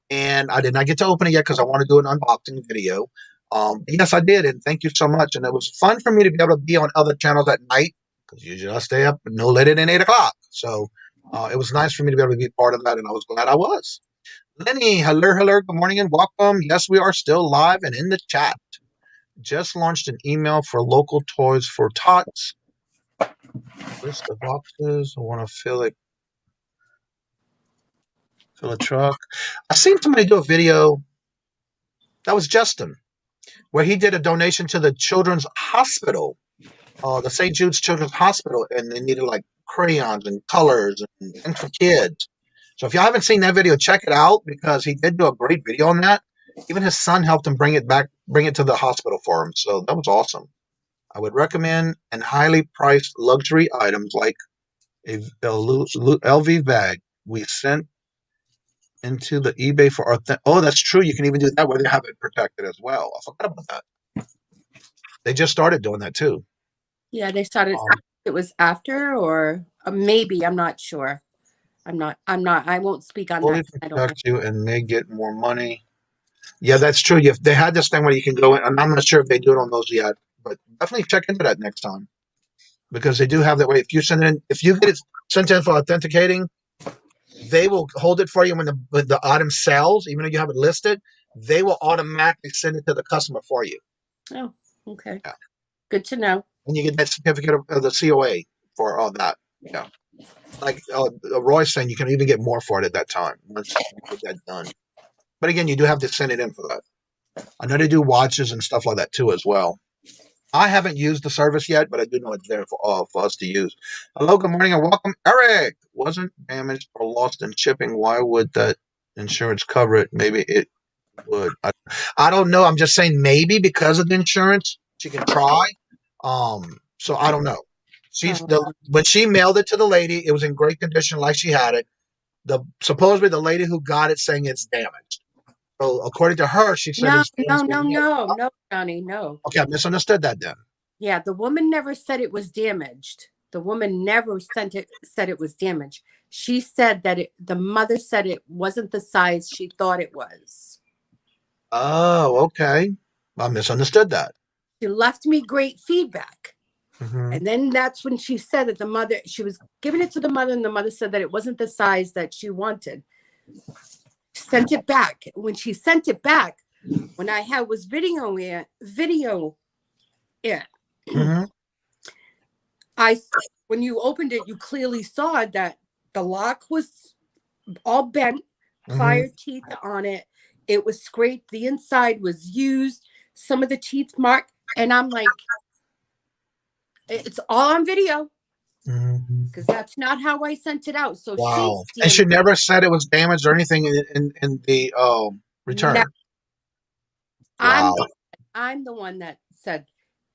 [SPEAKER 2] And I did not get to open it yet because I want to do an unboxing video. Yes, I did, and thank you so much. And it was fun for me to be able to be on other channels at night because usually I stay up no later than 8 o'clock. So it was nice for me to be able to be part of that, and I was glad I was. Lenny, hello, hello, good morning and welcome. Yes, we are still live and in the chat. Just launched an email for local toys for tots. List of boxes. I want to fill a truck. I seen somebody do a video. That was Justin, where he did a donation to the children's hospital, the St. Jude's Children's Hospital, and they needed like crayons and colors and things for kids. So if y'all haven't seen that video, check it out because he did do a great video on that. Even his son helped him bring it to the hospital for him. So that was awesome. I would recommend and highly priced luxury items like a LV bag we sent into the eBay for oh, that's true. You can even do that where they have it protected as well. I forgot about that. They just started doing that too.
[SPEAKER 4] Yeah, they started. It was after or maybe, I'm not sure. I won't speak on that. I don't know.
[SPEAKER 2] Protect you and may get more money. Yeah, that's true. They had this thing where you can go in, and I'm not sure if they do it on those yet, but definitely check into that next time because they do have that way. If you get it sent in for authenticating, they will hold it for you when the item sells, even though you have it listed. They will automatically send it to the customer for you.
[SPEAKER 4] Oh, okay.
[SPEAKER 2] Yeah.
[SPEAKER 4] Good to know.
[SPEAKER 2] And you get that certificate of the COA for all that. Yeah. Like Roy's saying, you can even get more for it at that time once you get that done. But again, you do have to send it in for that. I know they do watches and stuff like that too as well. I haven't used the service yet, but I do know it's there for us to use. Hello, good morning, and welcome. Eric, wasn't damaged or lost in shipping. Why would that insurance cover it? Maybe it would. I don't know. I'm just saying maybe because of the insurance, she can try. So I don't know. When she mailed it to the lady, it was in great condition, like she had it. Supposedly the lady who got it saying it's damaged. So according to her, she said
[SPEAKER 4] No,
[SPEAKER 2] it's damaged.
[SPEAKER 4] no, Johnny, no.
[SPEAKER 2] Okay, I misunderstood that then.
[SPEAKER 4] Yeah, the woman never said it was damaged. The woman never said it was damaged. She said that the mother said it wasn't the size she thought it was.
[SPEAKER 2] Oh, okay. I misunderstood that.
[SPEAKER 4] She left me great feedback.
[SPEAKER 2] Mm-hmm.
[SPEAKER 4] And then that's when she said that she was giving it to the mother, and the mother said that it wasn't the size that she wanted. Sent it back. When she sent it back, when I was video it,
[SPEAKER 2] Mm-hmm.
[SPEAKER 4] When you opened it, you clearly saw that the lock was all bent, plier teeth on it. It was scraped. The inside was used. Some of the teeth marked. And I'm like, it's all on video. Because that's not how I sent it out. So
[SPEAKER 2] wow. And she never said it was damaged or anything in the return.
[SPEAKER 4] No.
[SPEAKER 2] Wow.
[SPEAKER 4] I'm the one that said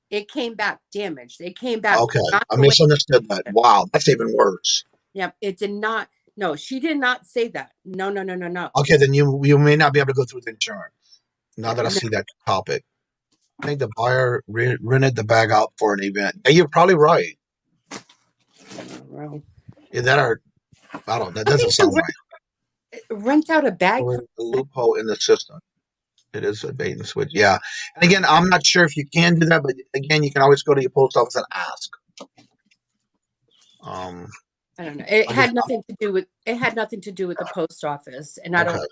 [SPEAKER 4] it came back damaged. It came back.
[SPEAKER 2] Okay. I misunderstood that. Wow. That's even worse.
[SPEAKER 4] Yeah. It did not. No, she did not say that. No.
[SPEAKER 2] Okay. Then you may not be able to go through the insurance. Now that I see that topic. I think the buyer rented the bag out for an event. Yeah, you're probably right.
[SPEAKER 4] Well,
[SPEAKER 2] Yeah, that doesn't sound right.
[SPEAKER 4] Rent out a bag.
[SPEAKER 2] A loophole in the system. It is a bait and switch. Yeah. And again, I'm not sure if you can do that, but again, you can always go to your post office and ask.
[SPEAKER 4] I don't know. It had nothing to do with the post office. And I don't,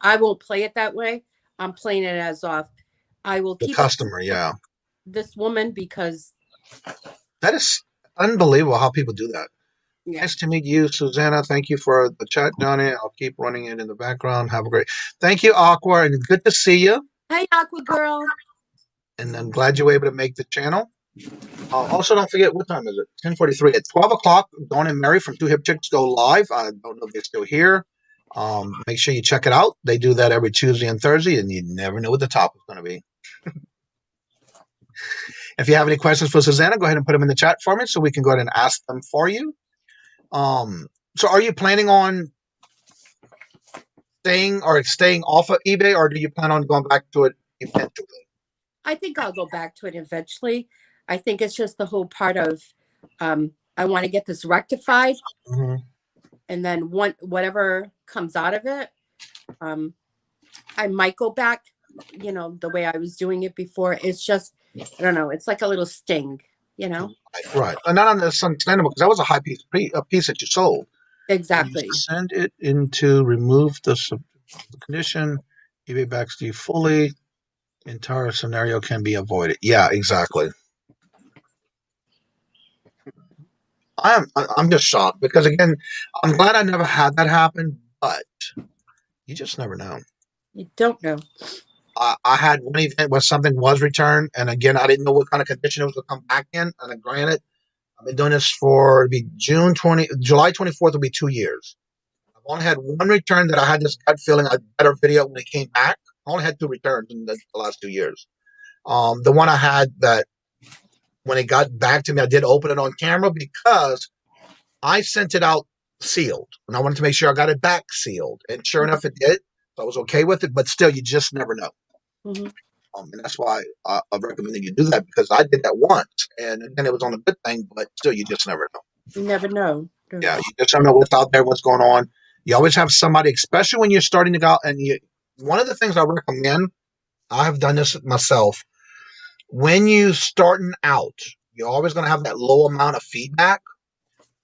[SPEAKER 4] I won't play it that way. I'm playing it as off. I will keep
[SPEAKER 2] the customer, yeah.
[SPEAKER 4] This woman because
[SPEAKER 2] that is unbelievable how people do that. Yeah. Nice to meet you, Susanna. Thank you for the chat, Johnny. I'll keep running it in the background. Have a great. Thank you, Aqua, and good to see you.
[SPEAKER 4] Hey, Aqua girl.
[SPEAKER 2] And I'm glad you were able to make the channel. Also, don't forget, what time is it? 10:43. At 12 o'clock, Dawn and Mary from Two Hip Chicks go live. I don't know if they're still here. Make sure you check it out. They do that every Tuesday and Thursday, and you never know what the topic is going to be. If you have any questions for Susanna, go ahead and put them in the chat for me so we can go ahead and ask them for you. So are you planning on staying off of eBay, or do you plan on going back to it eventually?
[SPEAKER 4] I think I'll go back to it eventually. I think it's just the whole part of I want to get this rectified, and then whatever comes out of it, I might go back the way I was doing it before. It's just, I don't know. It's like a little sting,
[SPEAKER 2] Right. And not understandable because that was a high piece that you sold.
[SPEAKER 4] Exactly.
[SPEAKER 2] You send it into remove the condition. eBay backs to you fully. Entire scenario can be avoided. Yeah, exactly. I'm just shocked because again, I'm glad I never had that happen, but you just never know.
[SPEAKER 4] You don't know.
[SPEAKER 2] I had one event where something was returned, and again, I didn't know what kind of condition it was going to come back in. And granted, I've been doing this for it'll be July 24th will be 2 years. I've only had one return that I had this gut feeling a better video when it came back. I only had 2 returns in the last 2 years. The one I had that when it got back to me, I did open it on camera because I sent it out sealed, and I wanted to make sure I got it back sealed. And sure enough, it did. So I was okay with it, but still, you just never know.
[SPEAKER 4] Mm-hmm.
[SPEAKER 2] And that's why I recommend that you do that because I did that once, and then it was on a good thing, but still, you just never know.
[SPEAKER 4] You never know.
[SPEAKER 2] Yeah, you just don't know what's out there, what's going on. You always have somebody, especially when you're starting to go out. And one of the things I recommend, I have done this myself. When you starting out, you're always going to have that low amount of feedback.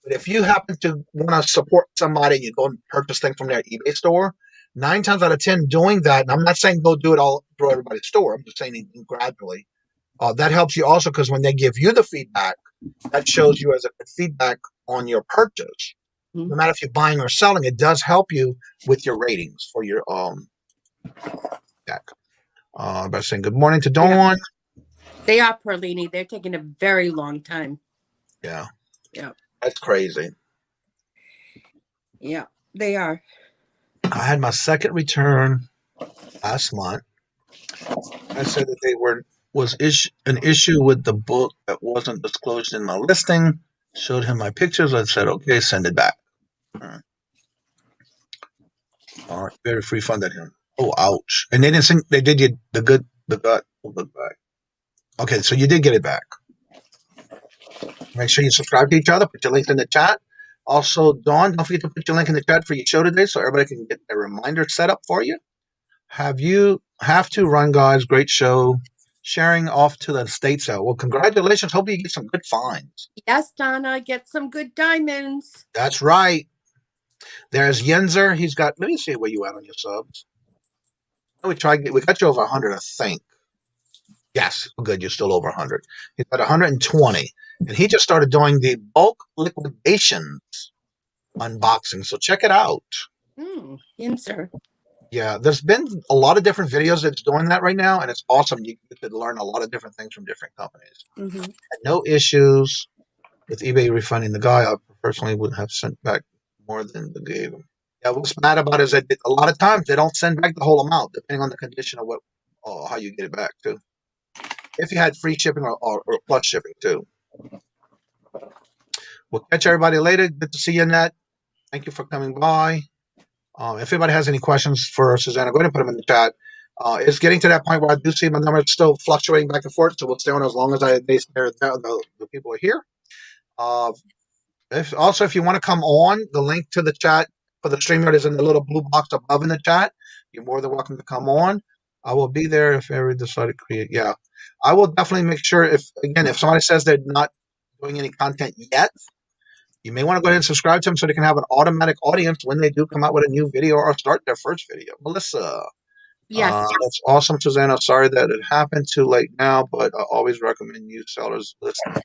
[SPEAKER 2] But if you happen to want to support somebody and you go and purchase things from their eBay store, 9 times out of 10 doing that, and I'm not saying go do it all through everybody's store, I'm just saying gradually. That helps you also because when they give you the feedback, that shows you as a good feedback on your purchase.
[SPEAKER 4] Mm-hmm.
[SPEAKER 2] No matter if you're buying or selling, it does help you with your ratings for your deck. By saying good morning to Dawn.
[SPEAKER 4] Yeah. They are, Perlini. They're taking a very long time.
[SPEAKER 2] Yeah.
[SPEAKER 4] Yeah.
[SPEAKER 2] That's crazy.
[SPEAKER 4] Yeah, they are.
[SPEAKER 2] I had my second return last month. I said that was an issue with the book that wasn't disclosed in my listing. Showed him my pictures. I said, okay, send it back. All right, very refunded him. Oh, ouch! And they didn't send. They did you the gut back. Okay, so you did get it back. Make sure you subscribe to each other. Put your links in the chat. Also, Dawn, don't forget to put your link in the chat for your show today so everybody can get a reminder set up for you. Have to run, guys. Great show. Sharing off to the estate sale. Well, congratulations. Hope you get some good finds.
[SPEAKER 4] Yes, Donna, get some good diamonds.
[SPEAKER 2] That's right. There's Yenzer. He's got, let me see where you at on your subs. We got you over 100, I think. Yes, good. You're still over 100. He's got 120. And he just started doing the bulk liquidations unboxing. So check it out.
[SPEAKER 4] Yenzer.
[SPEAKER 2] Yeah, there's been a lot of different videos that's doing that right now, and it's awesome. You could learn a lot of different things from different companies.
[SPEAKER 4] Mm-hmm.
[SPEAKER 2] No issues with eBay refunding the guy. I personally would have sent back more than they gave him. Yeah, what's bad about it is that a lot of times they don't send back the whole amount, depending on the condition of how you get it back too. If you had free shipping or plus shipping too. We'll catch everybody later. Good to see you, Annette. Thank you for coming by. If anybody has any questions for Susanna, go ahead and put them in the chat. It's getting to that point where I do see my numbers still fluctuating back and forth, so we'll stay on as long as the people are here. If you want to come on, the link to the chat for the StreamYard is in the little blue box above in the chat. You're more than welcome to come on. I will be there if ever decide to create. Yeah, I will definitely make sure if somebody says they're not doing any content yet, you may want to go ahead and subscribe to them so they can have an automatic audience when they do come out with a new video or start their first video. Melissa.
[SPEAKER 4] Yes.
[SPEAKER 2] That's awesome, Susanna. Sorry that it happened too late now, but I always recommend you sellers listen.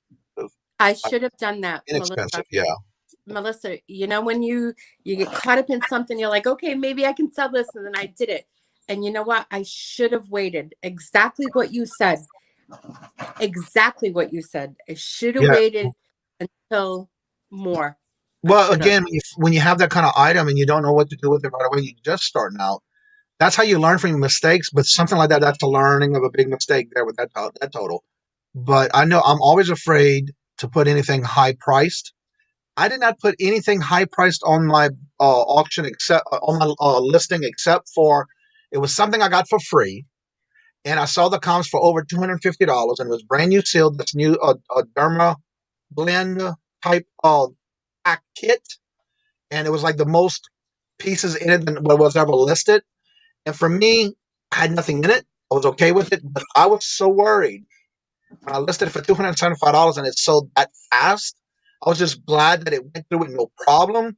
[SPEAKER 4] I should have done that.
[SPEAKER 2] Inexpensive,
[SPEAKER 4] Melissa, when you get caught up in something, you're like, okay, maybe I can sell this. And then I did it. And you know what? I should have waited. Exactly what you said. Exactly what you said. I should have waited until more.
[SPEAKER 2] Well, again, when you have that kind of item and you don't know what to do with it right away, you're just starting out. That's how you learn from your mistakes. But something like that, that's the learning of a big mistake there with that total. But I know I'm always afraid to put anything high priced. I did not put anything high priced on my auction except on my listing, except for it was something I got for free. And I saw the comps for over $250, and it was brand new sealed. This new Derma blend type pack kit, and it was like the most pieces in it than what was ever listed. And for me, I had nothing in it. I was okay with it, but I was so worried when I listed it for $275 and it sold that fast. I was just glad that it went through with no problem.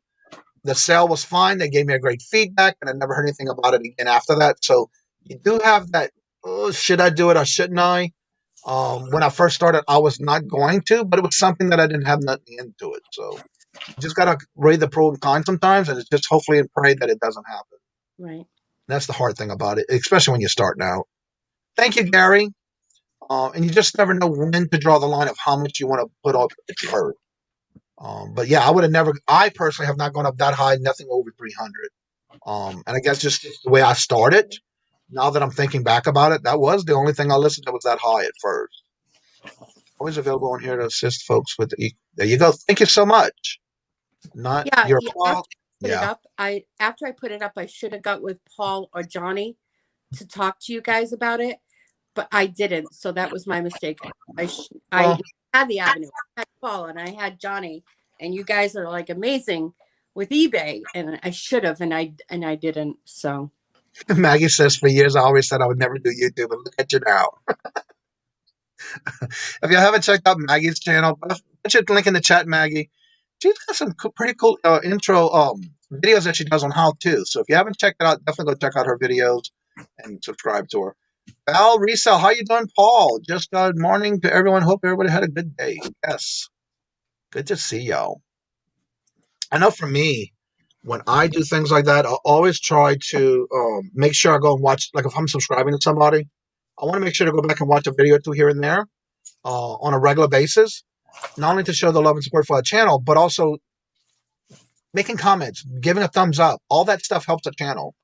[SPEAKER 2] The sale was fine. They gave me a great feedback, and I never heard anything about it again after that. So you do have that, oh, should I do it or shouldn't I? When I first started, I was not going to, but it was something that I didn't have nothing into it. So you just got to weigh the pros and cons sometimes, and it's just hopefully and pray that it doesn't happen.
[SPEAKER 4] Right.
[SPEAKER 2] That's the hard thing about it, especially when you're starting out. Thank you, Gary. And you just never know when to draw the line of how much you want to put up at first. But yeah, I personally have not gone up that high, nothing over 300. And I guess just the way I started, now that I'm thinking back about it, that was the only thing I listed that was that high at first. Always available on here to assist folks with there you go. Thank you so much. Not
[SPEAKER 4] Yeah.
[SPEAKER 2] your
[SPEAKER 4] Yeah.
[SPEAKER 2] fault.
[SPEAKER 4] After I put it up, I should have got with Paul or Johnny to talk to you guys about it, but I didn't. So that was my mistake. I had the avenue. I had Paul and I had Johnny, and you guys are like amazing with eBay, and I should have, and I didn't. So
[SPEAKER 2] Maggie says for years I always said I would never do YouTube, and look at you now. If you haven't checked out Maggie's channel, put your link in the chat, Maggie. She's got some pretty cool intro videos that she does on how to. So if you haven't checked it out, definitely go check out her videos and subscribe to her. Val Resell, how you doing, Paul? Just good morning to everyone. Hope everybody had a good day. Yes, good to see y'all. I know for me, when I do things like that, I'll always try to make sure I go and watch. Like if I'm subscribing to somebody, I want to make sure to go back and watch a video or two here and there on a regular basis. Not only to show the love and support for our channel, but also making comments, giving a thumbs up. All that stuff helps the channel.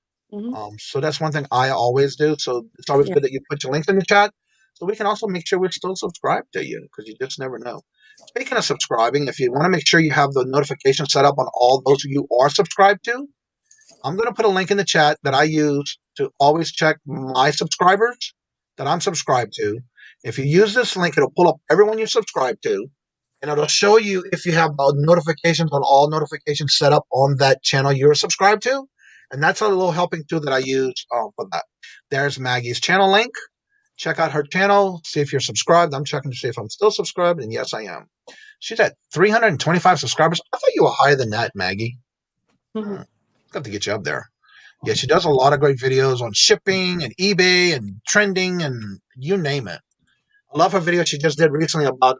[SPEAKER 2] So that's one thing I always do. So it's always good that you put your links in the chat so we can also make sure we're still subscribed to you because you just never know. Speaking of subscribing, if you want to make sure you have the notification set up on all those you are subscribed to, I'm going to put a link in the chat that I use to always check my subscribers that I'm subscribed to. If you use this link, it'll pull up everyone you subscribe to. And it'll show you if you have notifications on all notifications set up on that channel you're subscribed to. And that's a little helping tool that I use for that. There's Maggie's channel link. Check out her channel. See if you're subscribed. I'm checking to see if I'm still subscribed. And yes, I am. She's at 325 subscribers. I thought you were higher than that, Maggie. Got to get you up there. Yeah, she does a lot of great videos on shipping and eBay and trending and you name it. I love her video she just did recently about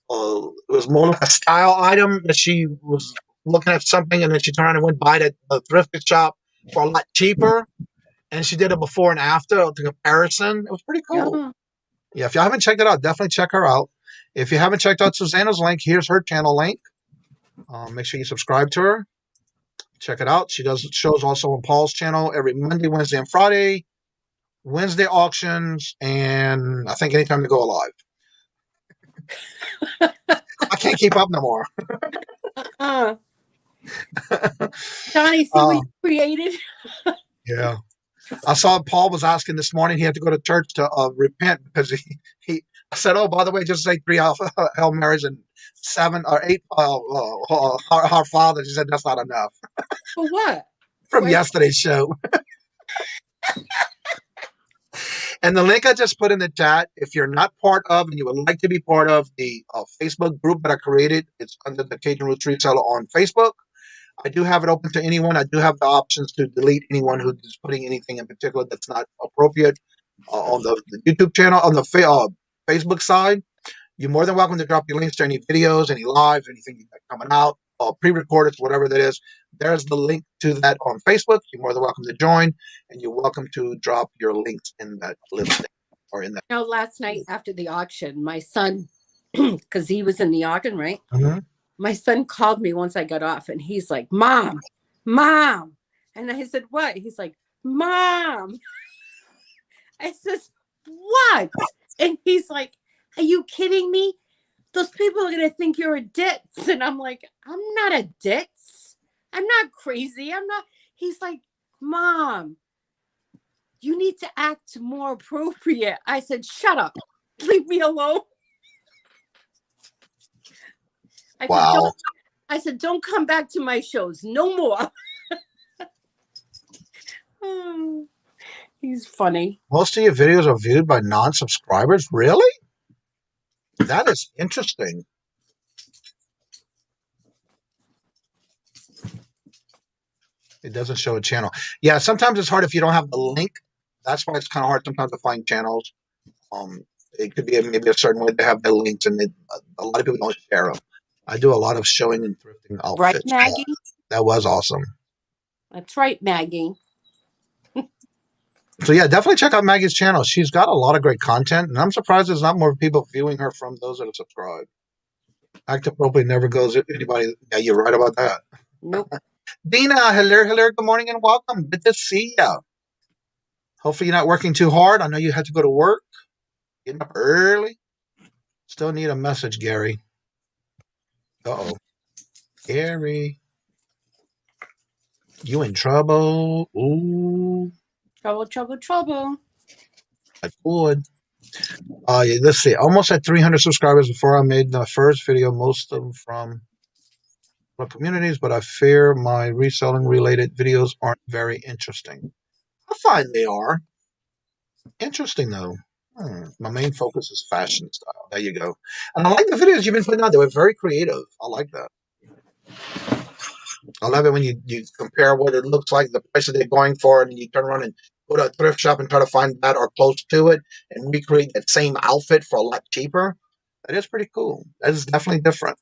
[SPEAKER 2] it was more like a style item that she was looking at something and then she turned and went by the thrift shop for a lot cheaper. And she did a before and after the comparison. It was pretty cool. Yeah, if you haven't checked it out, definitely check her out. If you haven't checked out Susanna's link, here's her channel link. Make sure you subscribe to her. Check it out. She does shows also on Paul's channel every Monday, Wednesday, and Friday. Wednesday auctions, and I think anytime to go live. I can't keep up no more.
[SPEAKER 4] Johnny, see what you created?
[SPEAKER 2] Yeah. I saw Paul was asking this morning. He had to go to church to repent because he I said, oh, by the way, just say 3 Hail Marys and 7 or 8 our Father. She said, that's not enough.
[SPEAKER 4] For what?
[SPEAKER 2] From yesterday's show. And the link I just put in the chat, if you're not part of and you would like to be part of the Facebook group that I created, it's under the Kajun Roots Reseller on Facebook. I do have it open to anyone. I do have the options to delete anyone who is putting anything in particular that's not appropriate on the YouTube channel, on the Facebook side. You're more than welcome to drop your links to any videos, any lives, anything you got coming out, pre-recorded, whatever that is. There's the link to that on Facebook. You're more than welcome to join, and you're welcome to drop your links in that listing or in that.
[SPEAKER 4] Last night after the auction, my son, because he was in the auction, right?
[SPEAKER 2] Mm-hmm.
[SPEAKER 4] My son called me once I got off, and he's like, Mom. And I said, what? He's like, Mom. I says, what? And he's like, are you kidding me? Those people are going to think you're a ditz. And I'm like, I'm not a ditz. I'm not crazy. I'm not. He's like, Mom, you need to act more appropriate. I said, shut up. Leave me alone. I said, don't come back to my shows no more. He's funny.
[SPEAKER 2] Most of your videos are viewed by non-subscribers? Really? That is interesting. It doesn't show a channel. Yeah, sometimes it's hard if you don't have the link. That's why it's kind of hard sometimes to find channels. It could be maybe a certain way they have the links, and a lot of people don't share them. I do a lot of showing and thrifting outfits.
[SPEAKER 4] Right, Maggie?
[SPEAKER 2] That was awesome.
[SPEAKER 4] That's right, Maggie.
[SPEAKER 2] So yeah, definitely check out Maggie's channel. She's got a lot of great content, and I'm surprised there's not more people viewing her from those that are subscribed. Active probably never goes to anybody. Yeah, you're right about that.
[SPEAKER 4] Nope.
[SPEAKER 2] Dina, hello, good morning and welcome. Good to see you. Hopefully you're not working too hard. I know you had to go to work. Getting up early. Still need a message, Gary. Uh-oh. Gary. You in trouble? Ooh.
[SPEAKER 4] Trouble.
[SPEAKER 2] I would. Let's see. Almost at 300 subscribers before I made the first video. Most of them from communities, but I fear my reselling related videos aren't very interesting. I find they are. Interesting, though. My main focus is fashion style. There you go. And I like the videos you've been putting out. They were very creative. I like that. I love it when you compare what it looks like, the prices they're going for, and you turn around and go to a thrift shop and try to find that or close to it and recreate that same outfit for a lot cheaper. That is pretty cool. That is definitely different.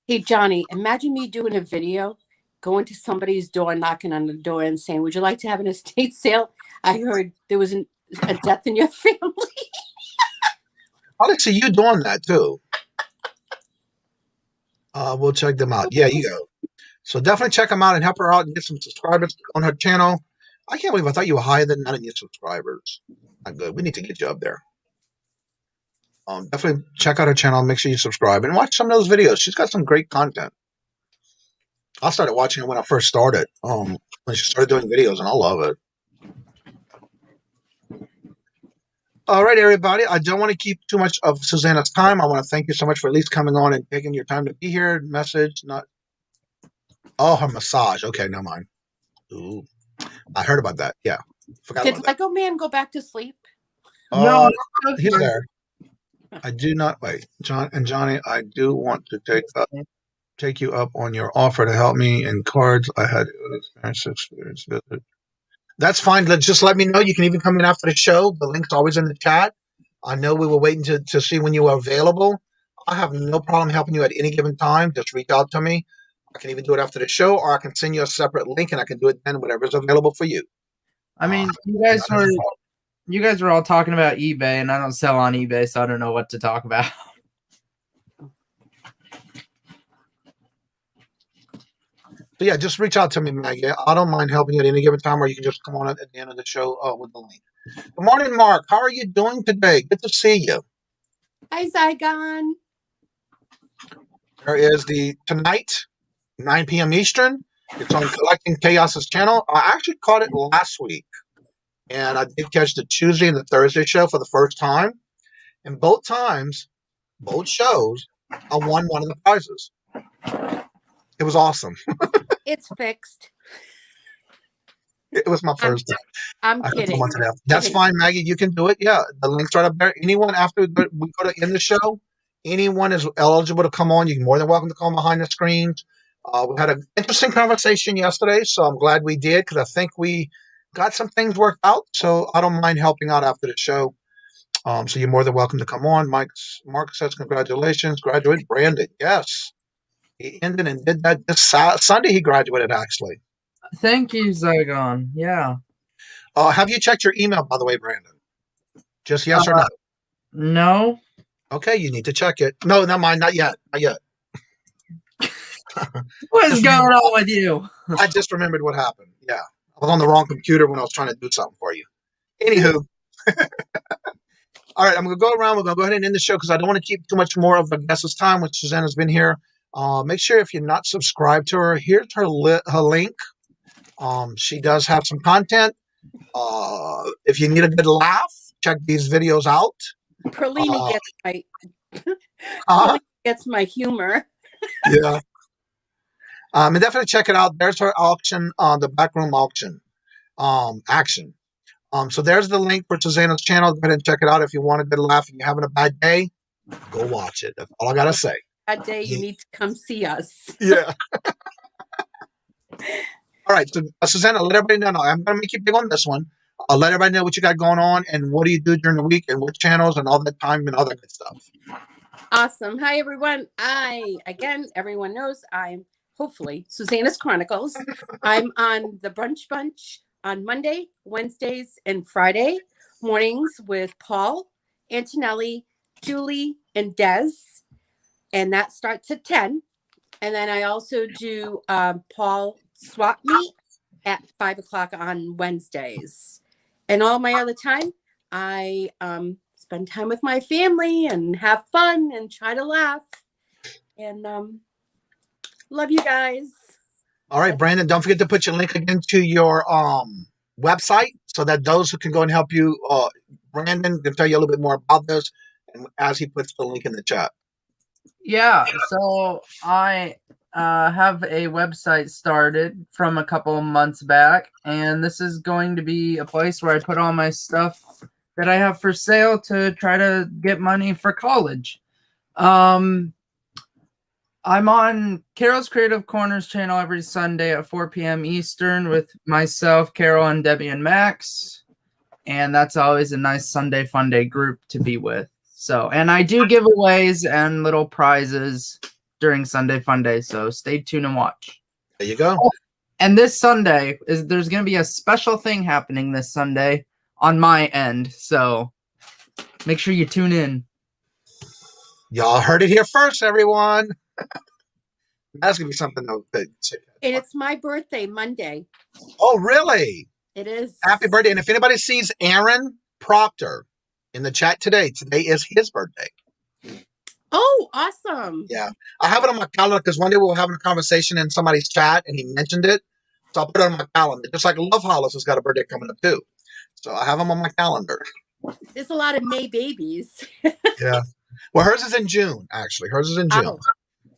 [SPEAKER 4] Hey, Johnny, imagine me doing a video, going to somebody's door, knocking on the door and saying, would you like to have an estate sale? I heard there was a death in your family.
[SPEAKER 2] I like to see you doing that, too. We'll check them out. Yeah, you go. So definitely check them out and help her out and get some subscribers on her channel. I can't believe I thought you were higher than none of your subscribers. Not good. We need to get you up there. Definitely check out her channel. Make sure you subscribe and watch some of those videos. She's got some great content. I started watching it when I first started. When she started doing videos, and I love it. All right, everybody. I don't want to keep too much of Susanna's time. I want to thank you so much for at least coming on and taking your time to be here. Message, not. Oh, her massage. Okay, never mind. Ooh. I heard about that. Yeah. Forgot
[SPEAKER 4] Did
[SPEAKER 2] about that.
[SPEAKER 4] Lego Man go back to sleep?
[SPEAKER 5] No,
[SPEAKER 2] he's there. I do not wait. John and Johnny, I do want to take you up on your offer to help me in cards. I had experience visit. That's fine. Just let me know. You can even come in after the show. The link's always in the chat. I know we were waiting to see when you are available. I have no problem helping you at any given time. Just reach out to me. I can even do it after the show, or I can send you a separate link, and I can do it then, whatever's available for you.
[SPEAKER 5] I mean, you guys were all talking about eBay, and I don't sell on eBay, so I don't know what to talk about.
[SPEAKER 2] So yeah, just reach out to me, Maggie. I don't mind helping you at any given time, or you can just come on at the end of the show with the link. Good morning, Mark. How are you doing today? Good to see you.
[SPEAKER 4] Hi, Zygon.
[SPEAKER 2] There is tonight, 9 p.m. Eastern. It's on Collecting Chaos's channel. I actually caught it last week, and I did catch the Tuesday and the Thursday show for the first time. And both shows, I won one of the prizes. It was awesome.
[SPEAKER 4] It's fixed.
[SPEAKER 2] It was my first time.
[SPEAKER 4] I'm kidding.
[SPEAKER 2] That's fine, Maggie. You can do it. Yeah, the link's right up there. Anyone after we go to end the show, anyone is eligible to come on. You're more than welcome to come behind the screens. We had an interesting conversation yesterday, so I'm glad we did because I think we got some things worked out. So I don't mind helping out after the show. So you're more than welcome to come on. Mark says congratulations, graduate Brandon. Yes, he ended and did that this Sunday. He graduated actually.
[SPEAKER 5] Thank you, Zygon. Yeah.
[SPEAKER 2] Have you checked your email, by the way, Brandon? Just yes or no?
[SPEAKER 5] No.
[SPEAKER 2] Okay, you need to check it. No, not mine. Not yet. Not yet.
[SPEAKER 5] What is going on with you?
[SPEAKER 2] I just remembered what happened. Yeah, I was on the wrong computer when I was trying to do something for you. Anywho. All right, I'm going to go around. We're going to go ahead and end the show because I don't want to keep too much more of the guest's time, which Susanna's been here. Make sure if you're not subscribed to her, here's her link. She does have some content. If you need a good laugh, check these videos out.
[SPEAKER 4] Perlini gets my humor.
[SPEAKER 2] Yeah. And definitely check it out. There's her auction, the backroom auction action. So there's the link for Susanna's channel. Go ahead and check it out if you want a good laugh and you're having a bad day. Go watch it. That's all I gotta say.
[SPEAKER 4] That day you need to come see us.
[SPEAKER 2] Yeah. All right, so Susanna, let everybody know. I'm gonna make you big on this one. I'll let everybody know what you got going on and what do you do during the week and what channels and all that time and all that good stuff.
[SPEAKER 4] Awesome. Hi, everyone. Everyone knows I'm hopefully Susanna's Chronicles. I'm on the Brunch Bunch on Monday, Wednesdays, and Friday mornings with Paul, Antonelli, Julie, and Des. And that starts at 10. And then I also do Paul Swap Meet at 5 o'clock on Wednesdays. And all my other time, I spend time with my family and have fun and try to laugh. And love you guys.
[SPEAKER 2] All right, Brandon, don't forget to put your link again to your website so that those who can go and help you, Brandon can tell you a little bit more about this and as he puts the link in the chat.
[SPEAKER 5] Yeah, so I have a website started from a couple of months back, and this is going to be a place where I put all my stuff that I have for sale to try to get money for college. I'm on Carol's Creative Corners channel every Sunday at 4 p.m. Eastern with myself, Carol, and Debbie and Max. And that's always a nice Sunday fun day group to be with. So, and I do giveaways and little prizes during Sunday fun day. So stay tuned and watch.
[SPEAKER 2] There you go.
[SPEAKER 5] Oh, and this Sunday there's going to be a special thing happening this Sunday on my end. So make sure you tune in.
[SPEAKER 2] Y'all heard it here first, everyone. That's going to be something though.
[SPEAKER 4] And it's my birthday Monday.
[SPEAKER 2] Oh, really?
[SPEAKER 4] It is.
[SPEAKER 2] Happy birthday. And if anybody sees Aaron Proctor in the chat today is his birthday.
[SPEAKER 4] Oh, awesome.
[SPEAKER 2] Yeah. I have it on my calendar because one day we were having a conversation in somebody's chat and he mentioned it. So I put it on my calendar. Just like Love Hollis has got a birthday coming up too. So I have them on my calendar.
[SPEAKER 4] There's a lot of May babies.
[SPEAKER 2] Yeah. Well, hers is in June, actually. Hers is in June.
[SPEAKER 4] Oh,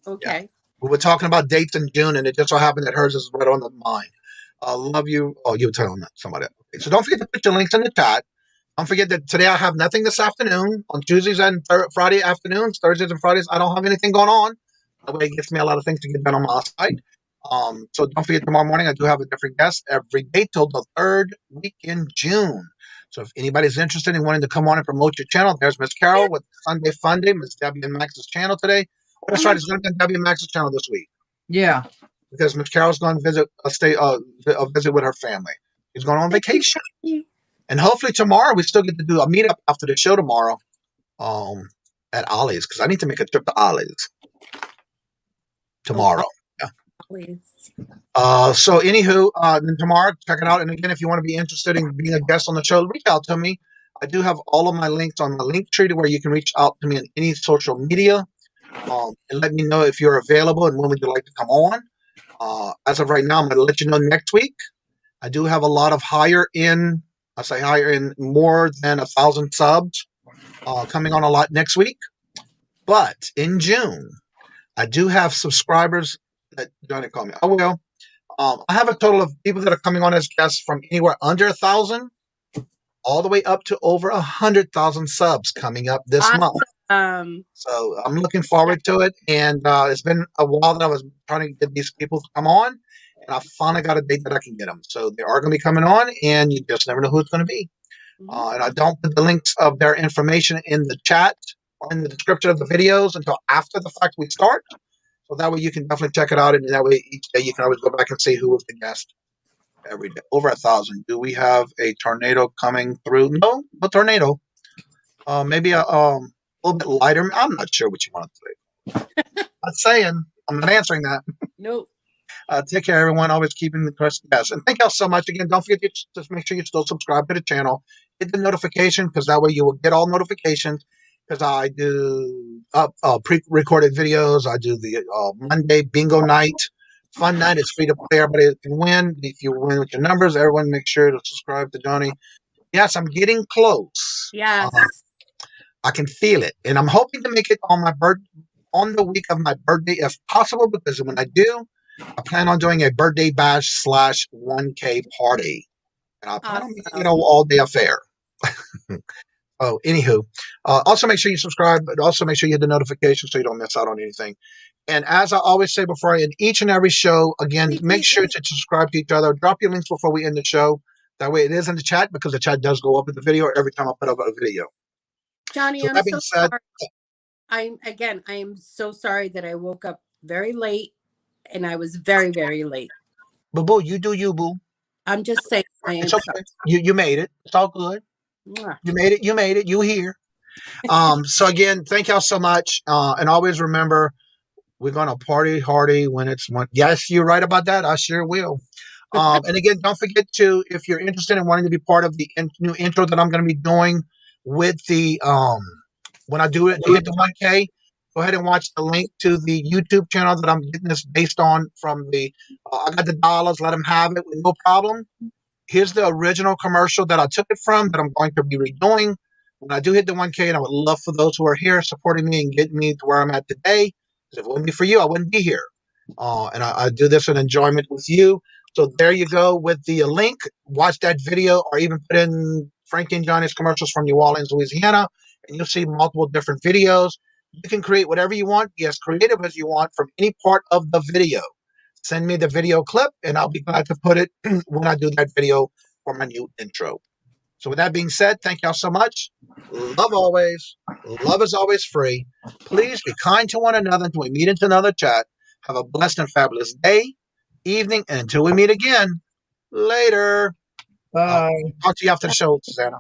[SPEAKER 4] okay.
[SPEAKER 2] Yeah. We were talking about dates in June, and it just so happened that hers is right on the mind. Love you. Oh, you were telling somebody else. Okay. So don't forget to put your links in the chat. Don't forget that today I have nothing this afternoon. On Tuesdays and Friday afternoons, Thursdays and Fridays, I don't have anything going on. That way it gives me a lot of things to get done on my side. So don't forget tomorrow morning, I do have a different guest every day till the third week in June. So if anybody's interested in wanting to come on and promote your channel, there's Miss Carol with Sunday Fun Day, Miss Debbie and Max's channel today. Oh, that's right, it's going to be on Debbie and Max's channel this week.
[SPEAKER 5] Yeah.
[SPEAKER 2] Because Miss Carol's going to visit visit with her family. She's going on vacation. And hopefully tomorrow we still get to do a meetup after the show tomorrow at Ollie's because I need to make a trip to Ollie's tomorrow. Yeah. So anywho, then tomorrow, check it out. And again, if you want to be interested in being a guest on the show, reach out to me. I do have all of my links on my link tree to where you can reach out to me on any social media and let me know if you're available and when would you like to come on. As of right now, I'm going to let you know next week. I do have a lot of higher in more than 1,000 subs coming on a lot next week. But in June, I do have subscribers that Johnny called me. I will. I have a total of people that are coming on as guests from anywhere under 1,000 all the way up to over 100,000 subs coming up this month. So I'm looking forward to it. And it's been a while that I was trying to get these people to come on. And I finally got a date that I can get them. So they are going to be coming on, and you just never know who it's going to be. And I don't put the links of their information in the chat or in the description of the videos until after the fact we start. So that way you can definitely check it out. And that way each day you can always go back and see who was the guest every day. Over 1,000. Do we have a tornado coming through? No tornado. Maybe a little bit lighter. I'm not sure what you want to say. I'm saying. I'm not answering that.
[SPEAKER 4] Nope.
[SPEAKER 2] Take care, everyone. Always keeping the question. Yes. And thank y'all so much. Again, don't forget to just make sure you still subscribe to the channel. Hit the notification because that way you will get all notifications because I do pre-recorded videos. I do the Monday bingo night. Fun night. It's free to play. Everybody can win. If you win with your numbers, everyone make sure to subscribe to Johnny. Yes, I'm getting close.
[SPEAKER 4] Yes.
[SPEAKER 2] I can feel it. And I'm hoping to make it on on the week of my birthday if possible because when I do, I plan on doing a birthday bash / 1K party. And I plan on
[SPEAKER 4] Awesome.
[SPEAKER 2] making it an all-day affair. Oh, anywho, also make sure you subscribe, but also make sure you hit the notification so you don't miss out on anything. And as I always say before I end each and every show, again, make sure to subscribe to each other. Drop your links before we end the show. That way it is in the chat, because the chat does go up in the video every time I put up a video.
[SPEAKER 4] Johnny,
[SPEAKER 2] So
[SPEAKER 4] I'm
[SPEAKER 2] that being
[SPEAKER 4] so
[SPEAKER 2] said,
[SPEAKER 4] sorry. I am so sorry that I woke up very late, and I was very, very late.
[SPEAKER 2] boo, you do you, boo.
[SPEAKER 4] I'm just saying I am
[SPEAKER 2] It's okay.
[SPEAKER 4] sorry.
[SPEAKER 2] You made it. It's all good.
[SPEAKER 4] Mwah.
[SPEAKER 2] You made it. You made it. You here. So again, thank y'all so much. And always remember, we're gonna party hardy when it's one. Yes, you're right about that. I sure will. And again, don't forget to, if you're interested in wanting to be part of the new intro that I'm going to be doing with the when I do it to hit the 1K, go ahead and watch the link to the YouTube channel that I'm getting this based on from the. I got the dollars, let them have it with no problem. Here's the original commercial that I took it from that I'm going to be redoing when I do hit the 1K, and I would love for those who are here supporting me and getting me to where I'm at today. If it wouldn't be for you, I wouldn't be here. And I do this in enjoyment with you. So there you go with the link. Watch that video, or even put in Frankie and Johnny's commercials from New Orleans, Louisiana, and you'll see multiple different videos. You can create whatever you want, be as creative as you want from any part of the video. Send me the video clip, and I'll be glad to put it when I do that video for my new intro. So with that being said, thank y'all so much. Love always. Love is always free. Please be kind to one another until we meet into another chat. Have a blessed and fabulous day, evening, and until we meet again, later.
[SPEAKER 5] Bye.
[SPEAKER 2] Talk to you after the show, Susanna.